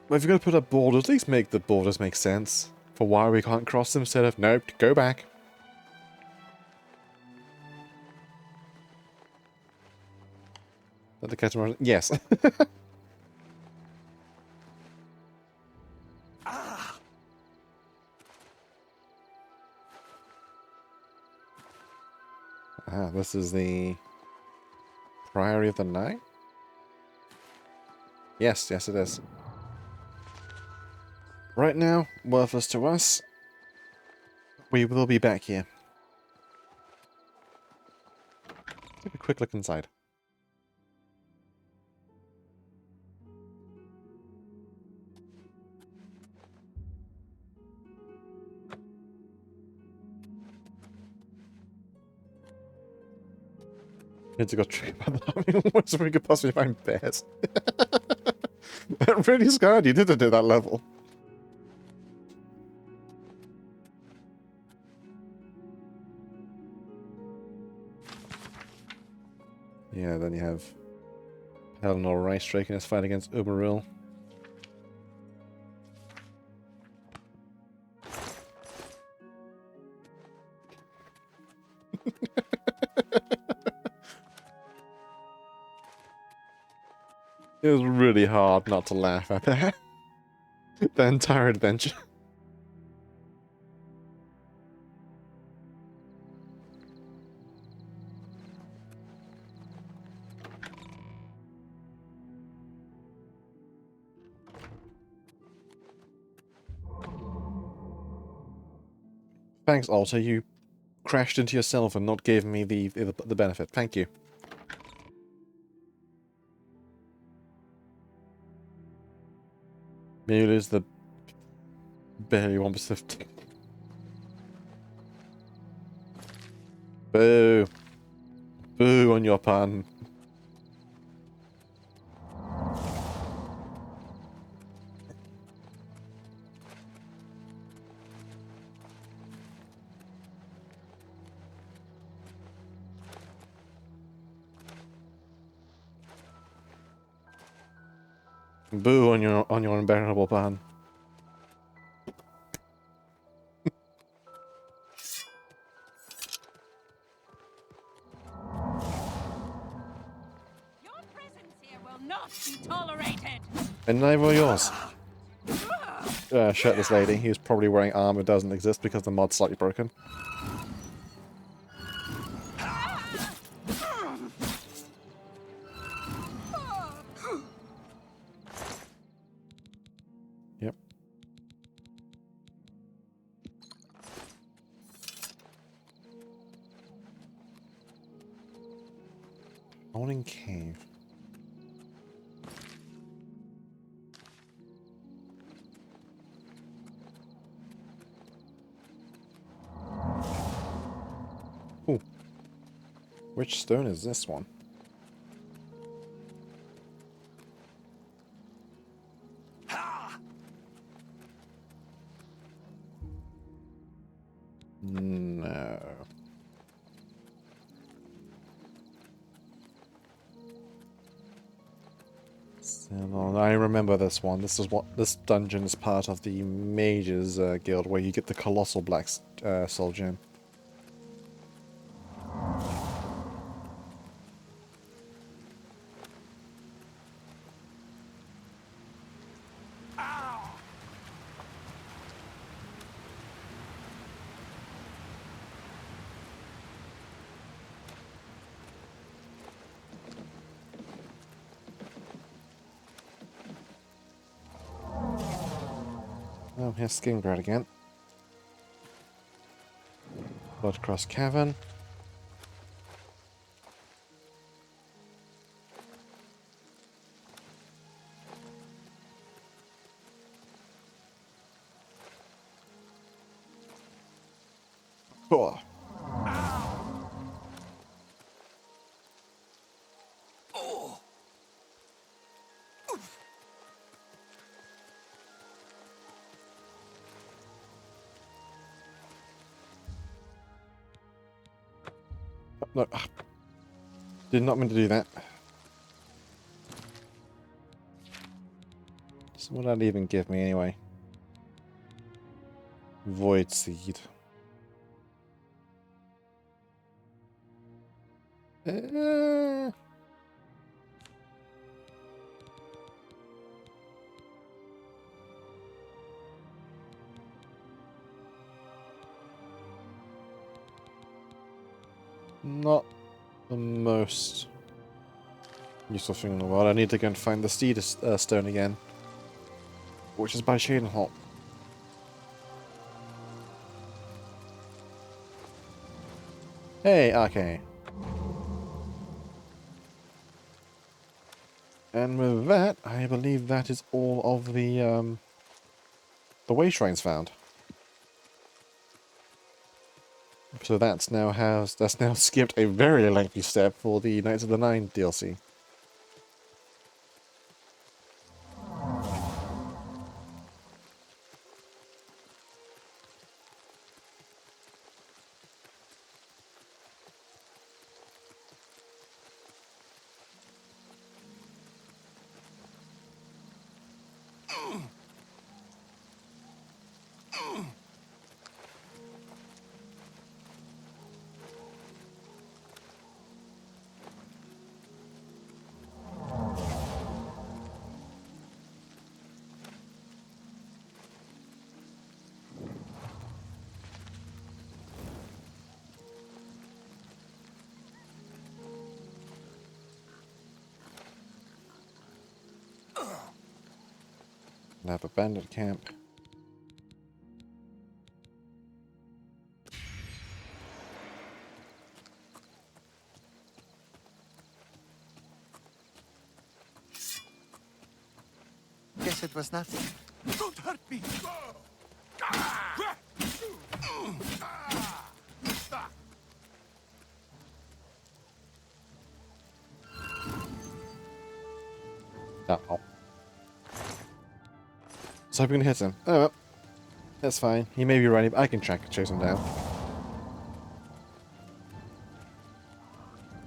But if you're going to put up borders, at least make the borders make sense. For why we can't cross them instead of, nope, go back. Let the catamaran... Yes. Ah, this is the Priory of the Night? Yes, yes it is. Right now, worthless to us. We will be back here. Take a quick look inside. Kids got tricked by the army. What's we could possibly find bears? That really scared you, didn't it, that level? Yeah, then you have Pelennor Racedrake in his fight against Uberil. It was really hard not to laugh at that. The entire adventure. Thanks, Alter. You crashed into yourself and not gave me the benefit. Thank you. Maybe it is the barely 1%. Boo. Boo on your pun. Boo on your unbearable pun.
Your presence here will not be tolerated.
And neither will yours. Shirtless lady. He was probably wearing armor doesn't exist because the mod's slightly broken. Yep. Morning cave. Ooh. Which stone is this one? No. So, I remember this one. This dungeon is part of the Mages Guild, where you get the Colossal Black Soul Gem. Oh, here's Skingrad again. Bloodcross Cavern. Oh. No, did not mean to do that. So what did that even give me anyway? Void Seed. Not the most useful thing in the world. I need to go and find the Steed Stone again, which is by Shadenhalt. Hey, okay. And with that, I believe that is all of the way shrines found. So that's now skipped a very lengthy step for the Knights of the Nine DLC. And have a bandit camp.
Guess it was nothing.
Don't hurt me!
Uh-oh. So hoping to hit him. Oh well. That's fine. He may be running, but I can chase him down.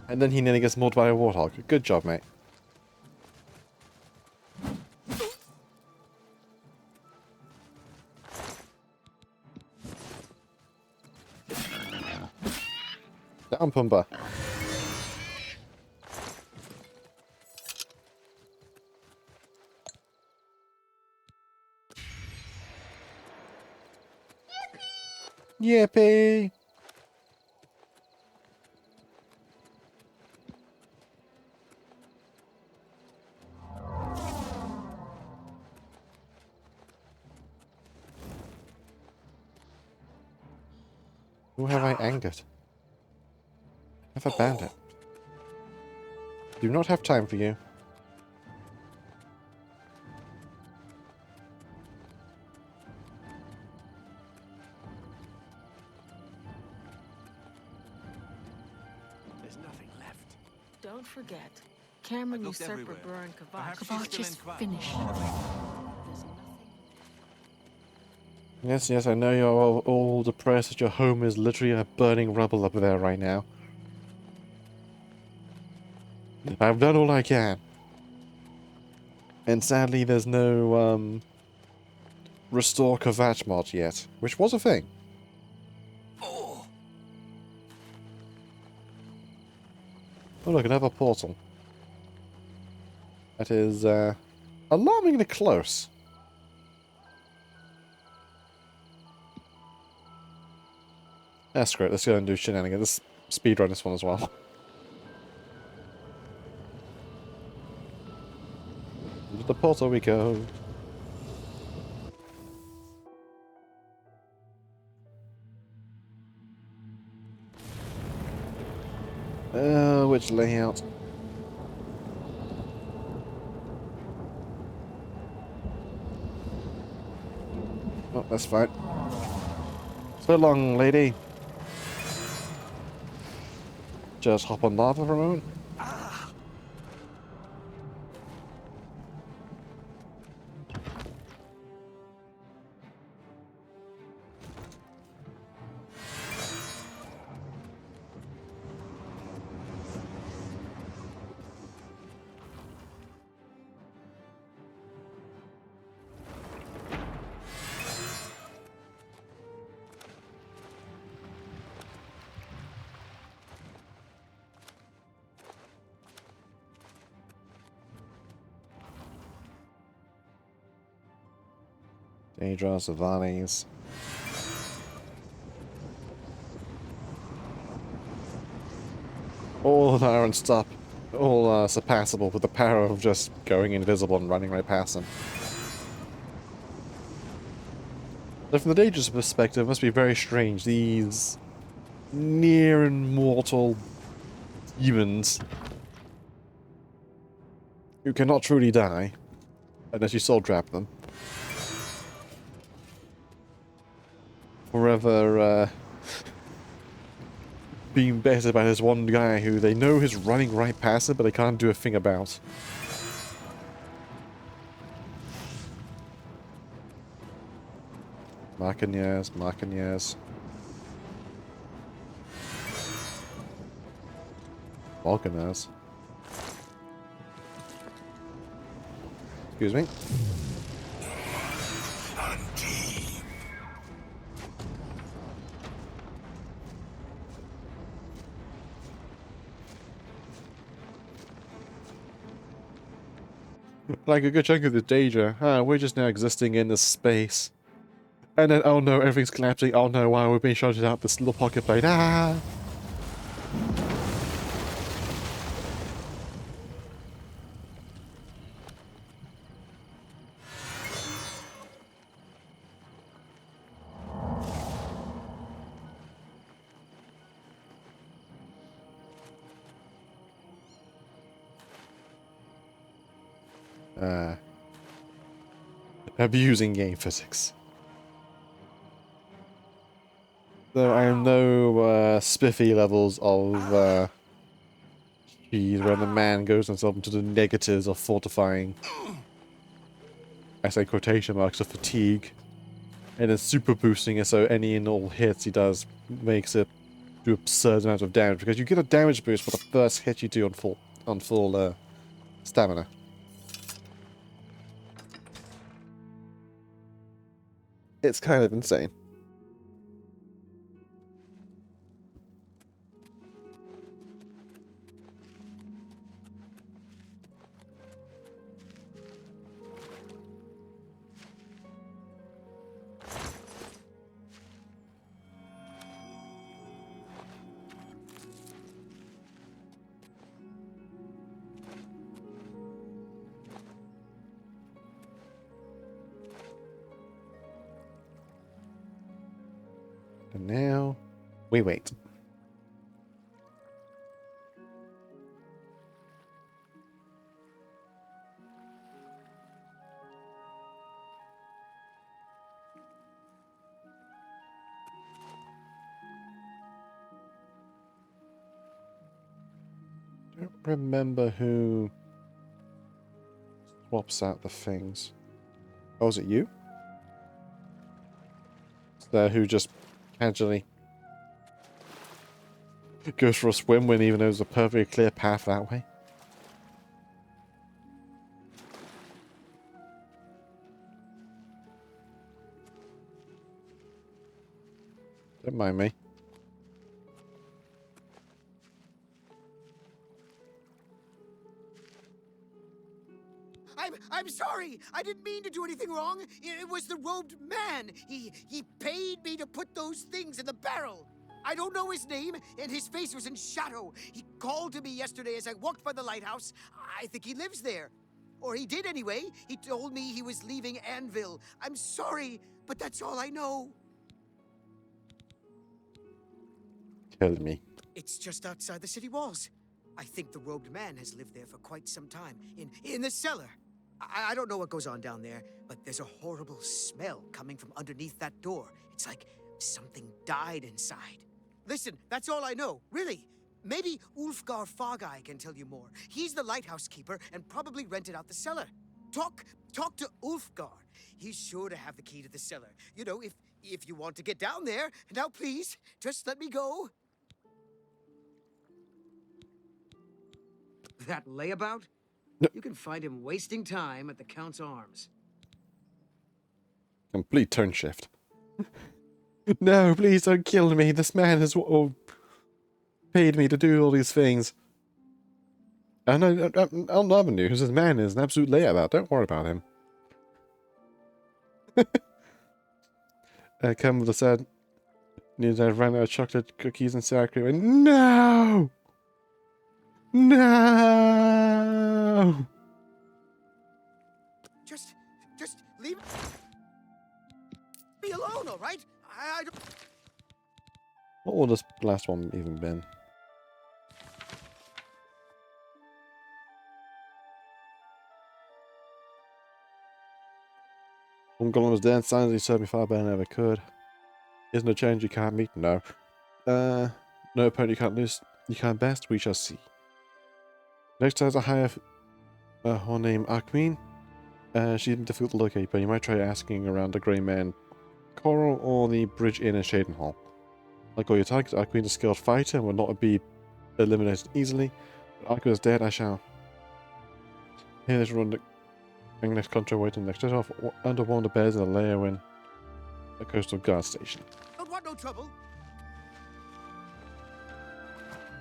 And then he nearly gets mauled by a warthog. Good job, mate. Down, Pumbaa. Yippee! Who have I angered? Have a bandit. Do not have time for you.
There's nothing left.
Don't forget, Cameron
looked
usurper
everywhere.
Burn
Perhaps she's
Kavach
still
is
in Kavach.
finished. There's nothing.
Yes, I know you're all depressed that your home is literally a burning rubble up there right now. I've done all I can. And sadly, there's no, Restore Kavach mod yet, which was a thing. Oh, look, another portal. That is, alarmingly close. That's great. Let's go and do shenanigans. Let's speedrun this one as well. Into the portal we go. Which layout? Oh, that's fine. So long, lady. Just hop on lava for a moment. Daedra, Savanis. All that are unstop, all surpassable with the power of just going invisible and running right past them. So from the Dangerous perspective, it must be very strange. These near immortal demons who cannot truly die unless you soul trap them. Forever being bettered by this one guy who they know is running right past it, but they can't do a thing about. Markanyas, Markanyas. Volcanas. Excuse me. Like a good chunk of the danger. We're just now existing in this space. And then, oh no, everything's collapsing. Oh no, wow, we're being shouted out this little pocket plane. Ah! Abusing game physics. So I am no spiffy levels of cheese when the man goes himself into the negatives of fortifying. I say quotation marks of fatigue. And then super boosting it so any and all hits he does makes it do absurd amounts of damage, because you get a damage boost for the first hit you do on full stamina. It's kind of insane. And now, we wait. I don't remember who swaps out the things. Oh, is it you? Is there who just casually goes for a swim when even though there's a perfectly clear path that way? Don't mind me.
I'm sorry. I didn't mean to do anything wrong. It was the robed man. He paid me to put those things in the barrel. I don't know his name, and his face was in shadow. He called to me yesterday as I walked by the lighthouse. I think he lives there. Or he did anyway. He told me he was leaving Anvil. I'm sorry, but that's all I know.
Tell me.
It's just outside the city walls. I think the robed man has lived there for quite some time. In the cellar. I don't know what goes on down there, but there's a horrible smell coming from underneath that door. It's like something died inside. Listen, that's all I know, really. Maybe Ulfgar Fogeye can tell you more. He's the lighthouse keeper and probably rented out the cellar. Talk to Ulfgar. He's sure to have the key to the cellar. You know, if you want to get down there. Now, please, just let me go.
That layabout? You can find him wasting time at the Count's Arms.
Complete tone shift. No, please don't kill me. This man has paid me to do all these things. I know, I'll never knew who this man is an absolute layabout. Don't worry about him. Come with the sad news I ran out of chocolate cookies and sour cream. And no! No!
Just leave me alone, all right? I don't...
What would this last one even been? One golem was dead, signs he served me far better than I ever could. Isn't a challenge you can't meet? No. No opponent you can't lose. You can't best, we shall see. Next time I hire one named Akmin. She's difficult to locate, but you might try asking around the Grey Man Coral or the Bridge Inn in Shadenhall. Like all your targets, Akmin is a skilled fighter and will not be eliminated easily. But Akmin is dead, I shall. Here, let's run the next contract waiting next off under one of the beds in the lair in a coastal guard station.
Don't want no trouble.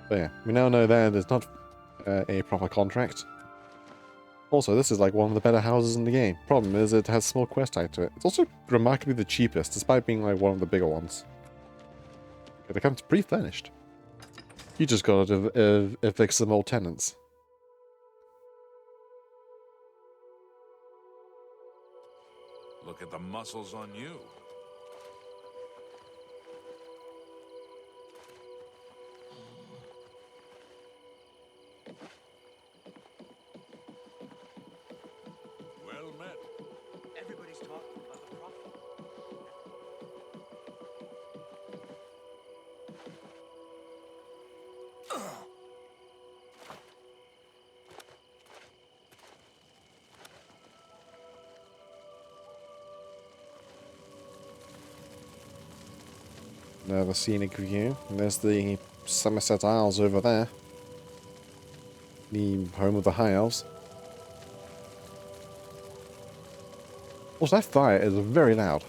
But yeah, we now know that there's not a proper contract. Also, this is like one of the better houses in the game. Problem is, it has small quest tied to it. It's also remarkably the cheapest, despite being like one of the bigger ones. It comes pre-furnished. You just gotta evict some old tenants.
Look at the muscles on you. Well met.
Everybody's talking about the prophet.
Another scenic view. And there's the Somerset Isles over there. The home of the High Elves. Also, that fire is very loud.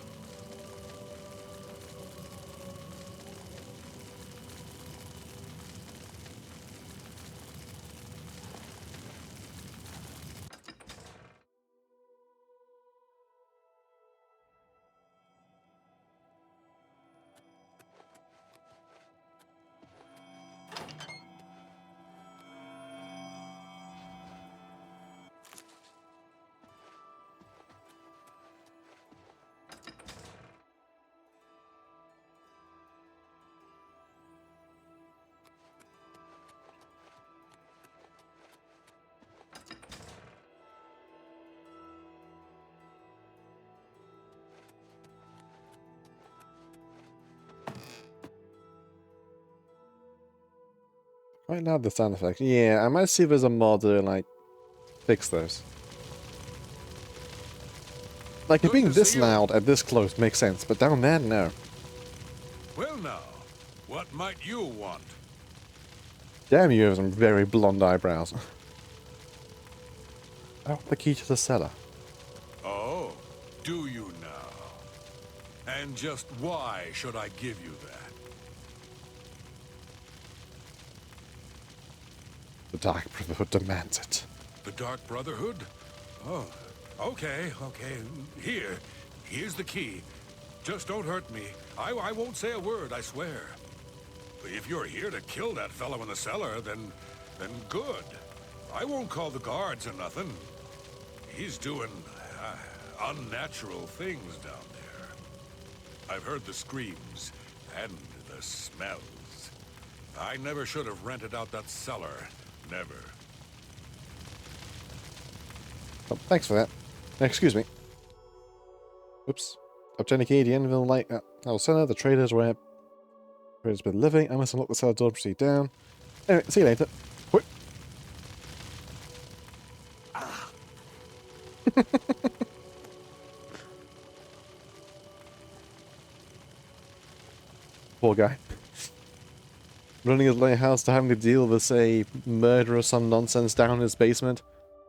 Quite loud, the sound effects. Yeah, I might see if there's a mod to like fix those. Like it being this loud at this close makes sense, but down there, no.
Well now, what might you want?
Damn, you have some very blonde eyebrows. Oh, the key to the cellar.
Oh, do you now? And just why should I give you that?
The Dark Brotherhood demands it.
The Dark Brotherhood? Oh, okay. Here's the key. Just don't hurt me. I won't say a word, I swear. If you're here to kill that fellow in the cellar, then good. I won't call the guards or nothing. He's doing unnatural things down there. I've heard the screams and the smells. I never should have rented out that cellar. Never.
Oh, thanks for that. Excuse me. Oops. Obtain a key at the end of the light. I'll send out the traders where it's been living. I must unlock the cellar door and proceed down. Anyway, see you later. Quick. Poor guy. Running his lighthouse to having to deal with, say, murder or some nonsense down in his basement.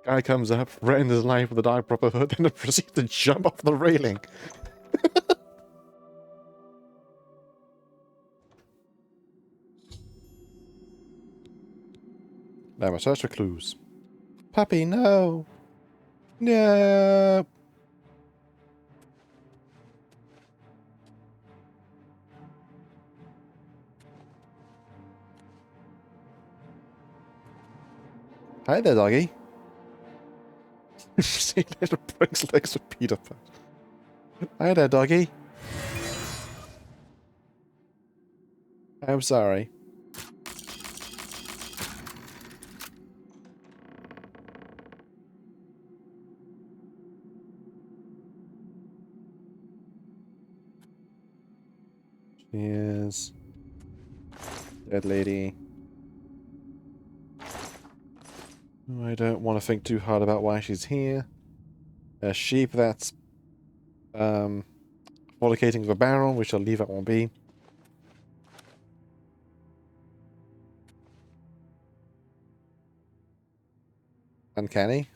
Guy comes up, threatens his life with a Dark Brotherhood, and then proceeds to jump off the railing. Now I search for clues. Puppy, no! No! Hi there, doggy. See later, breaks legs with Peter Pan. Hi there, doggy. I'm sorry. Yes. Dead lady. I don't want to think too hard about why she's here. A sheep that's fornicating with a barrel, we shall leave that one be. Uncanny.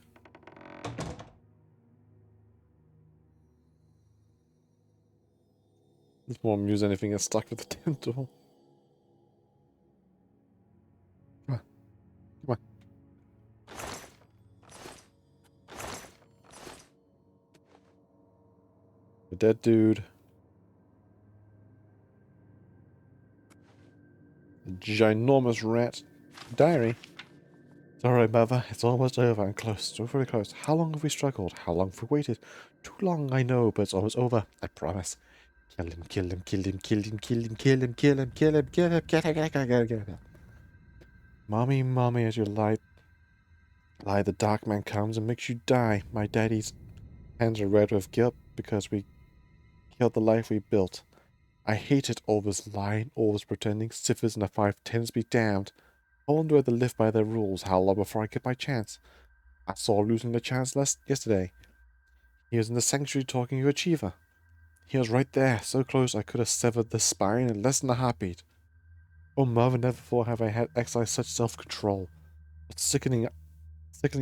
It's more amusing than anything that's stuck with the damn door. Come on. Come on. A dead dude. A ginormous rat. Diary. It's alright, Mother. It's almost over. I'm close. So very close. How long have we struggled? How long have we waited? Too long, I know, but it's almost over. I promise. Kill him, kill him, kill him, kill him, kill him, kill him, kill him, kill him, kill him, kill him, kill him, kill him. Mommy, mommy, as you lie, the dark man comes and makes you die. My daddy's hands are red with guilt because we killed the life we built. I hated all this lying, all this pretending, ciphers and the 510s be damned. I wonder whether they live by their rules, how long before I get my chance. I saw losing the chance yesterday. He was in the sanctuary talking to Achiever. He was right there, so close I could have severed the spine in less than a heartbeat. Oh, Mother, never before have I had exercised such self-control. It's sickening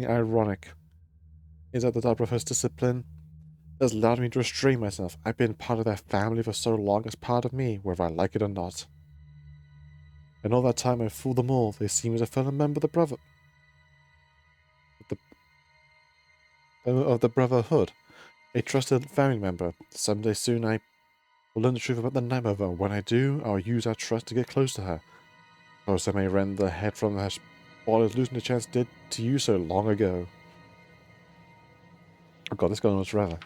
ironic. Is that the type of his discipline has allowed me to restrain myself. I've been part of their family for so long as part of me, whether I like it or not. And all that time I fooled them all. They seem as a fellow member of the Brotherhood. A trusted family member. Someday soon I will learn the truth about the Night Mother. When I do, I'll use our trust to get close to her. Close I may rend the head from her body, losing the chance did to you so long ago. Oh god, this going on forever.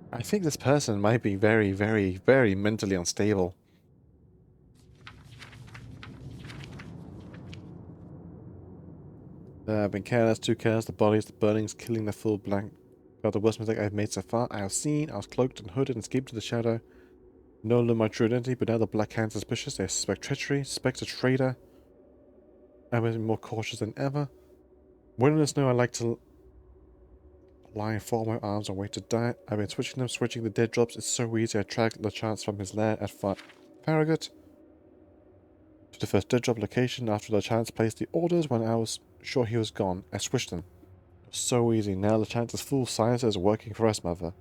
I think this person might be very, very, very mentally unstable. I've been careless, too careless. The bodies, the burnings, killing the full blank. God, the worst mistake I've made so far. I was seen, I was cloaked and hooded and escaped to the shadow. No one knew my true identity, but now the Black Hand's suspicious. They suspect treachery, suspect a traitor. I'm even more cautious than ever. Wilderness know I like to lie and fold my arms and wait to die. I've been switching the dead drops. It's so easy. I tracked the chance from his lair at Farragut to the first dead drop location after the chance placed the orders when I was sure he was gone. I switched them. It was so easy. Now the chance is full. Science is working for us, Mother.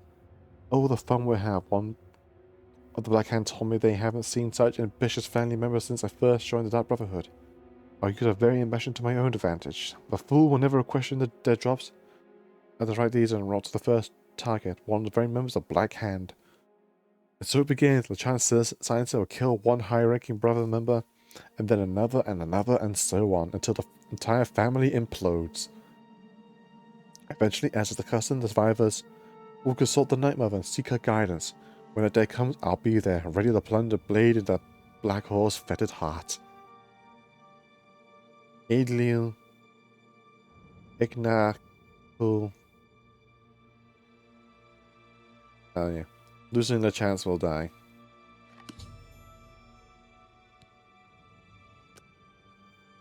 Oh, the fun we'll have. One of the Black Hand told me they haven't seen such ambitious family members since I first joined the Dark Brotherhood. I use a very ambition to my own advantage. The fool will never question the dead drops. At the right these and roll to the first target, one of the very members of Black Hand. And so it begins. The chance sciencer will kill one high-ranking brother member, and then another, and so on, until the entire family implodes. Eventually, as is the custom, the survivors will consult the Night Mother and seek her guidance. When the day comes, I'll be there, ready to plunge a blade into that black hole's fetid heart. Adlil Ignakul. Oh yeah. Losing the chance will die.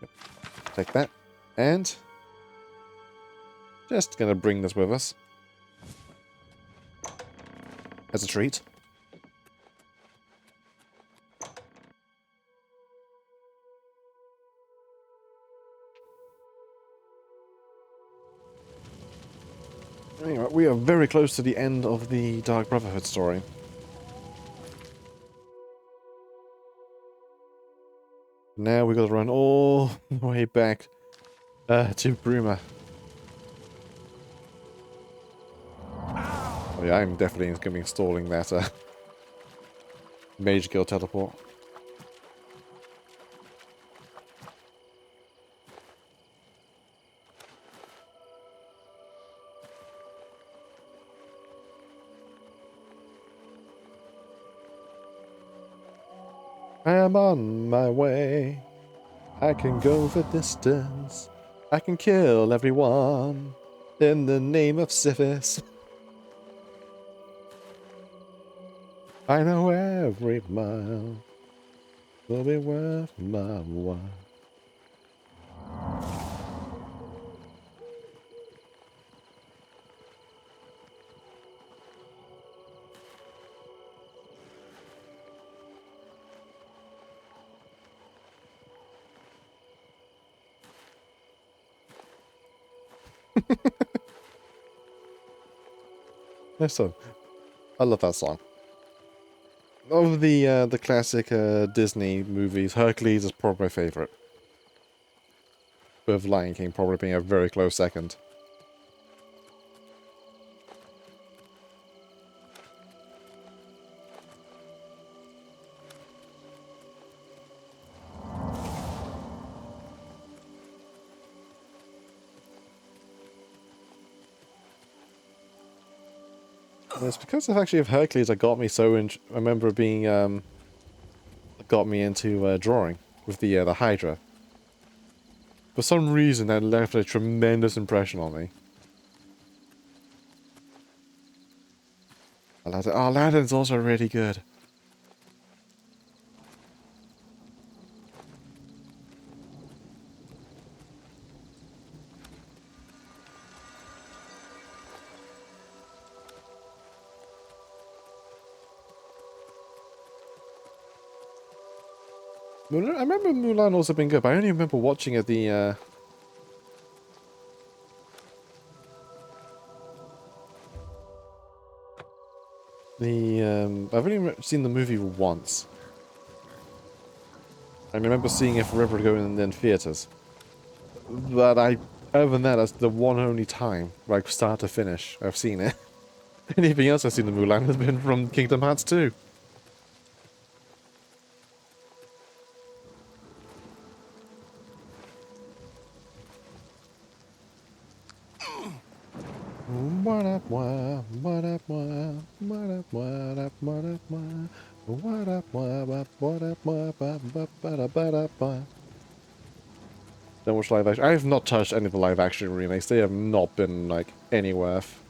Yep. Take that. And just gonna bring this with us. As a treat. Anyway, we are very close to the end of the Dark Brotherhood story. Now we gotta run all the way back to Bruma. Oh yeah, I'm definitely going to be installing that Mage Guild teleport. I'm on my way. I can go the distance. I can kill everyone in the name of Sithis. I know every mile will be worth my while. Listen, I love that song. Of the classic Disney movies, Hercules is probably my favorite. With Lion King probably being a very close second. And it's because of actually of Hercules that got me so I remember being got me into drawing with the Hydra. For some reason that left a tremendous impression on me. Aladdin, oh, Aladdin's also really good. I remember Mulan also being good, but I only remember watching it I've only seen the movie once. I remember seeing it forever ago in theaters. But other than that, that's the one only time, like start to finish, I've seen it. Anything else I've seen in Mulan has been from Kingdom Hearts 2. Don't watch live action. I have not touched any of the live action remakes. They have not been like any worth.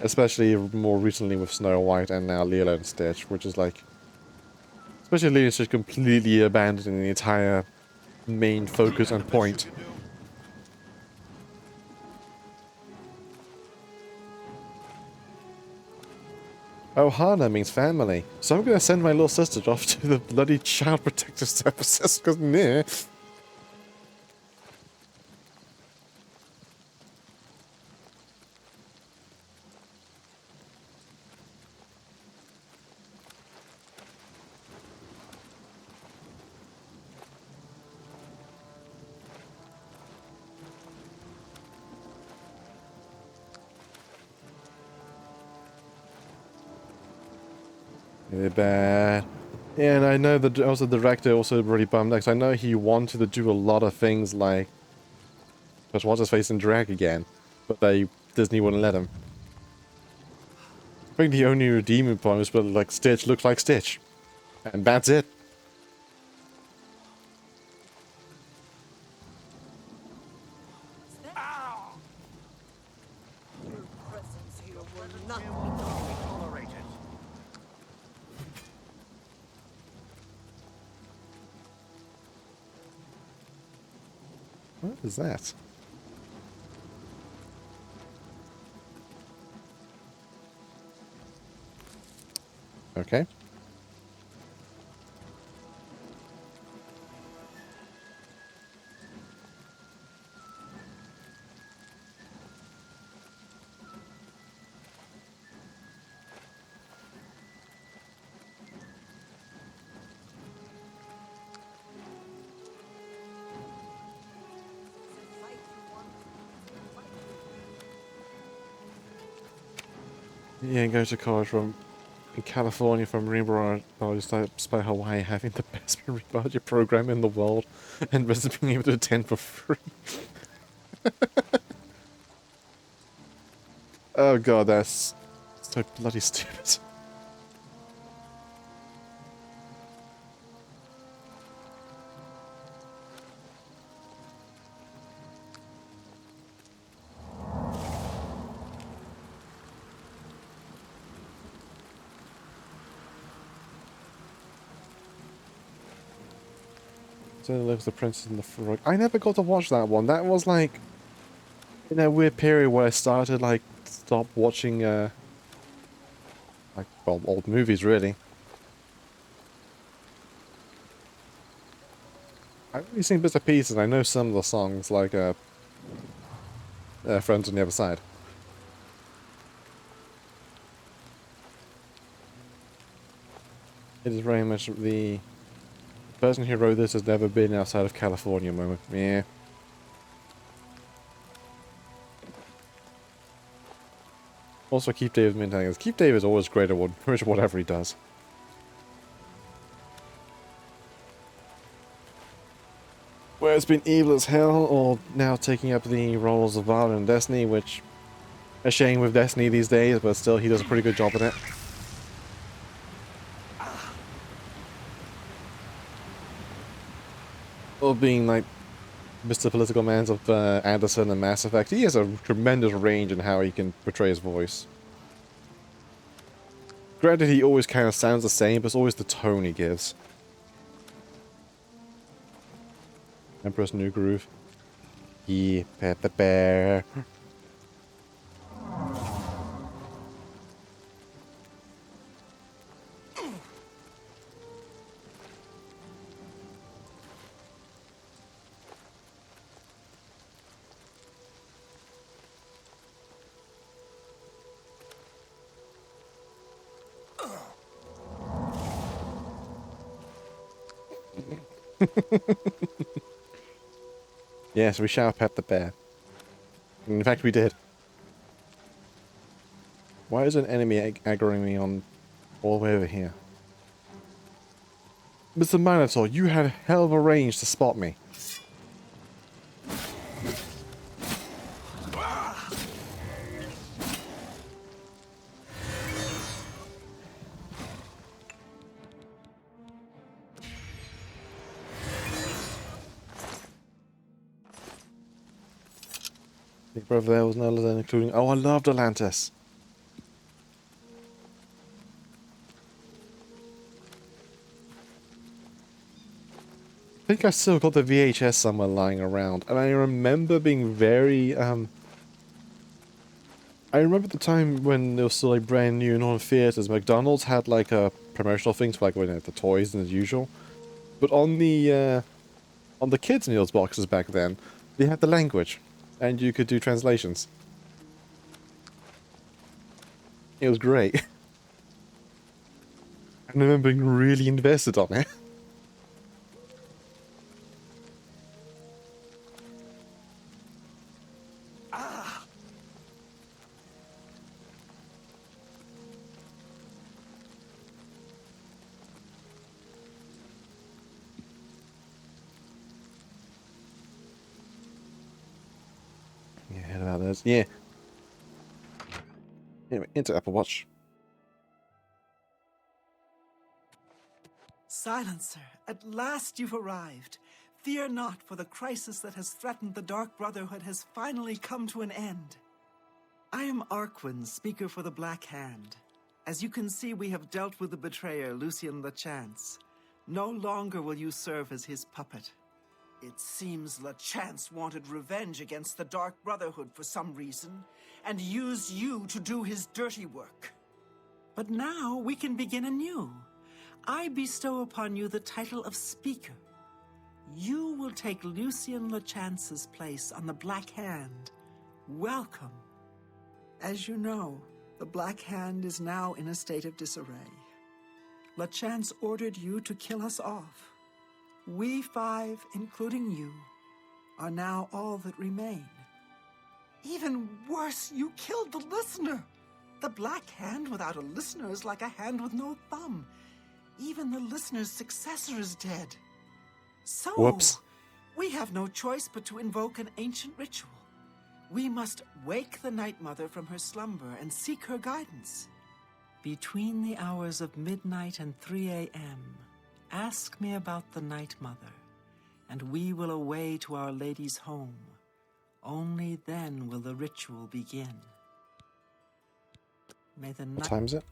Especially more recently with Snow White and now Lilo and Stitch, which is like, especially Lilo and Stitch completely abandoning the entire main focus and point. Ohana means family, so I'm gonna send my little sister off to the bloody child protective services, because nah. Really bad. And I know that also the director also really bummed out, 'cause I know he wanted to do a lot of things like just what's his face in drag again, but Disney wouldn't let him. I think the only redeeming point was that like Stitch looks like Stitch, and that's it. What is that? Okay. Yeah, go to college from in California from Marine despite Hawaii having the best marine biology program in the world and just being able to attend for free. Oh god, that's so bloody stupid. So lives the princess in the frog. I never got to watch that one. That was like in a weird period where I started like stop watching like well old movies really. I've only seen bits and pieces. I know some of the songs like Friends on the Other Side. It is very much the person who wrote this has never been outside of California moment. Yeah. Also, Keith David's main thing is Keith David's always great at whatever he does. Where it's been evil as hell, or now taking up the roles of Violet and Destiny, which a shame with Destiny these days, but still he does a pretty good job in it. Or being like Mr. Political Mans of Anderson and Mass Effect, he has a tremendous range in how he can portray his voice. Granted, he always kind of sounds the same, but it's always the tone he gives. Emperor's New Groove. Yeah, Pet the Bear. Yes, we shall pet the bear. In fact, we did. Why is an enemy aggroing me on all the way over here? Mr. Minotaur, you had a hell of a range to spot me. Big brother there was none other than including... Oh, I loved Atlantis. I think I still got the VHS somewhere lying around, and I remember being very, I remember the time when it was still like brand new and on theaters, McDonald's had like a promotional things for like when they had the toys and as usual. But on the kids' meals boxes back then, they had the language, and you could do translations. It was great. I remember being really invested on it. Yeah. Anyway, into Apple Watch.
Silencer, at last you've arrived. Fear not, for the crisis that has threatened the Dark Brotherhood has finally come to an end. I am Arquin, speaker for the Black Hand. As you can see, we have dealt with the betrayer, Lucien LeChance. No longer will you serve as his puppet.
It seems LeChance wanted revenge against the Dark Brotherhood for some reason, and used you to do his dirty work.
But now we can begin anew. I bestow upon you the title of Speaker. You will take Lucien LeChance's place on the Black Hand. Welcome. As you know, the Black Hand is now in a state of disarray. LeChance ordered you to kill us off. We five, including you, are now all that remain.
Even worse, you killed the listener. The Black Hand without a listener is like a hand with no thumb. Even the listener's successor is dead. So,
Whoops.
we have no choice but to invoke an ancient ritual. We must wake the Night Mother from her slumber and seek her guidance. Between the hours of midnight and 3 a.m., ask me about the Night Mother, and we will away to Our Lady's home. Only then will the ritual begin. May the
What
Night
time is it?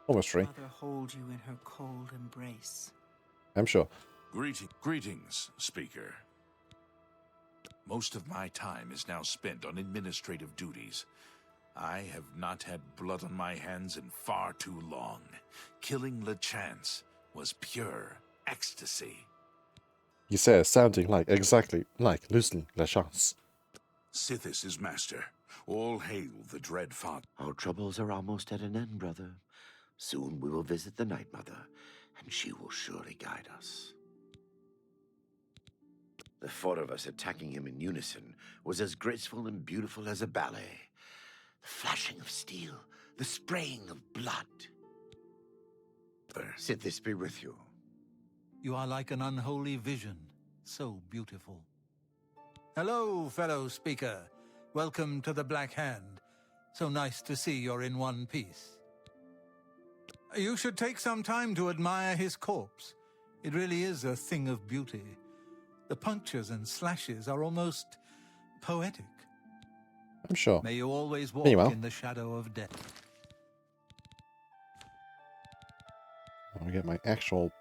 Almost 3.
Mother hold you in her cold embrace.
I'm sure.
Greetings, Speaker. Most of my time is now spent on administrative duties. I have not had blood on my hands in far too long. Killing LeChance was pure ecstasy.
You say it sounding like exactly like losing la chance.
Sithis is master. All hail the dread father.
Our troubles are almost at an end, brother. Soon we will visit the Night Mother, and she will surely guide us. The 4 of us attacking him in unison was as graceful and beautiful as a ballet. The flashing of steel, the spraying of blood. Sithis be with you.
You are like an unholy vision, so beautiful. Hello, fellow speaker. Welcome to the Black Hand. So nice to see you're in one piece. You should take some time to admire his corpse. It really is a thing of beauty. The punctures and slashes are almost poetic.
I'm sure.
May you always walk
Meanwhile,
in the shadow of death.
I'll get my actual... What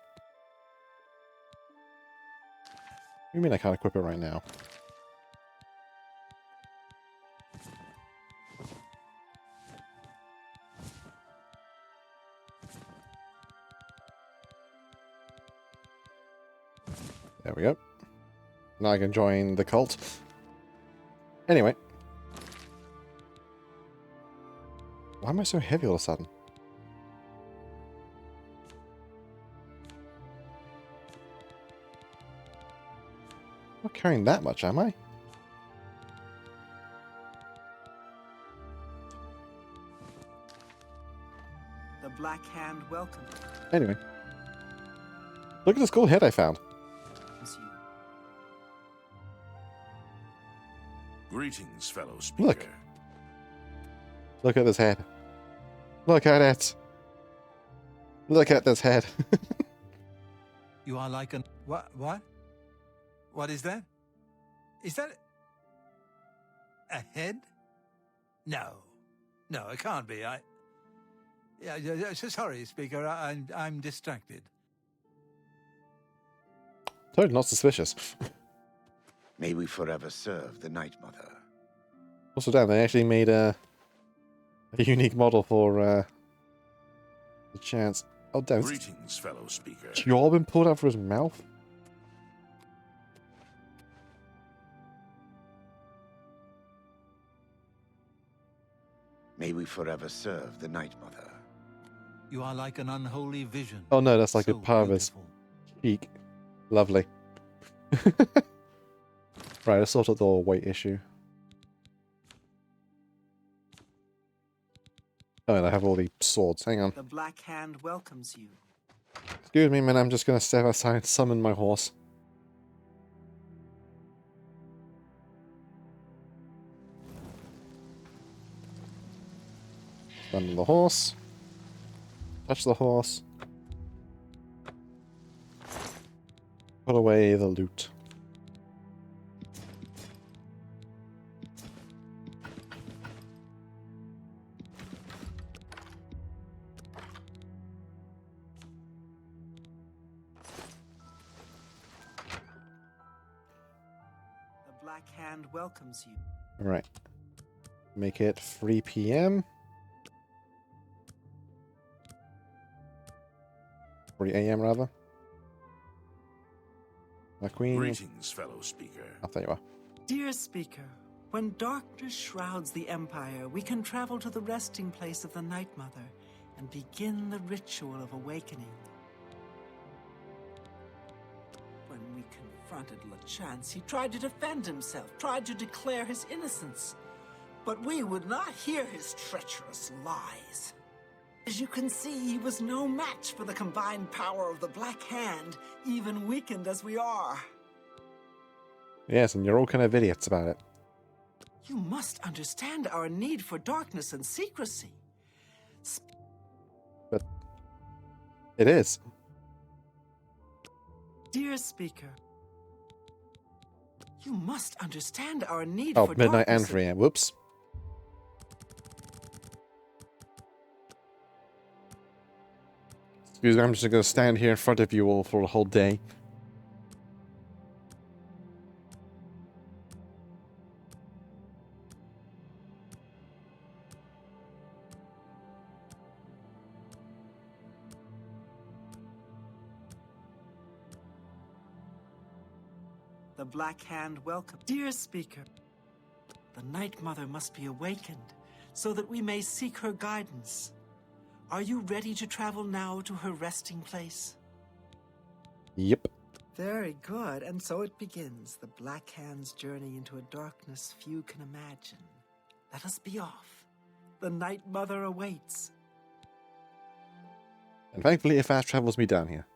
do you mean I can't equip it right now? There we go. Now I can join the cult. Anyway. Why am I so heavy all of a sudden? I'm not carrying that much, am I?
The Black Hand welcome
Anyway. Look at this cool head I found.
you.
Greetings, fellow speaker.
Look. Look at this head. Look at it. Look at this head.
You are like an... What? What is that? Is that... a head? No. No, it can't be. Sorry, Speaker. I'm distracted.
Totally not suspicious.
May we forever serve the Night Mother.
Also, damn, they actually made a unique model for the chance. Oh, damn.
Greetings, fellow speaker.
It's all been pulled out for his mouth?
May we forever serve the Night Mother.
You are like an unholy vision.
Oh no, that's like
so
a part of his
beautiful.
cheek. Lovely. Right, let's sort out the weight issue. Oh, and I have all the swords. Hang on.
The Black Hand welcomes you.
Excuse me, man. I'm just going to step outside and summon my horse. Summon the horse. Touch the horse. Put away the loot.
The Black Hand welcomes you.
Alright. Make it 3 p.m. 3 a.m. rather. My queen.
Greetings, fellow speaker.
I'll tell you what.
Dear Speaker, when darkness shrouds the Empire, we can travel to the resting place of the Night Mother and begin the ritual of awakening. When we confronted LeChance, he tried to defend himself, tried to declare his innocence. But we would not hear his treacherous lies. As you can see, he was no match for the combined power of the Black Hand, even weakened as we are.
Yes, and you're all kind of idiots about it.
You must understand our need for darkness and secrecy.
But it is.
Dear Speaker, you must understand our need
Oh,
for
midnight and
darkness.
3 a.m. Whoops. Excuse me, I'm just going to stand here in front of you all for the whole day.
The Black Hand welcome. Dear Speaker, the Night Mother must be awakened so that we may seek her guidance. Are you ready to travel now to her resting place?
Yep.
Very good, and so it begins, the Black Hand's journey into a darkness few can imagine. Let us be off. The Night Mother awaits.
And thankfully it fast travels me down here.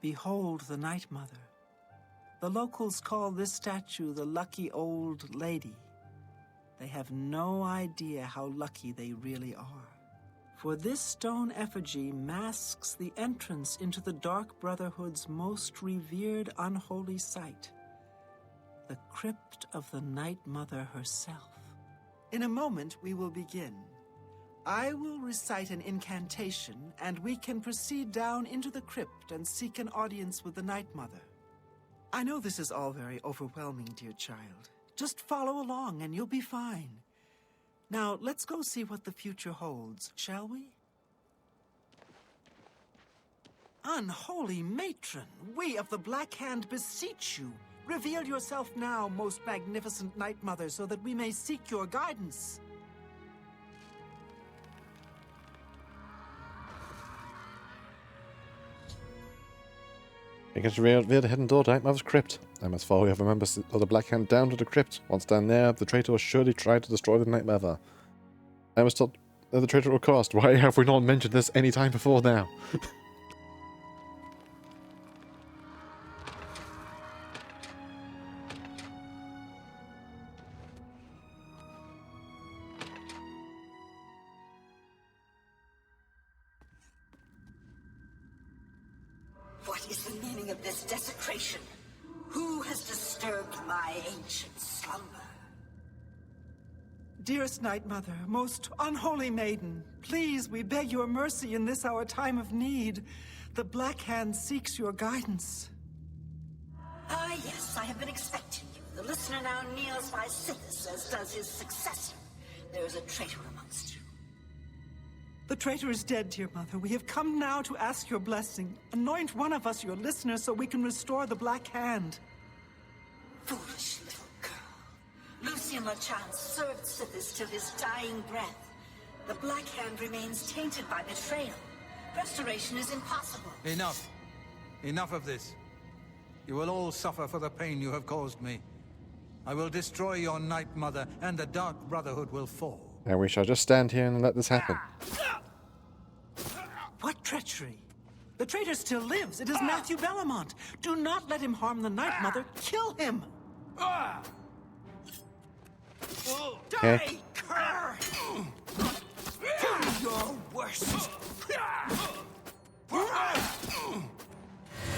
Behold the Night Mother. The locals call this statue the Lucky Old Lady. They have no idea how lucky they really are. For this stone effigy masks the entrance into the Dark Brotherhood's most revered unholy site, the crypt of the Night Mother herself. In a moment, we will begin. I will recite an incantation, and we can proceed down into the crypt and seek an audience with the Night Mother. I know this is all very overwhelming, dear child. Just follow along and you'll be fine. Now, let's go see what the future holds, shall we? Unholy matron, we of the Black Hand beseech you. Reveal yourself now, most magnificent Night Mother, so that we may seek your guidance.
I can reveal the hidden door to Night Mother's crypt. I must follow the other members of the Black Hand down to the crypt. Once down there, the traitor will surely try to destroy the Night Mother. I must stop the traitor at cost. Why have we not mentioned this any time before now?
What is the meaning of this desecration? Who has disturbed my ancient slumber?
Dearest Night Mother, most unholy maiden, please, we beg your mercy in this our time of need. The Black Hand seeks your guidance.
Ah, yes, I have been expecting you. The listener now kneels by Sithis, as does his successor. There is a traitor amongst you.
The traitor is dead, dear Mother. We have come now to ask your blessing. Anoint one of us your listener so we can restore the Black Hand.
Foolish little girl. Lucian LeChance served Sithis till his dying breath. The Black Hand remains tainted by betrayal. Restoration is impossible.
Enough. Enough of this. You will all suffer for the pain you have caused me. I will destroy your Night Mother, and the Dark Brotherhood will fall.
And we shall just stand here and let this happen.
What treachery? The traitor still lives. It is Matthew Bellamont. Do not let him harm the Night Mother. Kill him!
Okay.
Die, cur! Do your worst!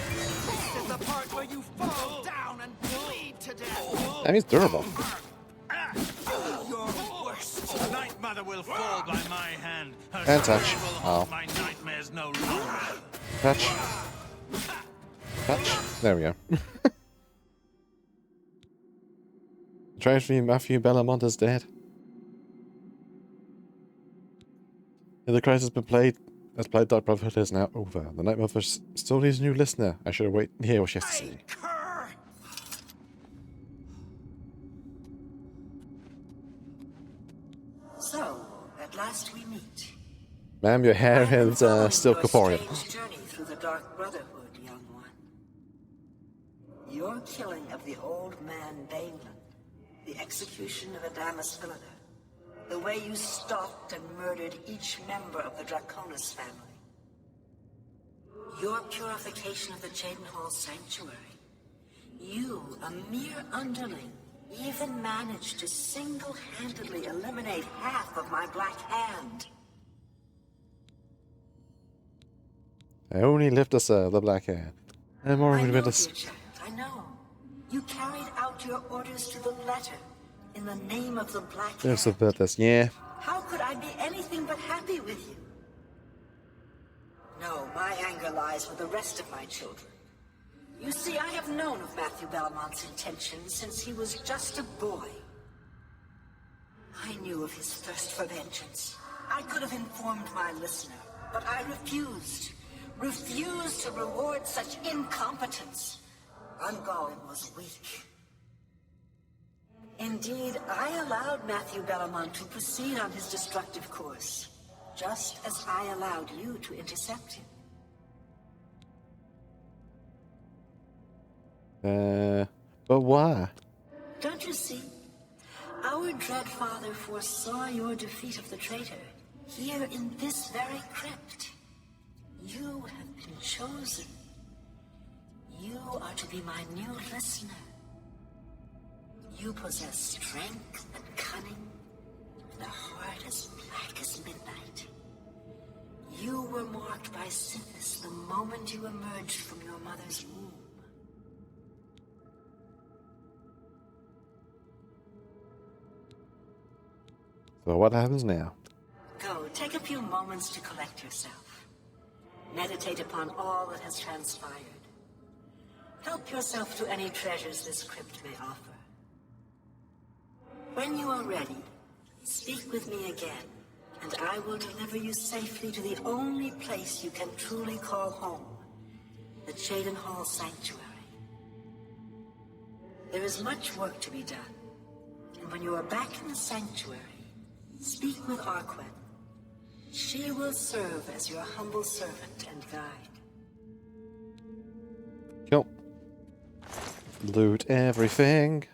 This is the part where you fall down and bleed to death.
That means durable.
Do your worst!
The Night Mother will fall by my hand. Her
And touch.
sway will haunt my nightmares no longer.
Touch. Touch. There we go. Tragedy, Matthew Bellamont is dead. The crisis has been played. As played, Dark Brotherhood is now over. The Night Mother still needs a new listener. I should wait and hear what she has to say.
So, at last we meet.
Ma'am, your hair is still
Your
corporeal.
strange journey through the Dark Brotherhood, young one. Your killing of the old man Balin, the execution of Adamus Philida, the way you stalked and murdered each member of the Draconis family. Your purification of the Cheydinhal Sanctuary. You, a mere underling, even managed to single-handedly eliminate half of my Black Hand.
I only lift us the black hair. I'm more
I know,
dear
dear child, I know. You carried out your orders to the letter in the name of the Black
There's
Hand.
about this, yeah.
How could I be anything but happy with you? No, my anger lies with the rest of my children. You see, I have known of Matthew Belmont's intentions since he was just a boy. I knew of his thirst for vengeance. I could have informed my listener, but I refused. Refused to reward such incompetence. Ungoliant was weak. Indeed, I allowed Matthew Belmont to proceed on his destructive course, just as I allowed you to intercept him.
But why?
Don't you see? Our dread father foresaw your defeat of the traitor here in this very crypt. You have been chosen. You are to be my new listener. You possess strength and cunning, and a heart as black as midnight. You were marked by Sithis the moment you emerged from your mother's womb.
So what happens now?
Go, take a few moments to collect yourself. Meditate upon all that has transpired. Help yourself to any treasures this crypt may offer. When you are ready, speak with me again, and I will deliver you safely to the only place you can truly call home, the Cheydinhal Sanctuary. There is much work to be done, and when you are back in the sanctuary, speak with Arquen. She will serve as your humble servant and guide.
Cool. Loot everything.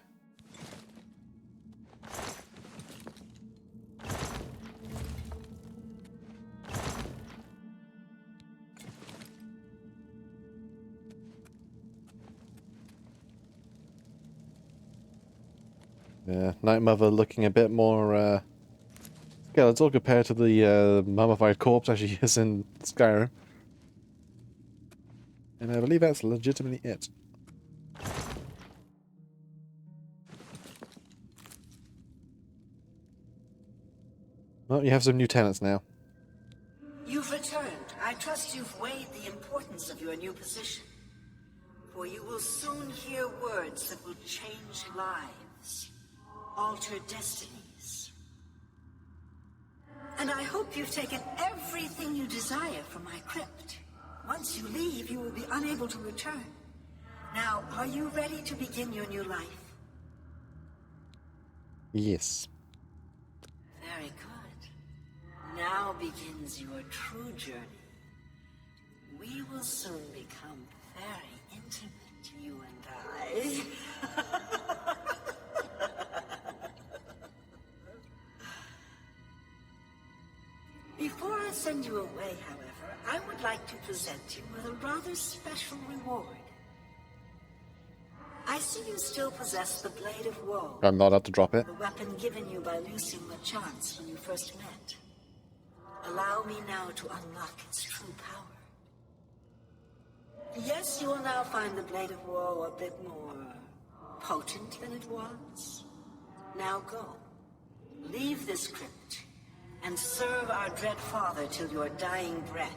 Yeah, Night Mother looking a bit more skeletal compared to the mummified corpse as she is in Skyrim. And I believe that's legitimately it. Well, you have some new tenants now.
You've returned. I trust you've weighed the importance of your new position. For you will soon hear words that will change lives, alter destinies. And I hope you've taken everything you desire from my crypt. Once you leave, you will be unable to return. Now, are you ready to begin your new life?
Yes.
Very good. Now begins your true journey. We will soon become very intimate, you and I. Before I send you away, however, I would like to present you with a rather special reward. I see you still possess the Blade of Woe.
I'm not allowed to drop it.
The weapon given you by Lucien LeChance when you first met. Allow me now to unlock its true power. Yes, you will now find the Blade of Woe a bit more potent than it was. Now go. Leave this crypt and serve our dread father till your dying breath.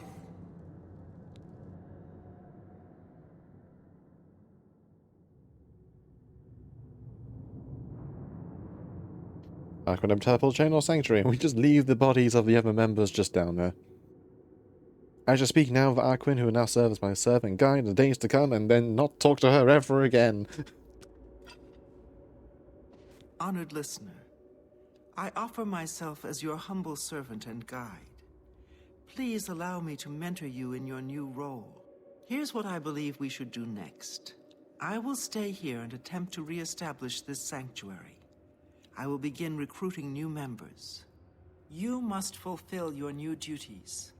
Like when I'm teleport chain or sanctuary, and we just leave the bodies of the other members just down there. I shall speak now of Arquen, who will now serve as my servant guide in the days to come, and then not talk to her ever again.
Honored listener, I offer myself as your humble servant and guide. please allow me to mentor you in your new role. Here's what I believe we should do next. I will stay here and attempt to re-establish this sanctuary. I will begin recruiting new members. You must fulfill your new duties.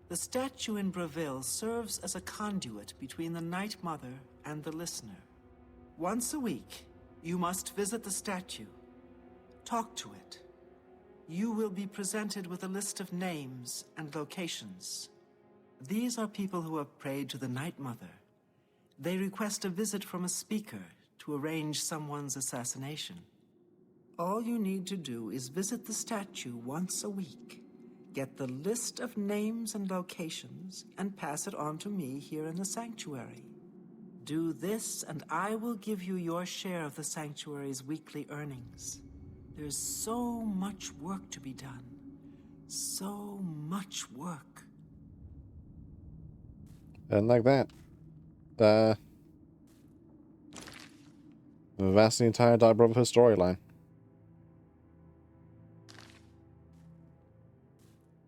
The statue in Breville serves as a conduit between the Night Mother and the listener. Once a week, you must visit the statue. Talk to it. You will be presented with a list of names and locations. These are people who have prayed to the Night Mother. They request a visit from a speaker to arrange someone's assassination. All you need to do is visit the statue once a week, get the list of names and locations, and pass it on to me here in the sanctuary. Do this, and I will give you your share of the sanctuary's weekly earnings. There's so much work to be done. So much work.
And like that, that's the entire Dark Brotherhood storyline.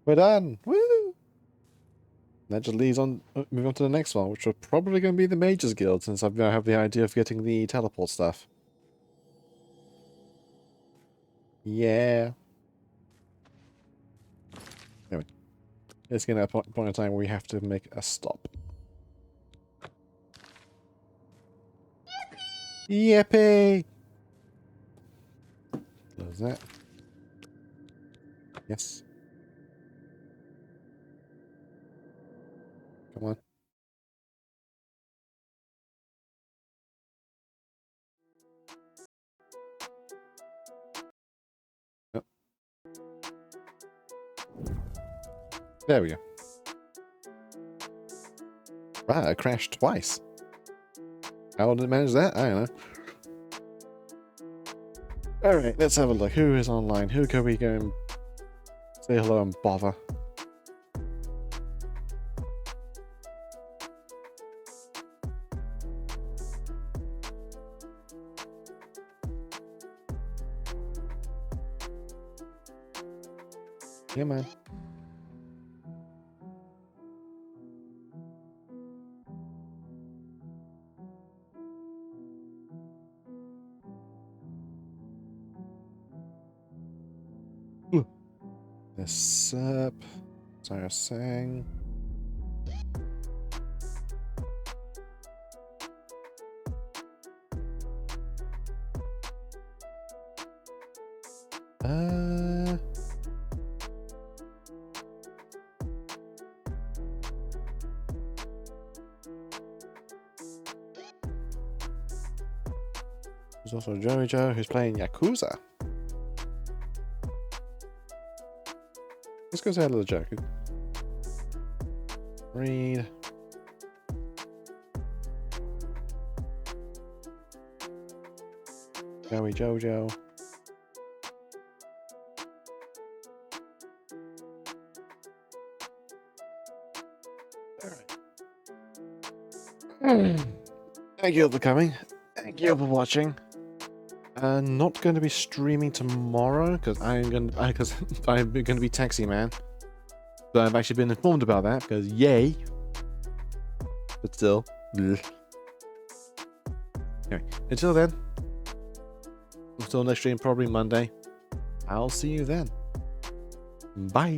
We're done! Woo! That just leads on, move on to the next one, which are probably going to be the Mages Guild, since I have the idea of getting the teleport stuff. Yeah. Anyway, let's get to a point in time where we have to make a stop. Yippee! Close that. Yes. Come on. Oh. There we go. Wow, it crashed twice. How did it manage that? I don't know. Alright, let's have a look. Who is online? Who can we go and say hello and bother? Yeah, man. This up. Sarah sang. There's also Joey Joe who's playing Yakuza. Let's go say hello to Joe. Read. Joey Jojo. Alright. Thank you all for coming. Thank you all for watching. Not going to be streaming tomorrow because I'm going to be Taxi Man. So I've actually been informed about that because yay. But still. Bleh. Anyway, until then. Until next stream, probably Monday. I'll see you then. Bye.